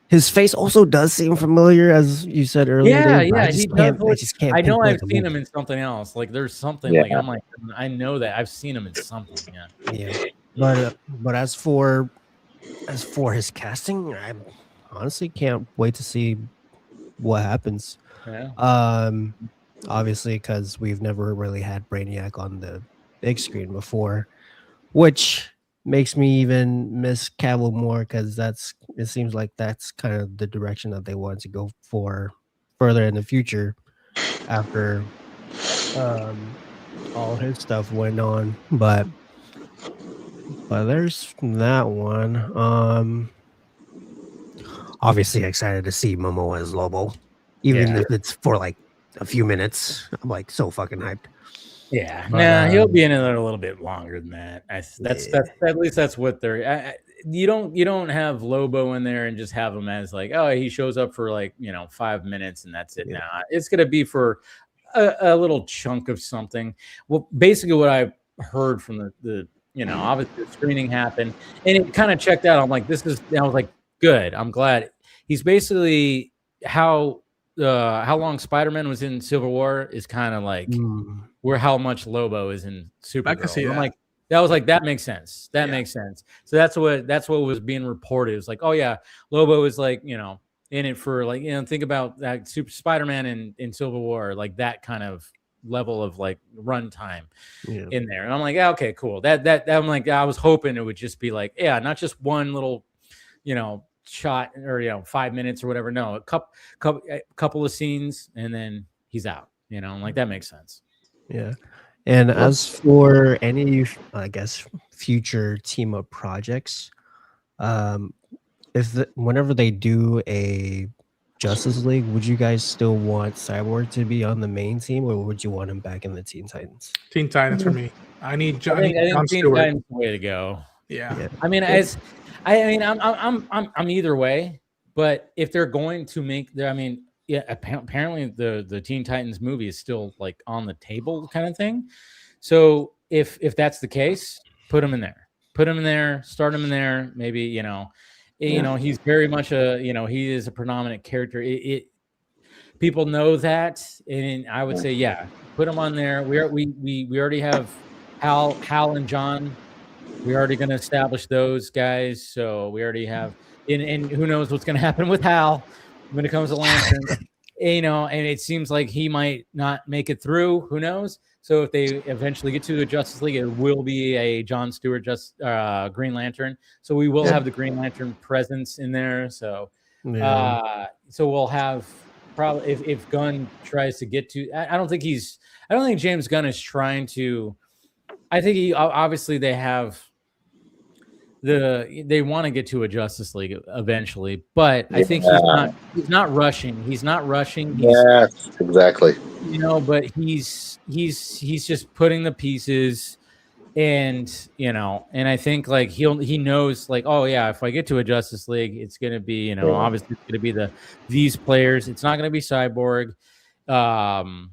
His face also does seem familiar, as you said earlier. Yeah, he does. I know I've seen him in something else. Like there's something like I'm like I know that I've seen him in something. Yeah. But as for his casting, I honestly can't wait to see what happens. Yeah. Obviously, because we've never really had Brainiac on the big screen before, which makes me even miss Cavill more, because it seems like that's kind of the direction that they want to go for further in the future after all his stuff went on, but there's that one. Obviously excited to see Momoa as Lobo, even if it's for like a few minutes. I'm like so fucking hyped. Yeah, But, he'll be in it a little bit longer than that. That's at least that's what they're. You don't have Lobo in there and just have him as like, oh, he shows up for like 5 minutes and that's it. Yeah. Now it's gonna be for a little chunk of something. Well, basically what I heard from the obviously the screening happened and it kind of checked out. I'm like, I was like, good. I'm glad. He's basically how long Spider-Man was in Civil War is kind of like where how much Lobo is in Supergirl. I can see that. I'm like, that makes sense. That makes sense. So that's what was being reported. It was like, oh yeah, Lobo is like, in it for like, think about that Super Spider-Man in Civil War, like that kind of level of like runtime in there. And I'm like, yeah, okay, cool. That I'm like, I was hoping it would just be like, yeah, not just one little, shot or 5 minutes or whatever. No, a couple of scenes and then he's out. I'm like, that makes sense. Yeah. And as for any, I guess, future team up projects, whenever they do a Justice League, would you guys still want Cyborg to be on the main team, or would you want him back in the Teen Titans? Teen Titans for me. I think John Teen Stewart. Titans the way to go. Yeah. I mean, I'm either way, but if they're going to make apparently the Teen Titans movie is still like on the table kind of thing. So if that's the case, put him in there, start him in there. Maybe, he's very much he is a predominant character. People know that. And I would say, yeah, put him on there. We already have Hal and John. We're already going to establish those guys. So we already have, and who knows what's going to happen with Hal when it comes to Lantern, and it seems like he might not make it through. Who knows? So if they eventually get to the Justice League, it will be a John Stewart Green Lantern. So we will have the Green Lantern presence in there. So, so we'll have probably if Gunn tries to get to, I don't think James Gunn is trying to. I think obviously they have. They want to get to a Justice League eventually, but I think he's not rushing. Yes, exactly. But he's just putting the pieces, and and I think like he knows like, oh yeah, if I get to a Justice League, it's gonna be obviously it's gonna be these players. It's not gonna be Cyborg. Cyborg,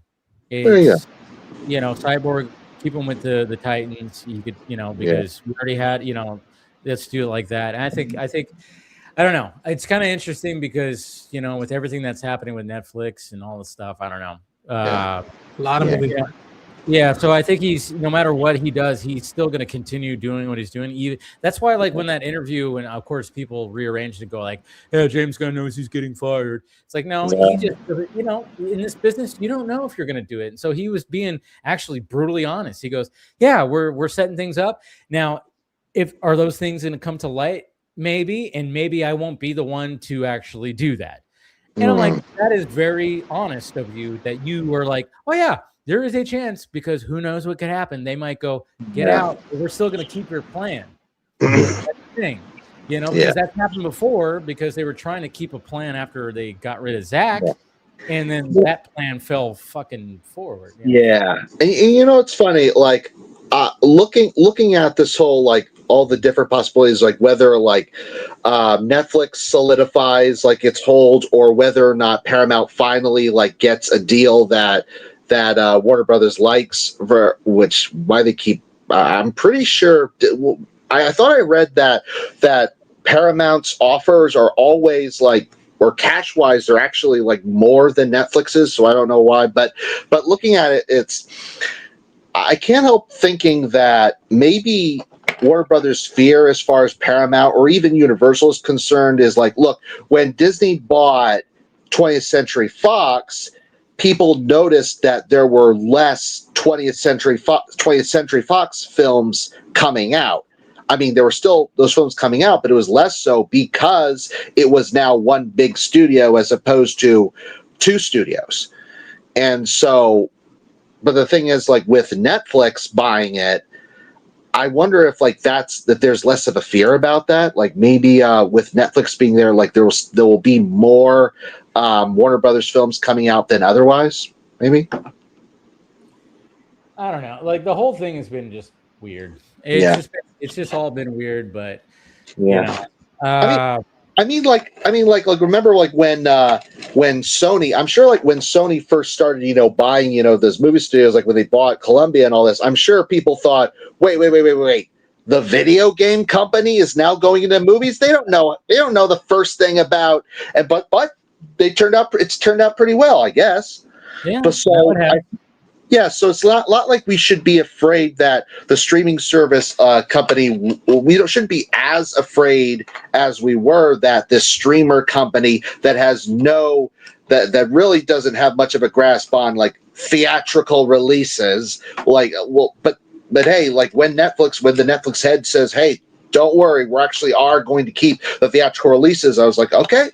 keep him with the Titans. You could because we already had let's do it like that. And I think I don't know. It's kind of interesting because with everything that's happening with Netflix and all the stuff, I don't know. A lot of moving parts. Yeah, so I think he's no matter what he does, he's still going to continue doing what he's doing. That's why, like when that interview, and of course people rearranged and go like, "Yeah, James Gunn knows he's getting fired." It's like, no, he just in this business, you don't know if you're going to do it. And so he was being actually brutally honest. He goes, "Yeah, we're setting things up now. Are those things going to come to light? Maybe, and maybe I won't be the one to actually do that." And I'm like, that is very honest of you that you were like, "Oh yeah, there is a chance because who knows what could happen. They might go, get out. We're still going to keep your plan." That's the thing, because that's happened before because they were trying to keep a plan after they got rid of Zach. And then that plan fell fucking forward. Yeah. And it's funny, like looking at this whole, like all the different possibilities, like whether like Netflix solidifies like its hold or whether or not Paramount finally like gets a deal that Warner Brothers likes, which why they keep. I'm pretty sure. I thought I read that Paramount's offers are always like, or cash wise, they're actually like more than Netflix's. So I don't know why, but looking at it, I can't help thinking that maybe Warner Brothers' fear as far as Paramount or even Universal is concerned is like, look, when Disney bought 20th Century Fox, people noticed that there were less 20th Century Fox films coming out. I mean, there were still those films coming out, but it was less so because it was now one big studio as opposed to two studios. And so the thing is, like with Netflix buying it, I wonder if like that there's less of a fear about that. Like maybe with Netflix being there, like there will be more Warner Brothers films coming out than otherwise. Maybe. I don't know. Like the whole thing has been just weird. It's just all been weird. But you know, I mean, remember, like when Sony, I'm sure, like when Sony first started, buying, those movie studios, like when they bought Columbia and all this, I'm sure people thought, wait, the video game company is now going into movies. They don't know the first thing about, but it's turned out pretty well, I guess. Yeah. But so so it's a lot like we should be afraid that the streaming service company, shouldn't be as afraid as we were that this streamer company that has that really doesn't have much of a grasp on like theatrical releases, but hey, like when the Netflix head says, hey, don't worry, we actually are going to keep the theatrical releases, I was like, okay.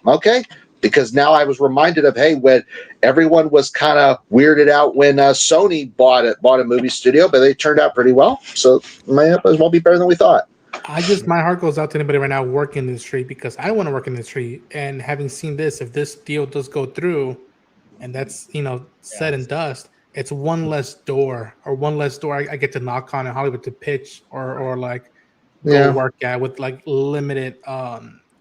Because now I was reminded of, hey, when everyone was kind of weirded out when Sony bought a movie studio, but they turned out pretty well. So it might as well be better than we thought. My heart goes out to anybody right now working in the industry, because I want to work in the industry. And having seen this, if this deal does go through, and that's said and dust, it's one less door I get to knock on in Hollywood to pitch or like go work at with like limited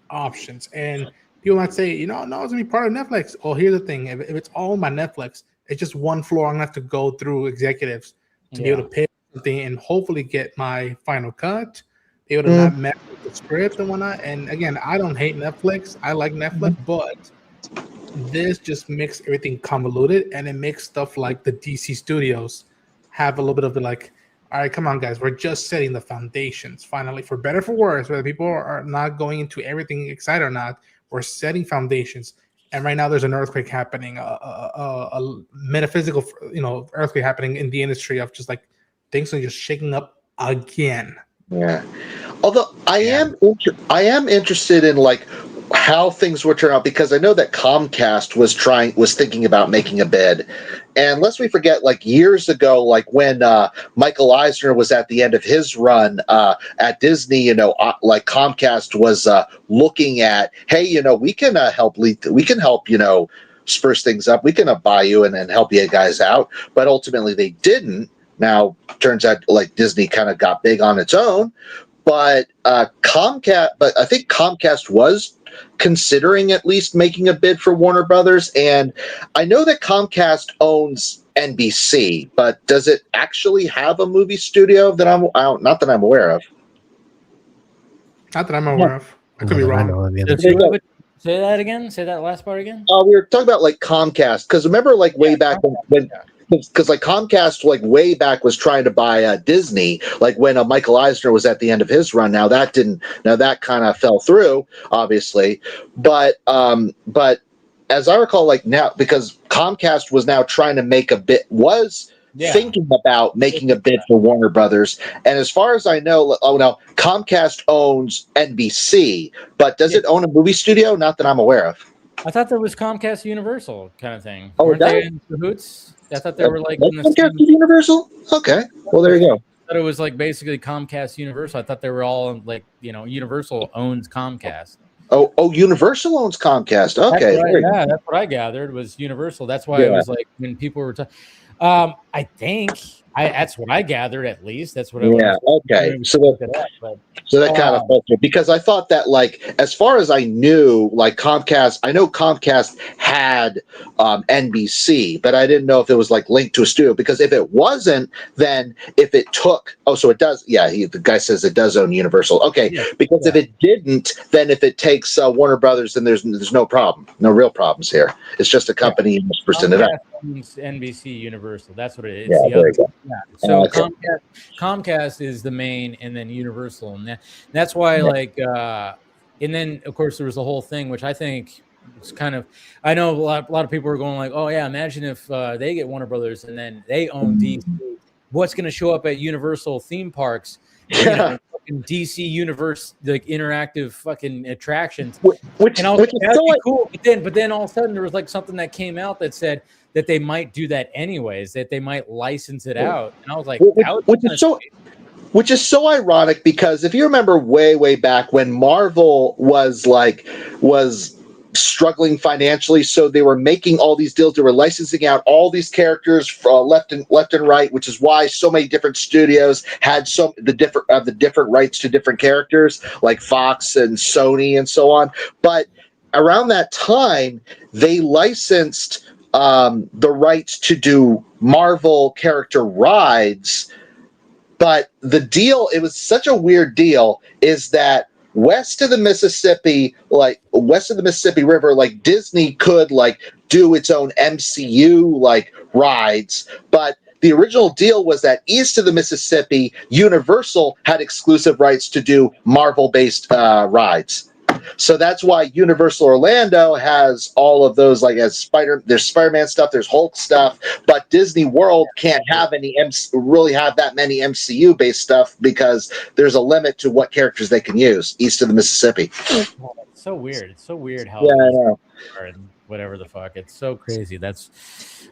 options. And people might say, no, it's gonna be part of Netflix. Well, here's the thing: if it's all my Netflix, it's just one floor. I'm gonna have to go through executives to be able to pitch something and hopefully get my final cut. Be able to not mess with the script and whatnot. And again, I don't hate Netflix. I like Netflix, but this just makes everything convoluted, and it makes stuff like the DC studios have a little bit of the like, all right, come on, guys, we're just setting the foundations finally, for better or for worse, whether people are not going into everything excited or not. We're setting foundations, and right now there's an earthquake happening, a metaphysical, earthquake happening in the industry of just like things are just shaking up again. Yeah. Although I am interested in like how things would turn out, because I know that Comcast was thinking about making a bid. And lest we forget, like years ago, like when Michael Eisner was at the end of his run at Disney, like Comcast was looking at, hey, we can help spruce things up. We can buy you and help you guys out. But ultimately they didn't. Now, turns out like Disney kind of got big on its own. But I think Comcast was considering at least making a bid for Warner Brothers. And I know that Comcast owns NBC, but does it actually have a movie studio that not that I'm aware of? Not that I'm aware of. I could be wrong. Say that again. Say that last part again. We were talking about like Comcast, because remember like way back when because like Comcast like way back was trying to buy Disney, like when Michael Eisner was at the end of his run. Now that kind of fell through, obviously, but as I recall, like now, because Comcast was now trying to make a bid, thinking about making a bid for Warner Brothers. And as far as I know, Comcast owns NBC, but does it own a movie studio? Not that I'm aware of. I thought there was Comcast Universal kind of thing. Oh, weren't they in cahoots? I thought they were like in the Comcast Universal. Okay, well there you go. I thought it was like basically Comcast Universal. I thought they were all like Universal owns Comcast. Oh, Universal owns Comcast. Okay, that's what I gathered was Universal. That's why it was like when people were talking. I think that's what I gathered, at least. That's what I okay. So that kind of felt good, because I thought that, like, as far as I knew, like Comcast, I know Comcast had NBC, but I didn't know if it was like linked to a studio, because if it wasn't, then if it took, so it does, the guy says it does own Universal. Okay, because if it didn't, then if it takes Warner Brothers, then there's no problem, no real problems here. It's just a company in this percent of that. NBC Universal. That's what it is. So Comcast is the main, and then Universal, and that's why and then of course there was the whole thing, which I think was kind of, I know a lot of people were going like, oh yeah, imagine if they get Warner Brothers and then they own DC. What's going to show up at Universal theme parks? fucking DC universe, like interactive fucking attractions. Which And I was like, is that'd so be like, cool. But then all of a sudden there was like something that came out that said that they might do that anyways, that they might license it out. And I was like, which is so ironic, because if you remember way back when Marvel was struggling financially, so they were making all these deals. They were licensing out all these characters left and right, which is why so many different studios had the different rights to different characters, like Fox and Sony and so on. But around that time, they licensed the rights to do Marvel character rides. But the deal, it was such a weird deal, is that west of the Mississippi River, like Disney could like do its own MCU like rides, but the original deal was that east of the Mississippi, Universal had exclusive rights to do Marvel-based rides. So that's why Universal Orlando has all of those, like there's Spider-Man stuff, there's Hulk stuff, but Disney World can't have really have that many MCU based stuff because there's a limit to what characters they can use east of the Mississippi. Oh, it's so weird. It's so weird how I know. whatever the fuck. It's so crazy. But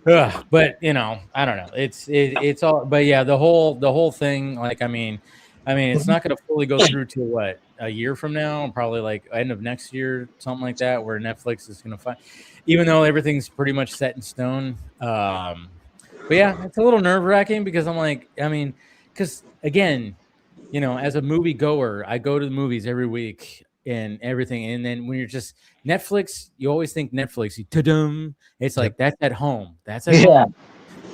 I don't know. It's all. But yeah, the whole thing. Like, I mean, it's not going to fully go through to what, a year from now, probably like end of next year, something like that, where Netflix is going to find, even though everything's pretty much set in stone. But yeah, it's a little nerve wracking because I'm like, because again, as a movie goer, I go to the movies every week and everything. And then when you're just Netflix, you always think Netflix, it's like, that's at home. That's at home.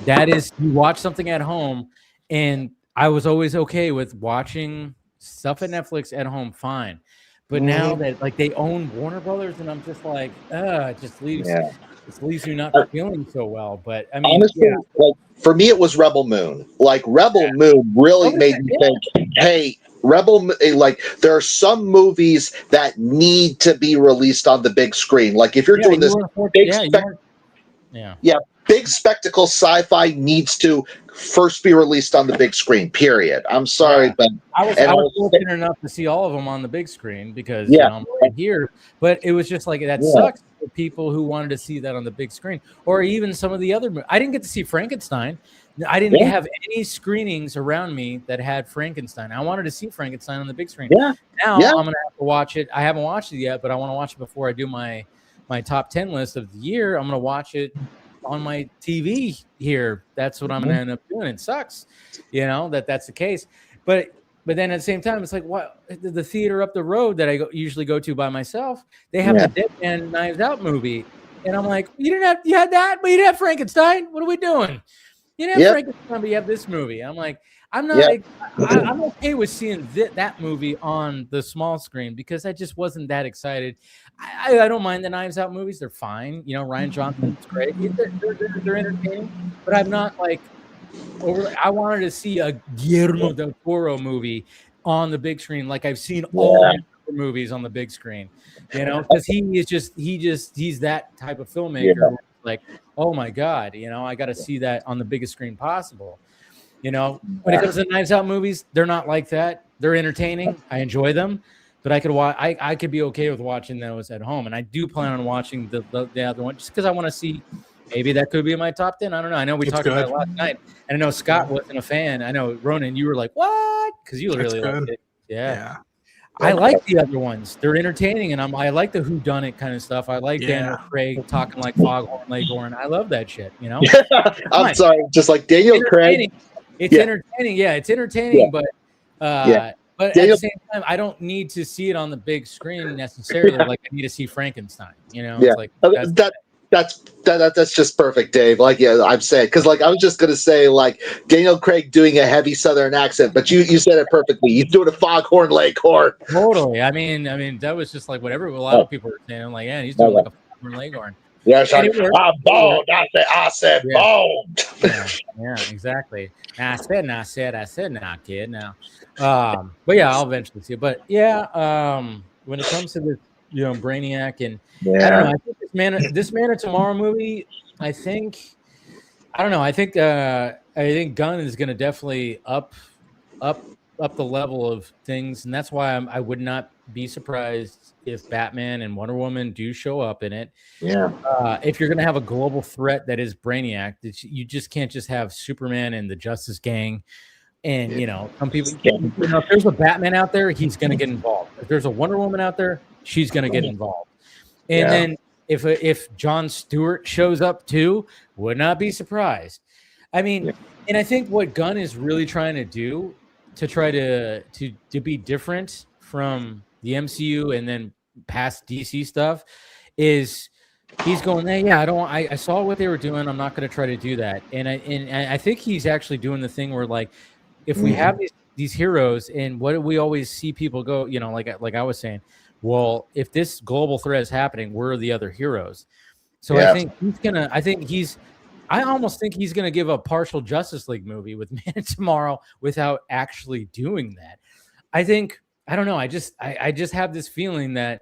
That is, you watch something at home. And I was always okay with watching stuff at Netflix at home, fine. But now that like they own Warner Brothers, and I'm just like, it just leaves me not feeling so well. But I mean, honestly, like for me, it was Rebel Moon. Like Rebel Moon really made me think, hey, like there are some movies that need to be released on the big screen. Like if you're doing this big spectacle sci-fi needs to first be released on the big screen, period. I'm sorry, but I was fortunate enough to see all of them on the big screen because I'm right here. But it was just like, that sucks for people who wanted to see that on the big screen, or even some of the other movies. I didn't get to see Frankenstein. I didn't have any screenings around me that had Frankenstein. I wanted to see Frankenstein on the big screen. Now I'm gonna have to watch it. I haven't watched it yet, but I want to watch it before I do my top 10 list of the year. I'm gonna watch it on my TV here. That's what I'm gonna end up doing. It sucks, that's the case. But then at the same time, it's like, what, the theater up the road that I usually go to by myself, they have the Dead Man Knives Out movie, and I'm like, you had that, but you didn't have Frankenstein. What are we doing? You didn't have Frankenstein, but you have this movie. I'm like, I'm not. I'm okay with seeing that movie on the small screen because I just wasn't that excited. I don't mind the Knives Out movies; they're fine. Ryan Johnson's great; they're entertaining. But I'm not like I wanted to see a Guillermo del Toro movie on the big screen, like I've seen all the movies on the big screen. Because he's that type of filmmaker. Like, oh my God, I got to see that on the biggest screen possible. When it comes to Knives Out movies, they're not like that. They're entertaining. I enjoy them, but I could be okay with watching those at home. And I do plan on watching the other one just because I want to see. Maybe that could be in my top 10. I don't know. I know we talked about it last night, and I know Scott wasn't a fan. I know Ronan, you were like, "What?" Because you really liked it. Yeah. I like the other ones. They're entertaining, and I like the whodunit kind of stuff. I like Daniel Craig talking like Foghorn Leghorn. I love that shit. I'm sorry, just like Daniel Craig. It's entertaining. Yeah, it's entertaining, but at the same time, I don't need to see it on the big screen necessarily. Like I need to see Frankenstein. It's like that's just perfect, Dave. Like, I'm saying, because like I was just gonna say like Daniel Craig doing a heavy Southern accent, but you said it perfectly. He's doing a Foghorn Leghorn. Totally. I mean that was just like whatever a lot of people were saying. I'm like, he's doing like a Foghorn Leghorn. Yes, I'm bold. I said bold. Yeah, exactly. I said, nah, kid. Now, but yeah, I'll eventually see it. But when it comes to this, Brainiac and I don't know. I think this Man of Tomorrow movie. I don't know. I think Gunn is going to definitely up up the level of things, and that's why I would not be surprised if Batman and Wonder Woman do show up in it. Yeah. If you're going to have a global threat that is Brainiac, you just can't just have Superman and the Justice Gang. And, you know, some people, you know, if there's a Batman out there, he's going to get involved. If there's a Wonder Woman out there, she's going to get involved. And then if Jon Stewart shows up too, would not be surprised. I mean, and I think what Gunn is really trying to do to try to be different from the MCU and then past DC stuff is he's going, hey, yeah, I saw what they were doing. I'm not going to try to do that. And I think he's actually doing the thing where, like, if we have these heroes, and what do we always see people go, you know, like I was saying, well, if this global threat is happening, where are the other heroes? So I almost think he's gonna give a partial Justice League movie with Man of Tomorrow without actually doing that. I don't know. I just have this feeling that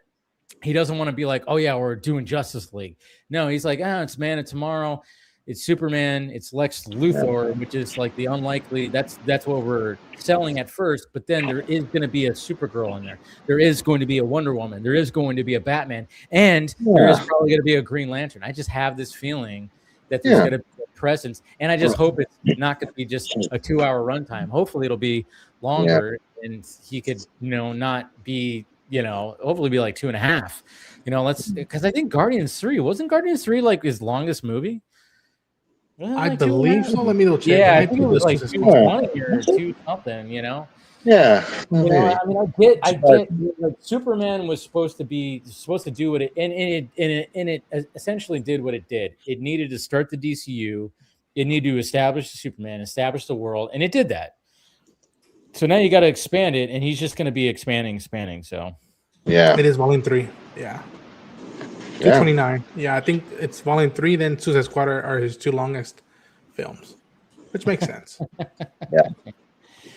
he doesn't want to be like, oh yeah, we're doing Justice League. No, he's like, it's Man of Tomorrow. It's Superman, it's Lex Luthor, which is like the unlikely. That's what we're selling at first. But then there is going to be a Supergirl in there. There is going to be a Wonder Woman. There is going to be a Batman, and there is probably going to be a Green Lantern. I just have this feeling that there's going to be a presence, and I just hope it's not going to be just a 2-hour runtime. Hopefully, it'll be longer, and he could, you know, not be, you know, hopefully be like 2.5. You know, because I think Guardians 3 wasn't Guardians 3 like his longest movie. I believe so. Let me check. Yeah, I think it was like 220 or 2 something, you know? Yeah. You know, I mean, I get like Superman was supposed to do what it and it essentially did what it did. It needed to start the DCU, it needed to establish the Superman, establish the world, and it did that. So now you got to expand it, and he's just going to be expanding. So it is volume 3. Yeah. 229. Yeah, I think it's volume 3, then Suicide Squad are his 2 longest films, which makes sense.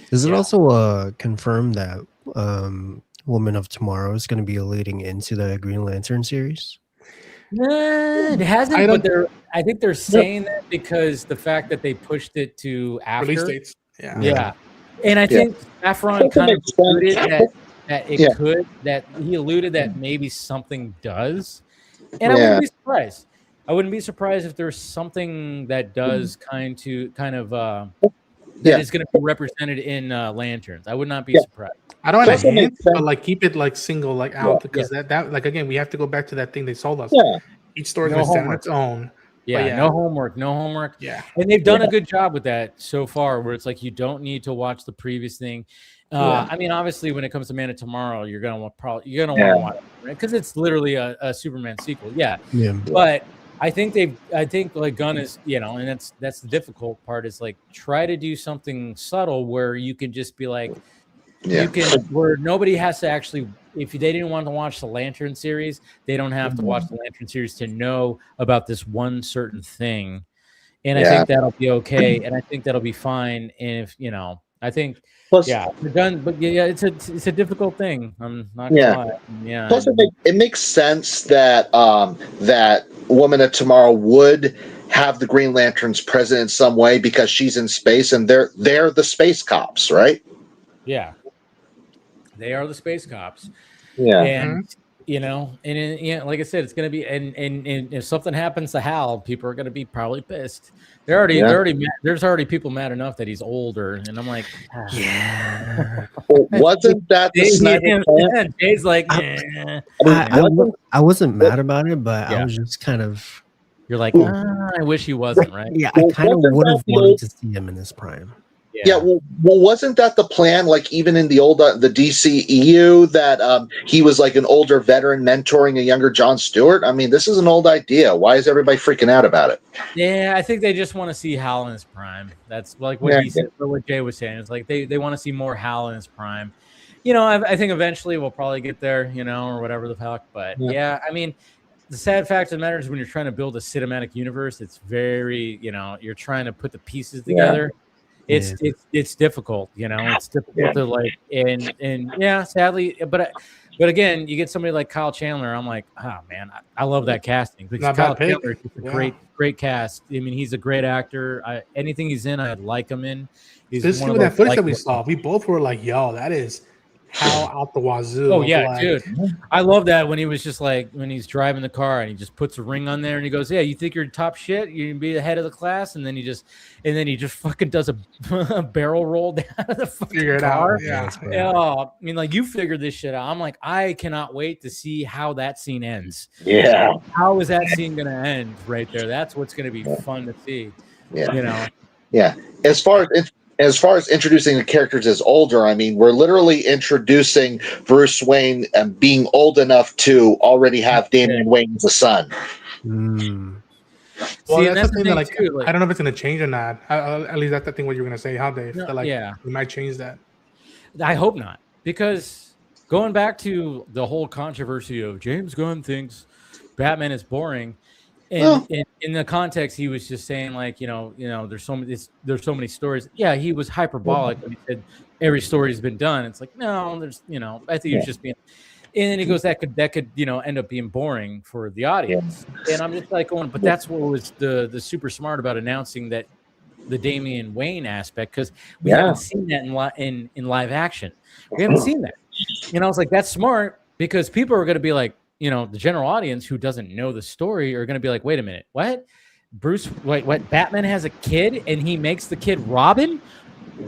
Is it also confirmed that Woman of Tomorrow is going to be leading into the Green Lantern series? It hasn't, but I think they're saying that because the fact that they pushed it to after release dates. Yeah. And I think Saffron kind of alluded that he alluded that maybe something does. And I wouldn't be surprised. I wouldn't be surprised if there's something that does kind of that is going to be represented in Lanterns. I would not be surprised. I don't want to hint, but like keep it like single, like out, because that like again we have to go back to that thing they sold us. Each story is on its own. No homework. Yeah, and they've done a good job with that so far, where it's like you don't need to watch the previous thing. I mean, obviously, when it comes to Man of Tomorrow, you're gonna want to watch it, right? Because it's literally a Superman sequel. But I think like Gunn is, you know, and that's the difficult part is like try to do something subtle where you can just be like, where nobody has to actually, if they didn't want to watch the Lantern series, they don't have to watch the Lantern series to know about this one certain thing. And I think that'll be okay, and I think that'll be fine. And if you know, I think. Plus, we're done, but it's a difficult thing. I'm not gonna lie. Plus, it makes sense that that Woman of Tomorrow would have the Green Lanterns present in some way because she's in space and they're the space cops, right? Yeah, they are the space cops. Yeah, and you know, and like I said, it's gonna be and if something happens to Hal, people are gonna be probably pissed. There's already people mad enough that he's older, and I'm like, wasn't that the Snyder plan? Jay's like, I wasn't mad about it, but I was just kind of. You're like, I wish he wasn't, right? Yeah, I kind of would have wanted to see him in his prime. Well, wasn't that the plan? Like even in the old the DCEU, that he was like an older veteran mentoring a younger Jon Stewart. I mean, this is an old idea. Why is everybody freaking out about it? Yeah, I think they just want to see Hal in his prime. That's like what he said, what Jay was saying. It's like they want to see more Hal in his prime. You know, I think eventually we'll probably get there. You know, or whatever the fuck. But I mean. The sad fact of the matter is when you're trying to build a cinematic universe, it's very, you know, you're trying to put the pieces together. It's difficult, you know. It's difficult to like, and sadly, but But again, you get somebody like Kyle Chandler. I'm like, oh man, I love that casting because Not Kyle bad pick. Chandler is a great cast. I mean, he's a great actor. Anything he's in, I'd like him in. He's Especially with that footage that we saw, we both were like, "Yo, that is how out the wazoo." Oh yeah, like, dude. I love that when he was just like when he's driving the car and he just puts a ring on there and he goes, "Yeah, you think you're top shit? You can be the head of the class," and then he just fucking does a barrel roll down the fucking figure it car. out. Yeah. Oh, I mean, like you figured this shit out. I'm like, I cannot wait to see how that scene ends. Yeah. How is that scene gonna end right there? That's what's gonna be fun to see. Yeah. You know. Yeah. As far as introducing the characters as older, I mean, we're literally introducing Bruce Wayne and being old enough to already have Damian Wayne as a son. Well, See, that's the thing that, like, too, I don't know if it's going to change or not. At least that's the thing what you were going to say. How, Dave? No, that, like, yeah. we might change that. I hope not, because going back to the whole controversy of James Gunn thinks Batman is boring, and in the context, he was just saying like, there's so many stories. Yeah, he was hyperbolic when he said every story has been done. It's like, no, there's, I think he was just being. And then he goes, that could end up being boring for the audience. And I'm just like going, but that's what was the super smart about announcing that the Damian Wayne aspect, because we haven't seen that in live action. We haven't seen that. I was like, that's smart, because people are going to be like, the general audience who doesn't know the story are going to be like, wait a minute, what? What? Batman has a kid and he makes the kid Robin?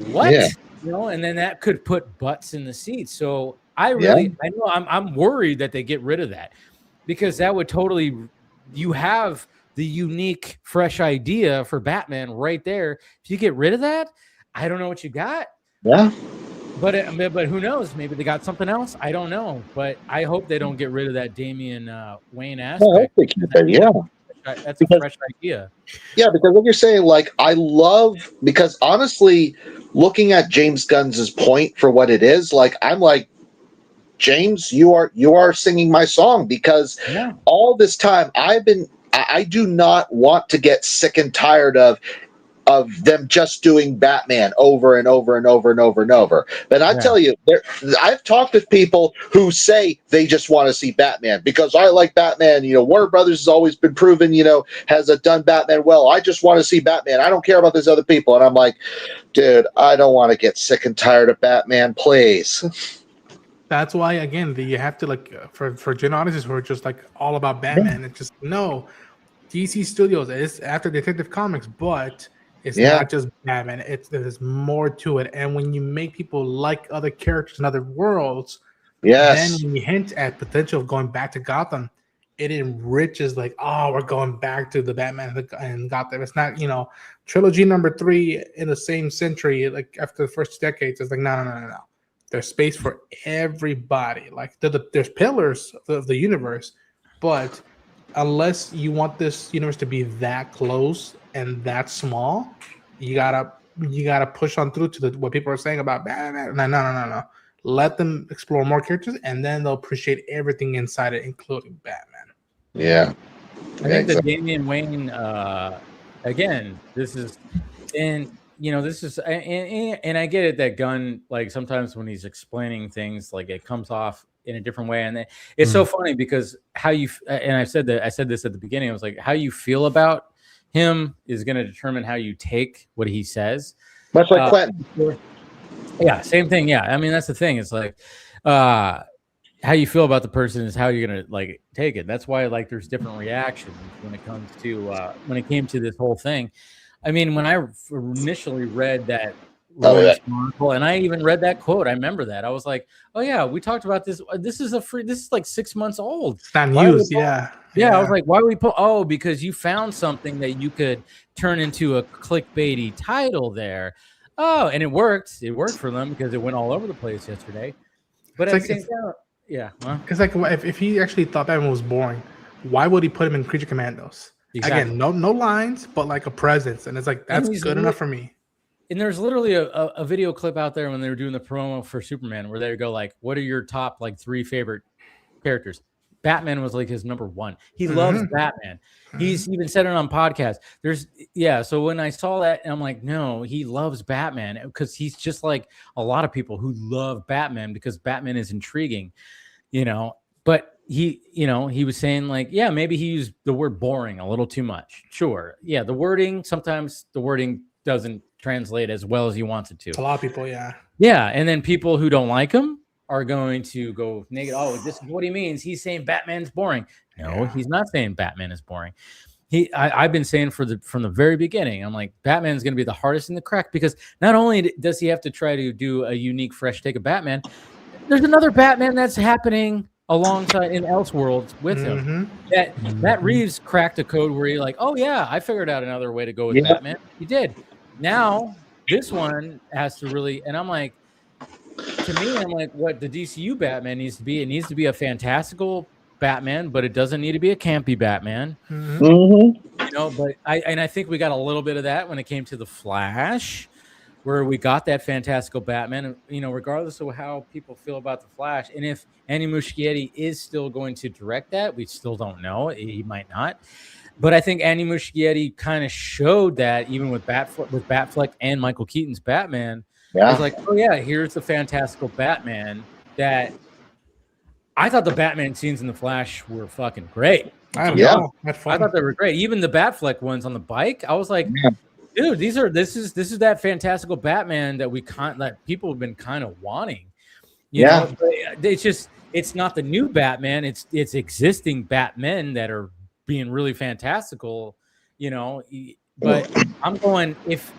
What? Yeah. And then that could put butts in the seats. So I know I'm worried that they get rid of that, because that would totally, you have the unique, fresh idea for Batman right there. If you get rid of that, I don't know what you got. Yeah. But who knows? Maybe they got something else. I don't know. But I hope they don't get rid of that Damian Wayne aspect. That's a fresh idea. Yeah, because what you're saying, like, I love, because honestly, looking at James Gunn's point for what it is, like, I'm like, James, you are singing my song, because all this time I do not want to get sick and tired of them just doing Batman over and over and over and over and over. But I tell you, I've talked with people who say they just want to see Batman because I like Batman. Warner Brothers has always been proven, has done Batman well. I just want to see Batman. I don't care about these other people. And I'm like, dude, I don't want to get sick and tired of Batman, please. That's why, again, you have to, like, for gen audiences who are just like all about Batman, it's just no. DC Studios is after Detective Comics, but it's not just Batman. There's more to it. And when you make people like other characters in other worlds, then when you hint at potential of going back to Gotham, it enriches, like, oh, we're going back to the Batman and Gotham. It's not, trilogy number 3 in the same century, like after the first decades. It's like, no. There's space for everybody. Like, there's pillars of the universe, but unless you want this universe to be that close and that small, you gotta push on through to what people are saying about Batman. No. Let them explore more characters, and then they'll appreciate everything inside it, including Batman. Yeah, I think that Damian Wayne, again, this is, and this is, and I get it that Gunn, like, sometimes when he's explaining things, like, it comes off in a different way, and it's so funny because and I said this at the beginning. I was like, how you feel about him is going to determine how you take what he says. Much like Quentin. Yeah, same thing. Yeah, I mean, that's the thing. It's like, how you feel about the person is how you're gonna, like, take it. That's why, like, there's different reactions when it comes to when it came to this whole thing. I mean, when I initially read that article, and I even read that quote, I remember that. I was like, oh yeah, we talked about this. This is like 6 months old. It's not news. Yeah. I was like, why would we put? Oh, because you found something that you could turn into a clickbaity title there. Oh, and it worked. It worked for them because it went all over the place yesterday. But at the same time, it's like, if he actually thought Batman was boring, why would he put him in Creature Commandos? Exactly. Again, no lines, but like a presence, and it's like, that's good enough for me. And there's literally a video clip out there when they were doing the promo for Superman where they go like, what are your top, like, 3 favorite characters? Batman was like his number 1. He loves Batman. He's even said it on podcasts. So when I saw that, I'm like, no, he loves Batman, because he's just like a lot of people who love Batman because Batman is intriguing. you know, but he, you know, he was saying like, yeah, maybe he used the word boring a little too much. Sure. Yeah. The wording, sometimes the wording doesn't translate as well as he wants it to. A lot of people, yeah. Yeah. And then people who don't like him are going to go negative. Oh, this is what he means. He's saying Batman's boring. No, he's not saying Batman is boring. I've been saying from the very beginning, I'm like, Batman's going to be the hardest in the crack, because not only does he have to try to do a unique, fresh take of Batman, there's another Batman that's happening alongside in Elseworlds with him. That Reeves cracked a code where you're like, oh yeah, I figured out another way to go with Batman. He did. Now this one has to really, and I'm like, to me, I'm like, what the DCU Batman needs to be, it needs to be a fantastical Batman, but it doesn't need to be a campy Batman. You know, but I think we got a little bit of that when it came to the Flash, where we got that fantastical Batman. You know, regardless of how people feel about the Flash, and if Andy Muschietti is still going to direct that, we still don't know. He might not. But I think Andy Muschietti kind of showed that even with Batfleck and Michael Keaton's Batman. I was like, oh yeah, here's the fantastical Batman that I thought the Batman scenes in the Flash were fucking great. I thought they were great. Even the Batfleck ones on the bike, I was like, dude, this is that fantastical Batman that people have been kind of wanting. You know, it's not the new Batman. It's existing Batmen that are being really fantastical. You know, but I'm going if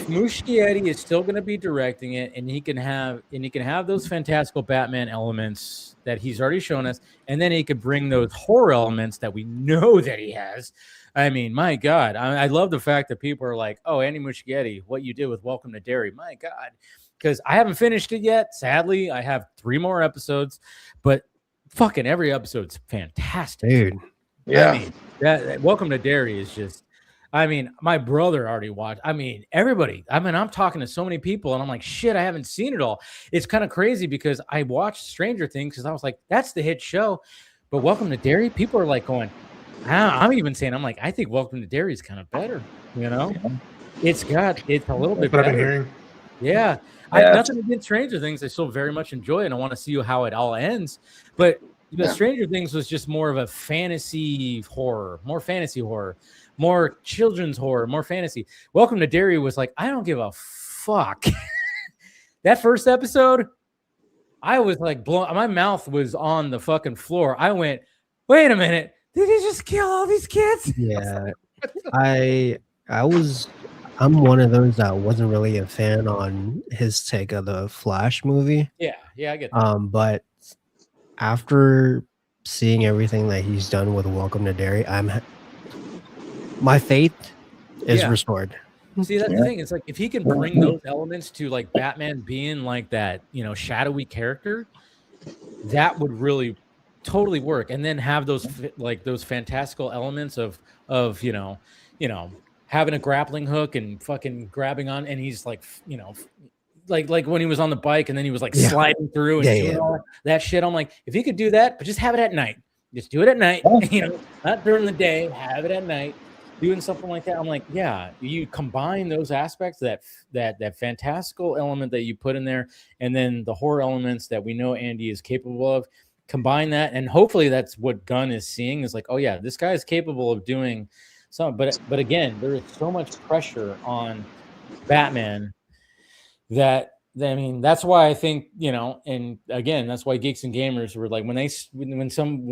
Muschietti is still going to be directing it, and he can have those fantastical Batman elements that he's already shown us, and then he could bring those horror elements that we know that he has. I mean, my God, I love the fact that people are like, "Oh, Andy Muschietti, what you did with Welcome to Derry." My God, because I haven't finished it yet. Sadly, I have 3 more episodes, but fucking every episode's fantastic, dude. Yeah, I mean, that Welcome to Derry is just. I mean, my brother already watched. I mean, everybody. I mean, I'm talking to so many people, and I'm like, shit, I haven't seen it all. It's kind of crazy because I watched Stranger Things because I was like, that's the hit show. But Welcome to Derry, people are like going, I'm even saying, I'm like, I think Welcome to Derry is kind of better. You know, it's a little bit better. I've been hearing. Yeah. I have nothing against Stranger Things. I still very much enjoy it, and I want to see how it all ends. But Stranger Things was just more of a fantasy horror, more children's horror, more fantasy. Welcome to Derry was like, I don't give a fuck. That first episode, I was like blown. My mouth was on the fucking floor. I went, wait a minute, did he just kill all these kids? Yeah, I'm one of those that wasn't really a fan on his take of the Flash movie. Yeah, I get that. But after seeing everything that he's done with Welcome to Derry, my faith is restored. See, that's the thing. It's like if he can bring those elements to like Batman being like that, you know, shadowy character, that would really totally work. And then have those those fantastical elements of you know, having a grappling hook and fucking grabbing on, and he's like, you know, like when he was on the bike and then he was like sliding through and doing all that shit. I'm like, if he could do that, but just have it at night. Just do it at night. You know, not during the day. Have it at night. Doing something like that, I'm like, yeah, you combine those aspects, that fantastical element that you put in there, and then the horror elements that we know Andy is capable of. Combine that, and hopefully that's what Gunn is seeing, is like, oh yeah, this guy is capable of doing something. But again, there is so much pressure on Batman that. I mean, that's why I think, you know, and again, that's why Geeks and Gamers were like, when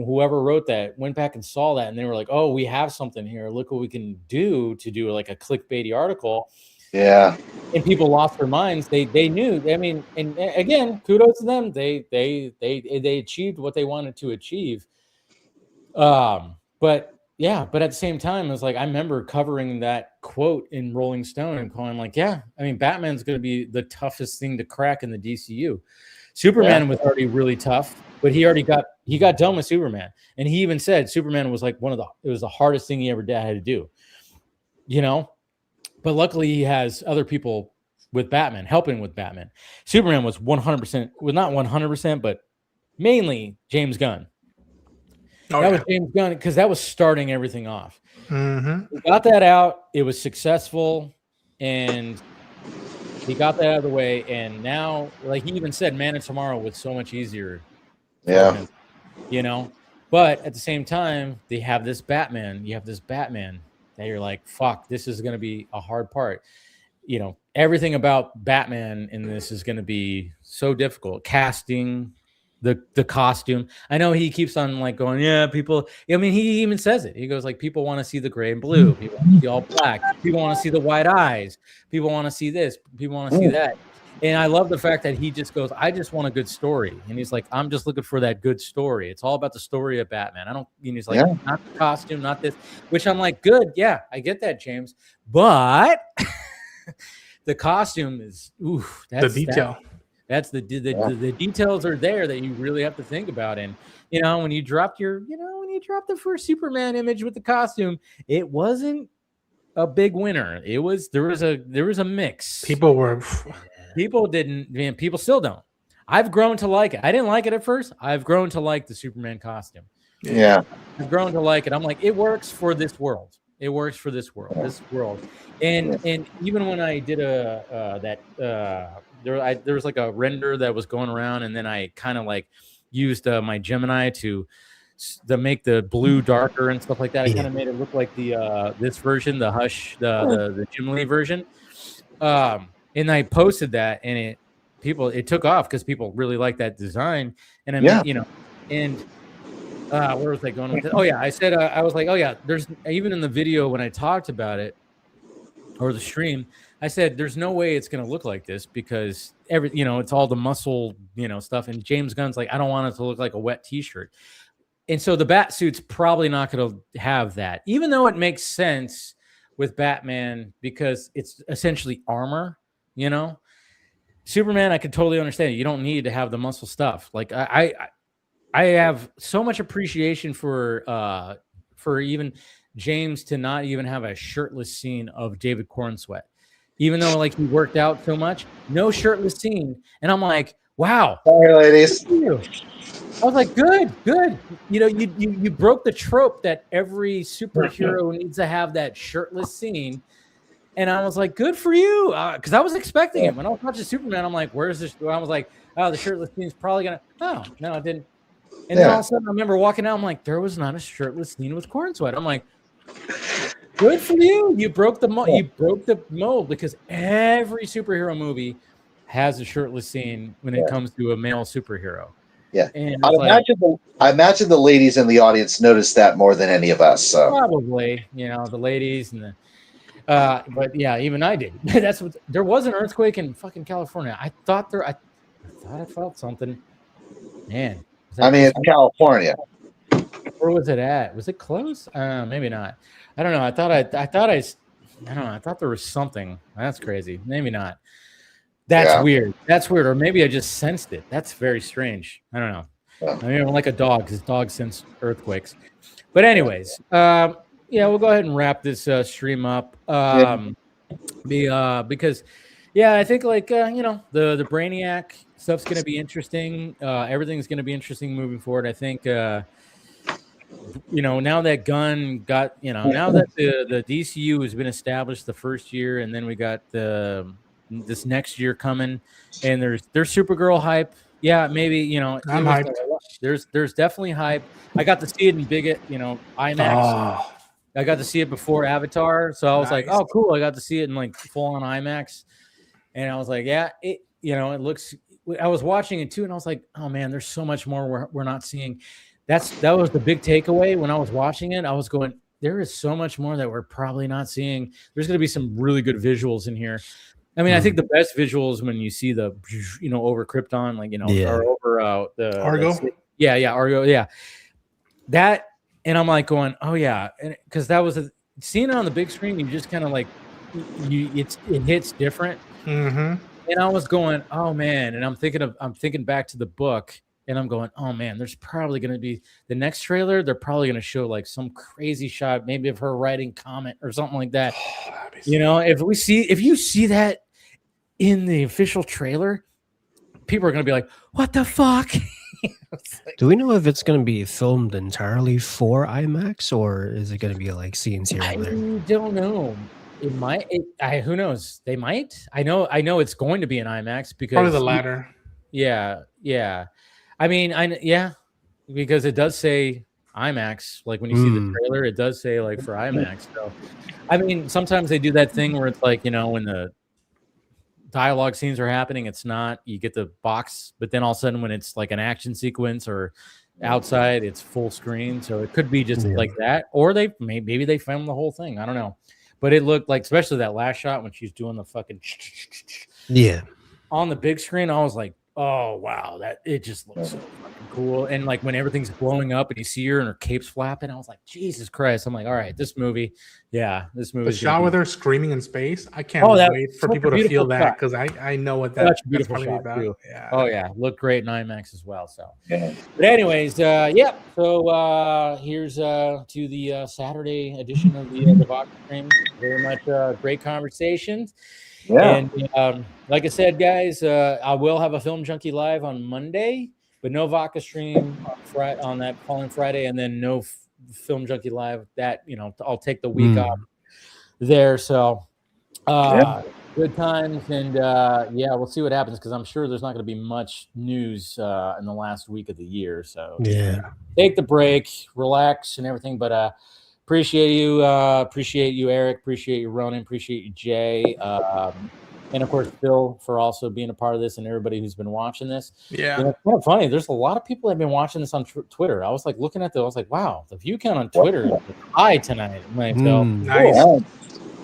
whoever wrote that went back and saw that, and they were like, oh, we have something here. Look what we can do to do like a clickbaity article. Yeah. And people lost their minds. They knew. I mean, and again, kudos to them. They achieved what they wanted to achieve. But yeah, but at the same time, it was like, I remember covering that quote in Rolling Stone and going like, yeah, I mean, Batman's going to be the toughest thing to crack in the DCU. Superman was already really tough, but he got done with Superman. And he even said Superman was like it was the hardest thing he ever had to do, you know, but luckily he has other people with Batman, helping with Batman. Superman was 100%, well, not 100%, but mainly James Gunn. That was James Gunn, because that was starting everything off. We got that out. It was successful, and he got that out of the way. And now, like he even said, Man of Tomorrow was so much easier Yeah. him, you know. But at the same time, they have this Batman. You have this Batman that you're like, fuck, this is going to be a hard part. You know, everything about Batman in this is going to be so difficult. Casting, the costume. I know he keeps on like going, yeah, people. I mean, he even says it. He goes like, people want to see the gray and blue. People want to see all black. People want to see the white eyes. People want to see this. People want to see that. And I love the fact that he just goes, I just want a good story. And he's like, I'm just looking for that good story. It's all about the story of Batman. I don't, and he's like, not the costume, not this, which I'm like, good. Yeah, I get that, James. But the costume is, that's the detail. That's the details are there that you really have to think about. And, you know, when you dropped the first Superman image with the costume, it wasn't a big winner. There was a mix. People still don't. I've grown to like it. I didn't like it at first. I've grown to like the Superman costume. Yeah. I've grown to like it. I'm like, it works for this world. It works for this world. And even when I did there was like a render that was going around, and then I kind of like used my Gemini to make the blue darker and stuff like that. I kind of made it look like the this version, the Hush, the Jim Lee version. And I posted that, and it took off because people really like that design. And I mean, you know, and where was I going with it? Oh yeah, I said I was like, oh yeah, there's even in the video when I talked about it or the stream, I said there's no way it's going to look like this because it's all the muscle, stuff. And James Gunn's like, I don't want it to look like a wet t-shirt. And so the bat suit's probably not going to have that, even though it makes sense with Batman because it's essentially armor, Superman, I could totally understand. You don't need to have the muscle stuff. Like I have so much appreciation for even James to not even have a shirtless scene of David Cornsweet, even though like he worked out so much, no shirtless scene. And I'm like, wow. Sorry, ladies. I was like, good. You broke the trope that every superhero needs to have that shirtless scene. And I was like, good for you. Because I was expecting it. When I was watching Superman, I'm like, where's this? I was like, oh, the shirtless scene's probably going to. Oh, no, it didn't. And then all of a sudden, I remember walking out. I'm like, there was not a shirtless scene with Cornsweet. I'm like, good for you. You broke the mold because every superhero movie has a shirtless scene when it comes to a male superhero. Yeah, I imagine the ladies in the audience noticed that more than any of us. So probably, the ladies and the. But yeah, even I did. There was an earthquake in fucking California. I thought I felt something. Man, it's California. Where was it at? Was it close? Maybe not. I don't know. I thought there was something. That's crazy. Maybe not. That's weird. That's weird. Or maybe I just sensed it. That's very strange. I don't know. I mean, I'm like a dog because dogs sense earthquakes. But anyways, we'll go ahead and wrap this stream up. Because I think like the Brainiac stuff's going to be interesting. Everything's going to be interesting moving forward. I think now that Gunn got now that the DCU has been established the first year, and then we got this next year coming, and there's Supergirl hype. Yeah, maybe I'm hyped. There's definitely hype. I got to see it in big IMAX. I got to see it before Avatar, so I was like, "Oh, cool!" I got to see it in like full on IMAX, and I was like, "Yeah, it looks." I was watching it too, and I was like, "Oh man, there's so much more we're not seeing." That was the big takeaway when I was watching it. I was going, "There is so much more that we're probably not seeing." There's going to be some really good visuals in here. I mean, I think the best visuals when you see the over Krypton, or over the Argo. Argo, that. And I'm like going, oh yeah, because that was seeing it on the big screen. You just kind of like, it hits different. Mm-hmm. And I was going, oh man, and I'm thinking back to the book, and I'm going, oh man, there's probably going to be the next trailer. They're probably going to show like some crazy shot, maybe of her writing comment or something like that. If you see that in the official trailer, people are going to be like, what the fuck? Do we know if it's going to be filmed entirely for IMAX, or is it going to be like scenes here and there? I don't know. It might. Who knows? They might. I know. It's going to be an IMAX because probably the latter. Yeah. I mean, because it does say IMAX. Like when you see the trailer, it does say like for IMAX. So, I mean, sometimes they do that thing where it's like, you know, when the dialogue scenes are happening, it's not, you get the box, but then all of a sudden when it's like an action sequence or outside, it's full screen. So it could be just like that, or maybe they filmed the whole thing. I don't know, but it looked like, especially that last shot when she's doing the fucking on the big screen, I was like, oh wow, that it just looks so fucking cool. And like when everything's blowing up and you see her and her cape's flapping, I was like, Jesus Christ. I'm like, all right, this movie. The shot with her screaming in space. I can't wait for people to feel that, because I know what that's probably about. Too. Yeah. Oh yeah, looked great in IMAX as well. So, but anyways, So here's to the Saturday edition of the Vodka Stream. Very much great conversations. Yeah. And like I said, guys, I will have a Film Junkie live on Monday, but no Vodka Stream on that following Friday, and then no Film Junkie live. That, you know, I'll take the week off there. So good times, and we'll see what happens, because I'm sure there's not going to be much news in the last week of the year. So take the break, relax, and everything. But appreciate you, Eric. Appreciate you, Ronan. Appreciate you, Jay. And of course, Phil, for also being a part of this, and everybody who's been watching this. Yeah, you know, it's kind of funny. There's a lot of people that have been watching this on Twitter. I was like looking at I was like, wow, the view count on Twitter is high tonight. Nice.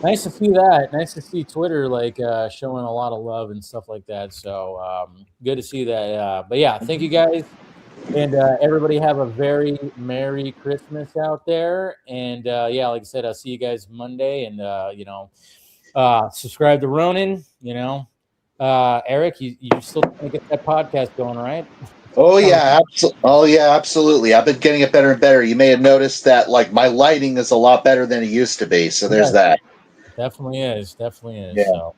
Nice to see that. Nice to see Twitter like showing a lot of love and stuff like that. So good to see that. But yeah, thank you guys. And everybody have a very Merry Christmas out there. And like I said, I'll see you guys Monday. And subscribe to Ronan. Eric, you still trying to get that podcast going, right? Oh yeah, absolutely. I've been getting it better and better. You may have noticed that like my lighting is a lot better than it used to be. So there's that. Definitely is. Yeah. So.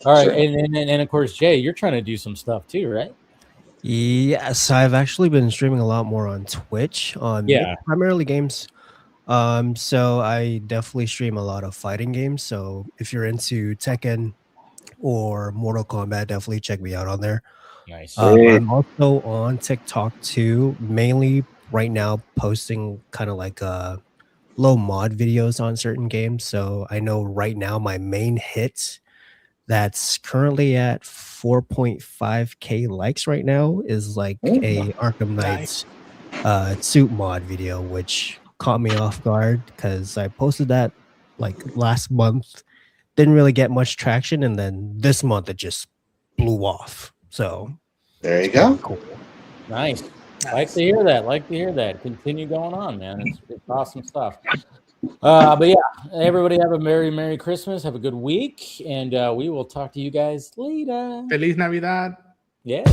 All right, sure. And of course, Jay, you're trying to do some stuff too, right? Yes, I've actually been streaming a lot more on Twitch on primarily games. So I definitely stream a lot of fighting games. So if you're into Tekken or Mortal Kombat, definitely check me out on there. Nice. I'm also on TikTok too, mainly right now posting kind of like low mod videos on certain games. So I know right now my main hit that's currently at 4.5k likes right now is like a Arkham Knight's suit mod video, which caught me off guard because I posted that like last month, didn't really get much traction, and then this month it just blew off. So there you go. Cool. Nice. Like to hear that. Continue going on, man. It's awesome stuff. But yeah, everybody have a Merry Christmas. Have a good week, and we will talk to you guys later. Feliz Navidad. Yeah.